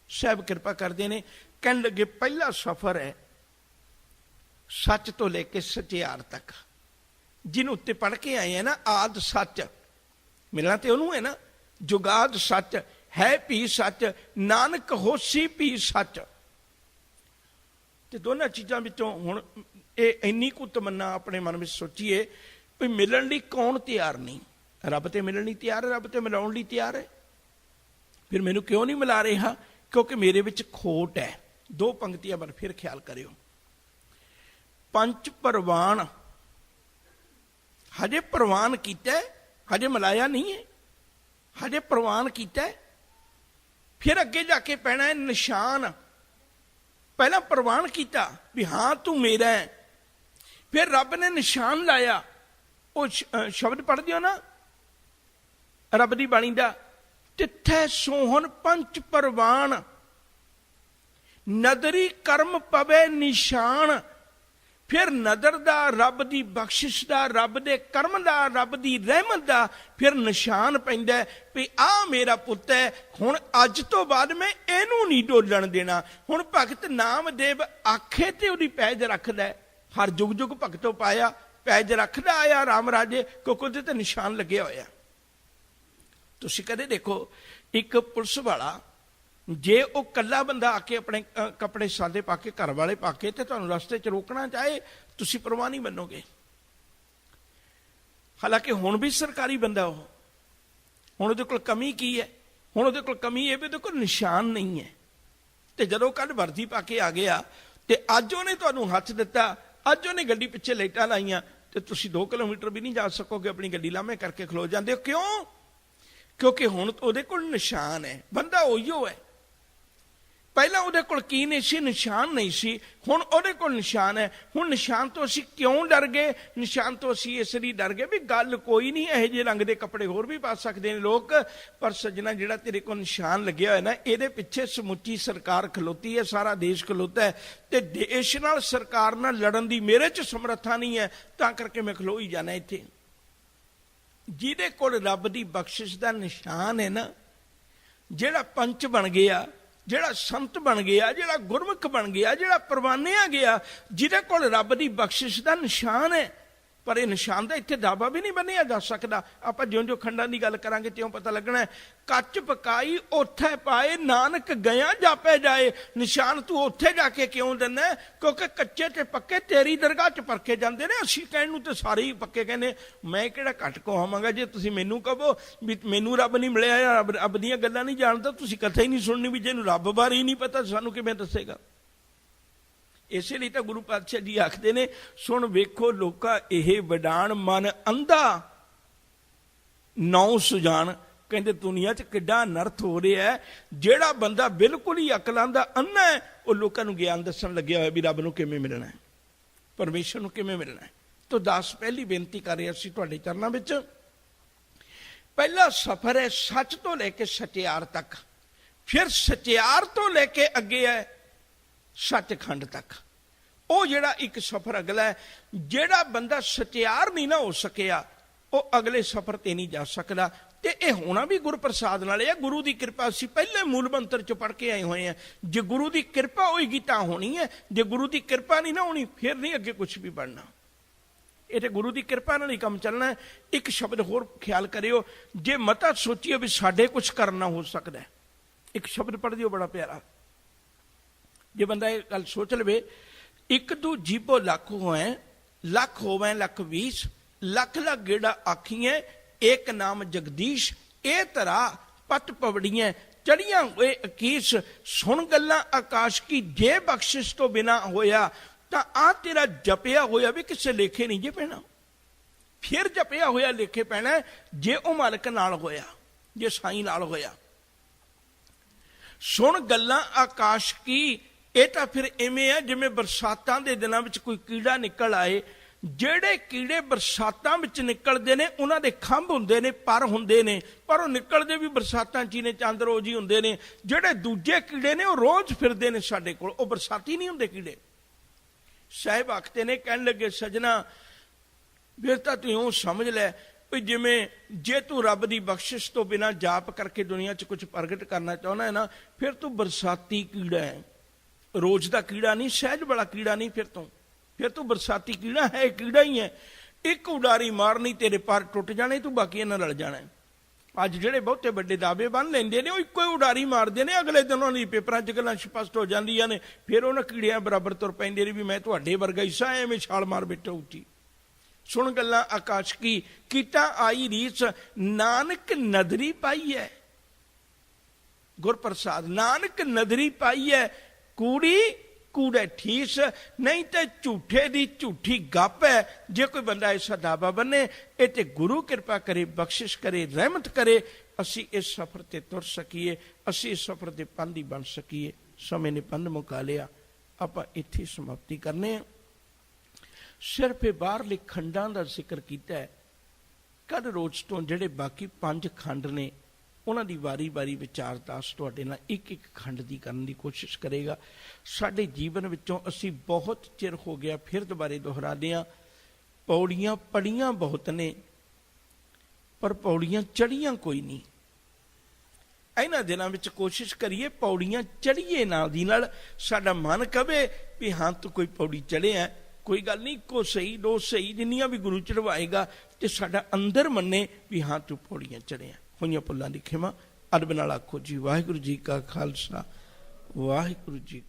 ਸਾਹਿਬ ਕਿਰਪਾ ਕਰਦੇ ਨੇ, ਕਹਿਣ ਲੱਗੇ ਪਹਿਲਾ ਸਫ਼ਰ ਹੈ ਸੱਚ ਤੋਂ ਲੈ ਕੇ ਸਚਿਆਰ ਤੱਕ, ਜਿਹਨੂੰ ਉੱਤੇ ਪੜ੍ਹ ਕੇ ਆਏ ਆ ਨਾ, ਆਦ ਸੱਚ ਮਿਲਣਾ ਤੇ ਉਹਨੂੰ ਹੈ ਨਾ, ਜੁਗਾਦ ਸੱਚ ਹੈ ਭੀ ਸੱਚ, ਨਾਨਕ ਹੋਸੀ ਭੀ ਸੱਚ। ਤੇ ਦੋਨਾਂ ਚੀਜ਼ਾਂ ਵਿੱਚੋਂ ਹੁਣ ਇਹ ਇੰਨੀ ਕੁ ਤਮੰਨਾ ਆਪਣੇ ਮਨ ਵਿੱਚ ਸੋਚੀਏ ਵੀ ਮਿਲਣ ਲਈ ਕੌਣ ਤਿਆਰ ਨਹੀਂ? ਰੱਬ ਤੇ ਮਿਲਣ ਲਈ ਤਿਆਰ ਹੈ, ਰੱਬ ਤੇ ਮਿਲਾਉਣ ਲਈ ਤਿਆਰ ਹੈ। ਫਿਰ ਮੈਨੂੰ ਕਿਉਂ ਨਹੀਂ ਮਿਲਾ ਰਿਹਾ? ਕਿਉਂਕਿ ਮੇਰੇ ਵਿੱਚ ਖੋਟ ਹੈ। ਦੋ ਪੰਕਤੀਆਂ ਪਰ ਫਿਰ ਖਿਆਲ ਕਰਿਓ। ਪੰਜ ਪ੍ਰਵਾਨ ਹਜੇ ਪ੍ਰਵਾਨ ਕੀਤਾ, ਹਜੇ ਮਿਲਾਇਆ ਨਹੀਂ ਹੈ, ਹਜੇ ਪ੍ਰਵਾਨ ਕੀਤਾ। ਫਿਰ ਅੱਗੇ ਜਾ ਕੇ ਪੈਣਾ ਹੈ ਨਿਸ਼ਾਨ। ਪਹਿਲਾਂ ਪ੍ਰਵਾਨ ਕੀਤਾ ਵੀ ਹਾਂ ਤੂੰ ਮੇਰਾ ਹੈ, ਫਿਰ ਰੱਬ ਨੇ ਨਿਸ਼ਾਨ ਲਾਇਆ। ਉਹ ਸ਼ਬਦ ਪੜ੍ਹਦੇ ਹੋ ਨਾ ਰੱਬ ਦੀ ਬਾਣੀ ਦਾ, ਤਿੱਥੈ ਸੋਹਣ ਪੰਚ ਪ੍ਰਵਾਨ, ਨਦਰੀ ਕਰਮ ਪਵੇ ਨਿਸ਼ਾਨ। ਫਿਰ ਨਦਰ ਦਾ, ਰੱਬ ਦੀ ਬਖਸ਼ਿਸ਼ ਦਾ, ਰੱਬ ਦੇ ਕਰਮ ਦਾ, ਰੱਬ ਦੀ ਰਹਿਮਤ ਦਾ ਫਿਰ ਨਿਸ਼ਾਨ ਪੈਂਦਾ ਵੀ ਆਹ ਮੇਰਾ ਪੁੱਤ ਹੈ, ਹੁਣ ਅੱਜ ਤੋਂ ਬਾਅਦ ਮੈਂ ਇਹਨੂੰ ਨਹੀਂ ਡੋਲਣ ਦੇਣਾ। ਹੁਣ ਭਗਤ ਨਾਮਦੇਵ ਆਖੇ ਤੇ ਉਹਦੀ ਪੈਜ ਰੱਖਦਾ, ਹਰ ਜੁਗ ਜੁਗ ਭਗਤੋਂ ਪਾਇਆ, ਪੈਜ ਰੱਖਦਾ ਆਇਆ ਰਾਮ ਰਾਜੇ, ਕਿਉਂਕਿ ਉਹਦੇ ਤੇ ਨਿਸ਼ਾਨ ਲੱਗਿਆ ਹੋਇਆ। ਤੁਸੀਂ ਕਦੇ ਦੇਖੋ ਇੱਕ ਪੁਲਿਸ ਵਾਲਾ, ਜੇ ਉਹ ਕੱਲਾ ਬੰਦਾ ਆ ਕੇ ਆਪਣੇ ਕੱਪੜੇ ਸਾਦੇ ਪਾ ਕੇ, ਘਰ ਵਾਲੇ ਪਾ ਕੇ, ਤੇ ਤੁਹਾਨੂੰ ਰਸਤੇ 'ਚ ਰੋਕਣਾ ਚਾਹੇ, ਤੁਸੀਂ ਪਰਵਾਹ ਨਹੀਂ ਮੰਨੋਗੇ। ਹਾਲਾਂਕਿ ਹੁਣ ਵੀ ਸਰਕਾਰੀ ਬੰਦਾ ਉਹ, ਹੁਣ ਉਹਦੇ ਕੋਲ ਕਮੀ ਕੀ ਹੈ? ਹੁਣ ਉਹਦੇ ਕੋਲ ਕਮੀ ਇਹ ਵੀ ਉਹਦੇ ਕੋਲ ਨਿਸ਼ਾਨ ਨਹੀਂ ਹੈ। ਤੇ ਜਦੋਂ ਕੱਲ ਵਰਦੀ ਪਾ ਕੇ ਆ ਗਿਆ ਤੇ ਅੱਜ ਉਹਨੇ ਤੁਹਾਨੂੰ ਹੱਥ ਦਿੱਤਾ, ਅੱਜ ਉਹਨੇ ਗੱਡੀ ਪਿੱਛੇ ਲਾਈਟਾਂ ਲਾਈਆਂ, ਤੇ ਤੁਸੀਂ 2 ਕਿਲੋਮੀਟਰ ਵੀ ਨਹੀਂ ਜਾ ਸਕੋਗੇ, ਆਪਣੀ ਗੱਡੀ ਲਾਮੇ ਕਰਕੇ ਖਲੋ ਜਾਂਦੇ ਹੋ। ਕਿਉਂ? ਕਿਉਂਕਿ ਹੁਣ ਉਹਦੇ ਕੋਲ ਨਿਸ਼ਾਨ ਹੈ। ਬੰਦਾ ਉਹੀਓ ਹੈ। ਪਹਿਲਾਂ ਉਹਦੇ ਕੋਲ ਕੀ ਨਹੀਂ ਸੀ? ਨਿਸ਼ਾਨ ਨਹੀਂ ਸੀ। ਹੁਣ ਉਹਦੇ ਕੋਲ ਨਿਸ਼ਾਨ ਹੈ। ਹੁਣ ਨਿਸ਼ਾਨ ਤੋਂ ਅਸੀਂ ਕਿਉਂ ਡਰ ਗਏ? ਨਿਸ਼ਾਨ ਤੋਂ ਅਸੀਂ ਇਸ ਲਈ ਡਰ ਗਏ ਵੀ ਗੱਲ ਕੋਈ ਨਹੀਂ, ਇਹੋ ਜਿਹੇ ਰੰਗ ਦੇ ਕੱਪੜੇ ਹੋਰ ਵੀ ਪਾ ਸਕਦੇ ਨੇ ਲੋਕ, ਪਰ ਸੱਜਣਾ ਜਿਹੜਾ ਤੇਰੇ ਕੋਲ ਨਿਸ਼ਾਨ ਲੱਗਿਆ ਹੋਇਆ ਨਾ, ਇਹਦੇ ਪਿੱਛੇ ਸਮੁੱਚੀ ਸਰਕਾਰ ਖਲੋਤੀ ਹੈ, ਸਾਰਾ ਦੇਸ਼ ਖਲੋਤਾ ਹੈ, ਤੇ ਦੇਸ਼ ਨਾਲ, ਸਰਕਾਰ ਨਾਲ ਲੜਨ ਦੀ ਮੇਰੇ 'ਚ ਸਮਰੱਥਾ ਨਹੀਂ ਹੈ, ਤਾਂ ਕਰਕੇ ਮੈਂ ਖਲੋ ਹੀ ਜਾਣਾ ਇੱਥੇ। ਜਿਹਦੇ ਕੋਲ ਰੱਬ ਦੀ ਬਖਸ਼ਿਸ਼ ਦਾ ਨਿਸ਼ਾਨ ਹੈ ਨਾ, ਜਿਹੜਾ ਪੰਚ ਬਣ ਗਿਆ, ਜਿਹੜਾ ਸੰਤ ਬਣ ਗਿਆ, ਜਿਹੜਾ ਗੁਰਮੁਖ ਬਣ ਗਿਆ, ਜਿਹੜਾ ਪ੍ਰਵਾਨਿਆ ਗਿਆ, ਜਿਹਦੇ ਕੋਲ ਰੱਬ ਦੀ ਬਖਸ਼ਿਸ਼ ਦਾ ਨਿਸ਼ਾਨ ਹੈ। ਪਰ ਇਹ ਨਿਸ਼ਾਨ ਦਾ ਇੱਥੇ ਦਾਵਾ ਵੀ ਨਹੀਂ ਬੰਨਿਆ ਜਾ ਸਕਦਾ। ਆਪਾਂ ਜਿਉਂ-ਜਿਉਂ ਖੰਡਾਂ ਦੀ ਗੱਲ ਕਰਾਂਗੇ ਤਿਉਂ ਪਤਾ ਲੱਗਣਾ। ਕੱਚ ਪਕਾਈ ਉੱਥੇ ਪਾਏ, ਨਾਨਕ ਗਿਆ ਜਾਪੇ ਜਾਏ। ਨਿਸ਼ਾਨ ਤੂੰ ਉੱਥੇ ਜਾ ਕੇ ਕਿਉਂ ਦਿੰਦਾ? ਕਿਉਂਕਿ ਕੱਚੇ ਤੇ ਪੱਕੇ ਤੇਰੀ ਦਰਗਾਹ 'ਚ ਪਰਖੇ ਜਾਂਦੇ ਨੇ। ਅਸੀਂ ਕਹਿਣ ਨੂੰ ਤੇ ਸਾਰੇ ਹੀ ਪੱਕੇ ਕਹਿੰਦੇ, ਮੈਂ ਕਿਹੜਾ ਘੱਟ ਕਹਾਵਾਂਗਾ। ਜੇ ਤੁਸੀਂ ਮੈਨੂੰ ਕਹੋ ਵੀ ਮੈਨੂੰ ਰੱਬ ਨਹੀਂ ਮਿਲਿਆ ਜਾਂ ਰੱਬ ਦੀਆਂ ਗੱਲਾਂ ਨਹੀਂ ਜਾਣਦਾ, ਤੁਸੀਂ ਕਥਾ ਹੀ ਨਹੀਂ ਸੁਣਨੀ। ਵੀ ਜਿਹਨੂੰ ਰੱਬ ਬਾਰੇ ਹੀ ਨਹੀਂ ਪਤਾ, ਸਾਨੂੰ ਕਿਵੇਂ ਦੱਸੇਗਾ? ਇਸੇ ਲਈ ਤਾਂ ਗੁਰੂ ਪਾਤਸ਼ਾਹ ਜੀ ਆਖਦੇ ਨੇ, ਸੁਣ ਵੇਖੋ ਲੋਕਾਂ ਇਹ ਵਡਾਣ, ਮਨ ਅੰਧਾ ਨੌ ਸੁਜਾਨ। ਕਹਿੰਦੇ ਦੁਨੀਆ 'ਚ ਕਿੱਡਾ ਅਨਰਥ ਹੋ ਰਿਹਾ। ਜਿਹੜਾ ਬੰਦਾ ਬਿਲਕੁਲ ਹੀ ਅਕਲਾਂ ਦਾ ਅੰਨਾ ਹੈ, ਉਹ ਲੋਕਾਂ ਨੂੰ ਗਿਆਨ ਦੱਸਣ ਲੱਗਿਆ ਹੋਇਆ ਵੀ ਰੱਬ ਨੂੰ ਕਿਵੇਂ ਮਿਲਣਾ ਹੈ, ਪਰਮੇਸ਼ਰ ਨੂੰ ਕਿਵੇਂ ਮਿਲਣਾ ਹੈ। ਤਾਂ ਦਾਸ ਪਹਿਲੀ ਬੇਨਤੀ ਕਰ ਰਿਹਾ ਸੀ ਤੁਹਾਡੇ ਚਰਨਾਂ ਵਿੱਚ। ਪਹਿਲਾ ਸਫ਼ਰ ਹੈ ਸੱਚ ਤੋਂ ਲੈ ਕੇ ਸਚਿਆਰ ਤੱਕ, ਫਿਰ ਸਚਿਆਰ ਤੋਂ ਲੈ ਕੇ ਅੱਗੇ ਹੈ ਸੱਚਖੰਡ ਤੱਕ। ਉਹ ਜਿਹੜਾ ਇੱਕ ਸਫ਼ਰ ਅਗਲਾ ਹੈ, ਜਿਹੜਾ ਬੰਦਾ ਸਚਿਆਰ ਨਹੀਂ ਨਾ ਹੋ ਸਕਿਆ, ਉਹ ਅਗਲੇ ਸਫ਼ਰ ਤੇ ਨਹੀਂ ਜਾ ਸਕਦਾ। ਤੇ ਇਹ ਹੋਣਾ ਵੀ ਗੁਰ ਪ੍ਰਸਾਦ ਨਾਲ ਹੈ। ਗੁਰੂ ਦੀ ਕਿਰਪਾ ਅਸੀਂ ਪਹਿਲੇ ਮੂਲ ਮੰਤਰ ਚ ਪੜ੍ਹ ਕੇ ਆਏ ਹੋਏ ਆ। ਜੇ ਗੁਰੂ ਦੀ ਕਿਰਪਾ ਹੋਏਗੀ ਤਾਂ ਹੋਣੀ ਹੈ, ਜੇ ਗੁਰੂ ਦੀ ਕਿਰਪਾ ਨਹੀਂ ਨਾ ਹੋਣੀ ਫਿਰ ਨਹੀਂ ਅੱਗੇ ਕੁਝ ਵੀ ਬਣਨਾ। ਇਹ ਤੇ ਗੁਰੂ ਦੀ ਕਿਰਪਾ ਨਾਲ ਹੀ ਕੰਮ ਚੱਲਣਾ ਹੈ। ਇੱਕ ਸ਼ਬਦ ਹੋਰ ਖਿਆਲ ਕਰਿਓ, ਜੇ ਮਤਾ ਸੋਚੀਏ ਵੀ ਸਾਡੇ ਕੁਝ ਕਰਨਾ ਹੋ ਸਕਦਾ, ਇੱਕ ਸ਼ਬਦ ਪੜ੍ਹ ਦਿਓ ਬੜਾ ਪਿਆਰਾ। ਜੇ ਬੰਦਾ ਇਹ ਗੱਲ ਸੋਚ ਲਵੇ, ਇੱਕ ਦੂ ਜੀਭੋ ਲੱਖ ਹੋਏ, ਲੱਖ ਹੋਵੇ ਲੱਖ 20, ਲੱਖ ਲੱਖ ਗੇੜਾ ਆਖੀਏ, एक नाम जगदीश, ए तरा पत पवड़ियां चढ़ियां हुए 21, सुन गल्लां आकाश की, जे बख्शिश तो बिना होया तां आ तेरा जपिया होया भी किसे लेखे नहीं जे पैना, फिर जपिया होया लेखे पैना जे ओ मालिक नाल होया, जे साईं नाल होया। सुन गल्लां आकाश की, ਇਹ ਤਾਂ ਫਿਰ ਇਵੇਂ ਆ ਜਿਵੇਂ ਬਰਸਾਤਾਂ ਦੇ ਦਿਨਾਂ ਵਿੱਚ ਕੋਈ ਕੀੜਾ ਨਿਕਲ ਆਏ। ਜਿਹੜੇ ਕੀੜੇ ਬਰਸਾਤਾਂ ਵਿੱਚ ਨਿਕਲਦੇ ਨੇ ਉਹਨਾਂ ਦੇ ਖੰਭ ਹੁੰਦੇ ਨੇ, ਪਰ ਹੁੰਦੇ ਨੇ, ਪਰ ਉਹ ਨਿਕਲਦੇ ਵੀ ਬਰਸਾਤਾਂ 'ਚ ਹੀ ਨੇ, ਚੰਦ ਰੋਜ਼ ਹੀ ਹੁੰਦੇ ਨੇ। ਜਿਹੜੇ ਦੂਜੇ ਕੀੜੇ ਨੇ ਉਹ ਰੋਜ਼ ਫਿਰਦੇ ਨੇ ਸਾਡੇ ਕੋਲ, ਉਹ ਬਰਸਾਤੀ ਨਹੀਂ ਹੁੰਦੇ ਕੀੜੇ। ਸਾਹਿਬ ਆਖਦੇ ਨੇ, ਕਹਿਣ ਲੱਗੇ ਸਜਣਾ ਫਿਰ ਤਾਂ ਤੂੰ ਇਉਂ ਸਮਝ ਲੈ ਵੀ ਜਿਵੇਂ ਜੇ ਤੂੰ ਰੱਬ ਦੀ ਬਖਸ਼ਿਸ਼ ਤੋਂ ਬਿਨਾਂ ਜਾਪ ਕਰਕੇ ਦੁਨੀਆ 'ਚ ਕੁਝ ਪ੍ਰਗਟ ਕਰਨਾ ਚਾਹੁੰਦਾ ਹੈ ਨਾ, ਫਿਰ ਤੂੰ ਬਰਸਾਤੀ ਕੀੜਾ ਹੈ, ਰੋਜ਼ ਦਾ ਕੀੜਾ ਨਹੀਂ, ਸਹਿਜ ਵਾਲਾ ਕੀੜਾ ਨਹੀਂ। ਫਿਰ ਤੂੰ ਬਰਸਾਤੀ ਕੀੜਾ ਹੈ, ਕੀੜਾ ਹੀ ਹੈ। ਇੱਕ ਉਡਾਰੀ ਮਾਰਨੀ ਤੇਰੇ ਪਰ ਟੁੱਟ ਜਾਣੇ, ਤੂੰ ਬਾਕੀਆਂ ਨਾਲ ਰਲ ਜਾਣਾ। ਅੱਜ ਜਿਹੜੇ ਬਹੁਤੇ ਵੱਡੇ ਦਾਅਵੇ ਬੰਨ ਲੈਂਦੇ ਨੇ, ਉਹ ਇੱਕੋ ਹੀ ਉਡਾਰੀ ਮਾਰਦੇ ਨੇ, ਅਗਲੇ ਦਿਨ ਉਹਨਾਂ ਦੀ ਪੇਪਰਾਂ 'ਚ ਗੱਲਾਂ ਸਪਸ਼ਟ ਹੋ ਜਾਂਦੀਆਂ ਨੇ, ਫਿਰ ਉਹਨਾਂ ਕੀੜਿਆਂ ਬਰਾਬਰ ਤੁਰ ਪੈਂਦੇ ਨੇ ਵੀ ਮੈਂ ਤੁਹਾਡੇ ਵਰਗਾ ਹੀ ਸਾਂ, ਐਵੇਂ ਛਾਲ ਮਾਰ ਬੈਠਾ ਉੱਚੀ। ਸੁਣ ਗੱਲਾਂ ਆਕਾਸ਼ ਕੀ, ਕੀਤਾ ਆਈ ਰੀਸ, ਨਾਨਕ ਨਦਰੀ ਪਾਈ ਹੈ। ਗੁਰਪ੍ਰਸਾਦ ਨਾਨਕ ਨਦਰੀ ਪਾਈ ਹੈ, ਕੂੜੀ ਕੂੜੇ ਠੀਸ, ਨਹੀਂ ਤੇ ਝੂਠੇ ਦੀ ਝੂਠੀ ਗੱਪ ਹੈ। ਜੇ ਕੋਈ ਬੰਦਾ ਐਸਾ ਦਾਵਾ ਬੰਨੇ, ਇਹ ਤੇ ਗੁਰੂ ਕਿਰਪਾ ਕਰੇ, ਬਖਸ਼ਿਸ਼ ਕਰੇ, ਰਹਿਮਤ ਕਰੇ, ਅਸੀਂ ਇਸ ਸਫ਼ਰ ਤੇ ਤੁਰ ਸਕੀਏ, ਅਸੀਂ ਇਸ ਸਫ਼ਰ ਦੇ ਪੰਧੀ ਬਣ ਸਕੀਏ। ਸਮੇਂ ਨੇ ਪੰਧ ਮੁਕਾ ਲਿਆ, ਆਪਾਂ ਇੱਥੇ ਸਮਾਪਤੀ ਕਰਨੇ ਆ। ਸਿਰਫ ਇਹ ਬਾਹਰਲੇ ਖੰਡਾਂ ਦਾ ਜ਼ਿਕਰ ਕੀਤਾ ਹੈ। ਕੱਲ੍ਹ ਰੋਜ਼ ਤੋਂ ਜਿਹੜੇ ਬਾਕੀ 5 ਖੰਡ ਨੇ ਉਹਨਾਂ ਦੀ ਵਾਰੀ ਵਾਰੀ ਵਿਚਾਰਦਾਸ ਤੁਹਾਡੇ ਨਾਲ ਇੱਕ ਇੱਕ ਖੰਡ ਦੀ ਕਰਨ ਦੀ ਕੋਸ਼ਿਸ਼ ਕਰੇਗਾ। ਸਾਡੇ ਜੀਵਨ ਵਿੱਚੋਂ ਅਸੀਂ ਬਹੁਤ ਚਿਰ ਹੋ ਗਿਆ, ਫਿਰ ਦੁਬਾਰੇ ਦੁਹਰਾਉਂਦੇ ਹਾਂ, ਪੌੜੀਆਂ ਪੜੀਆਂ ਬਹੁਤ ਨੇ ਪਰ ਪੌੜੀਆਂ ਚੜੀਆਂ ਕੋਈ ਨਹੀਂ। ਇਹਨਾਂ ਦਿਨਾਂ ਵਿੱਚ ਕੋਸ਼ਿਸ਼ ਕਰੀਏ ਪੌੜੀਆਂ ਚੜੀਏ ਨਾਲ ਦੀ ਨਾਲ, ਸਾਡਾ ਮਨ ਕਵੇ ਵੀ ਹਾਂ ਤੂੰ ਕੋਈ ਪੌੜੀ ਚੜਿਆ, ਕੋਈ ਗੱਲ ਨਹੀਂ, ਇੱਕੋ ਸਹੀ ਦੋ ਸਹੀ ਜਿੰਨੀਆਂ ਵੀ ਗੁਰੂ ਚੜਵਾਏਗਾ, ਤੇ ਸਾਡਾ ਅੰਦਰ ਮੰਨੇ ਵੀ ਹਾਂ ਤੂੰ ਪੌੜੀਆਂ ਚੜਿਆ। ਹੋਈਆਂ ਭੁੱਲਾਂ ਦੀ ਖਿਮਾ। ਅਦਬ ਨਾਲ ਆਖੋ ਜੀ ਵਾਹਿਗੁਰੂ ਜੀ ਕਾ ਖਾਲਸਾ, ਵਾਹਿਗੁਰੂ ਜੀ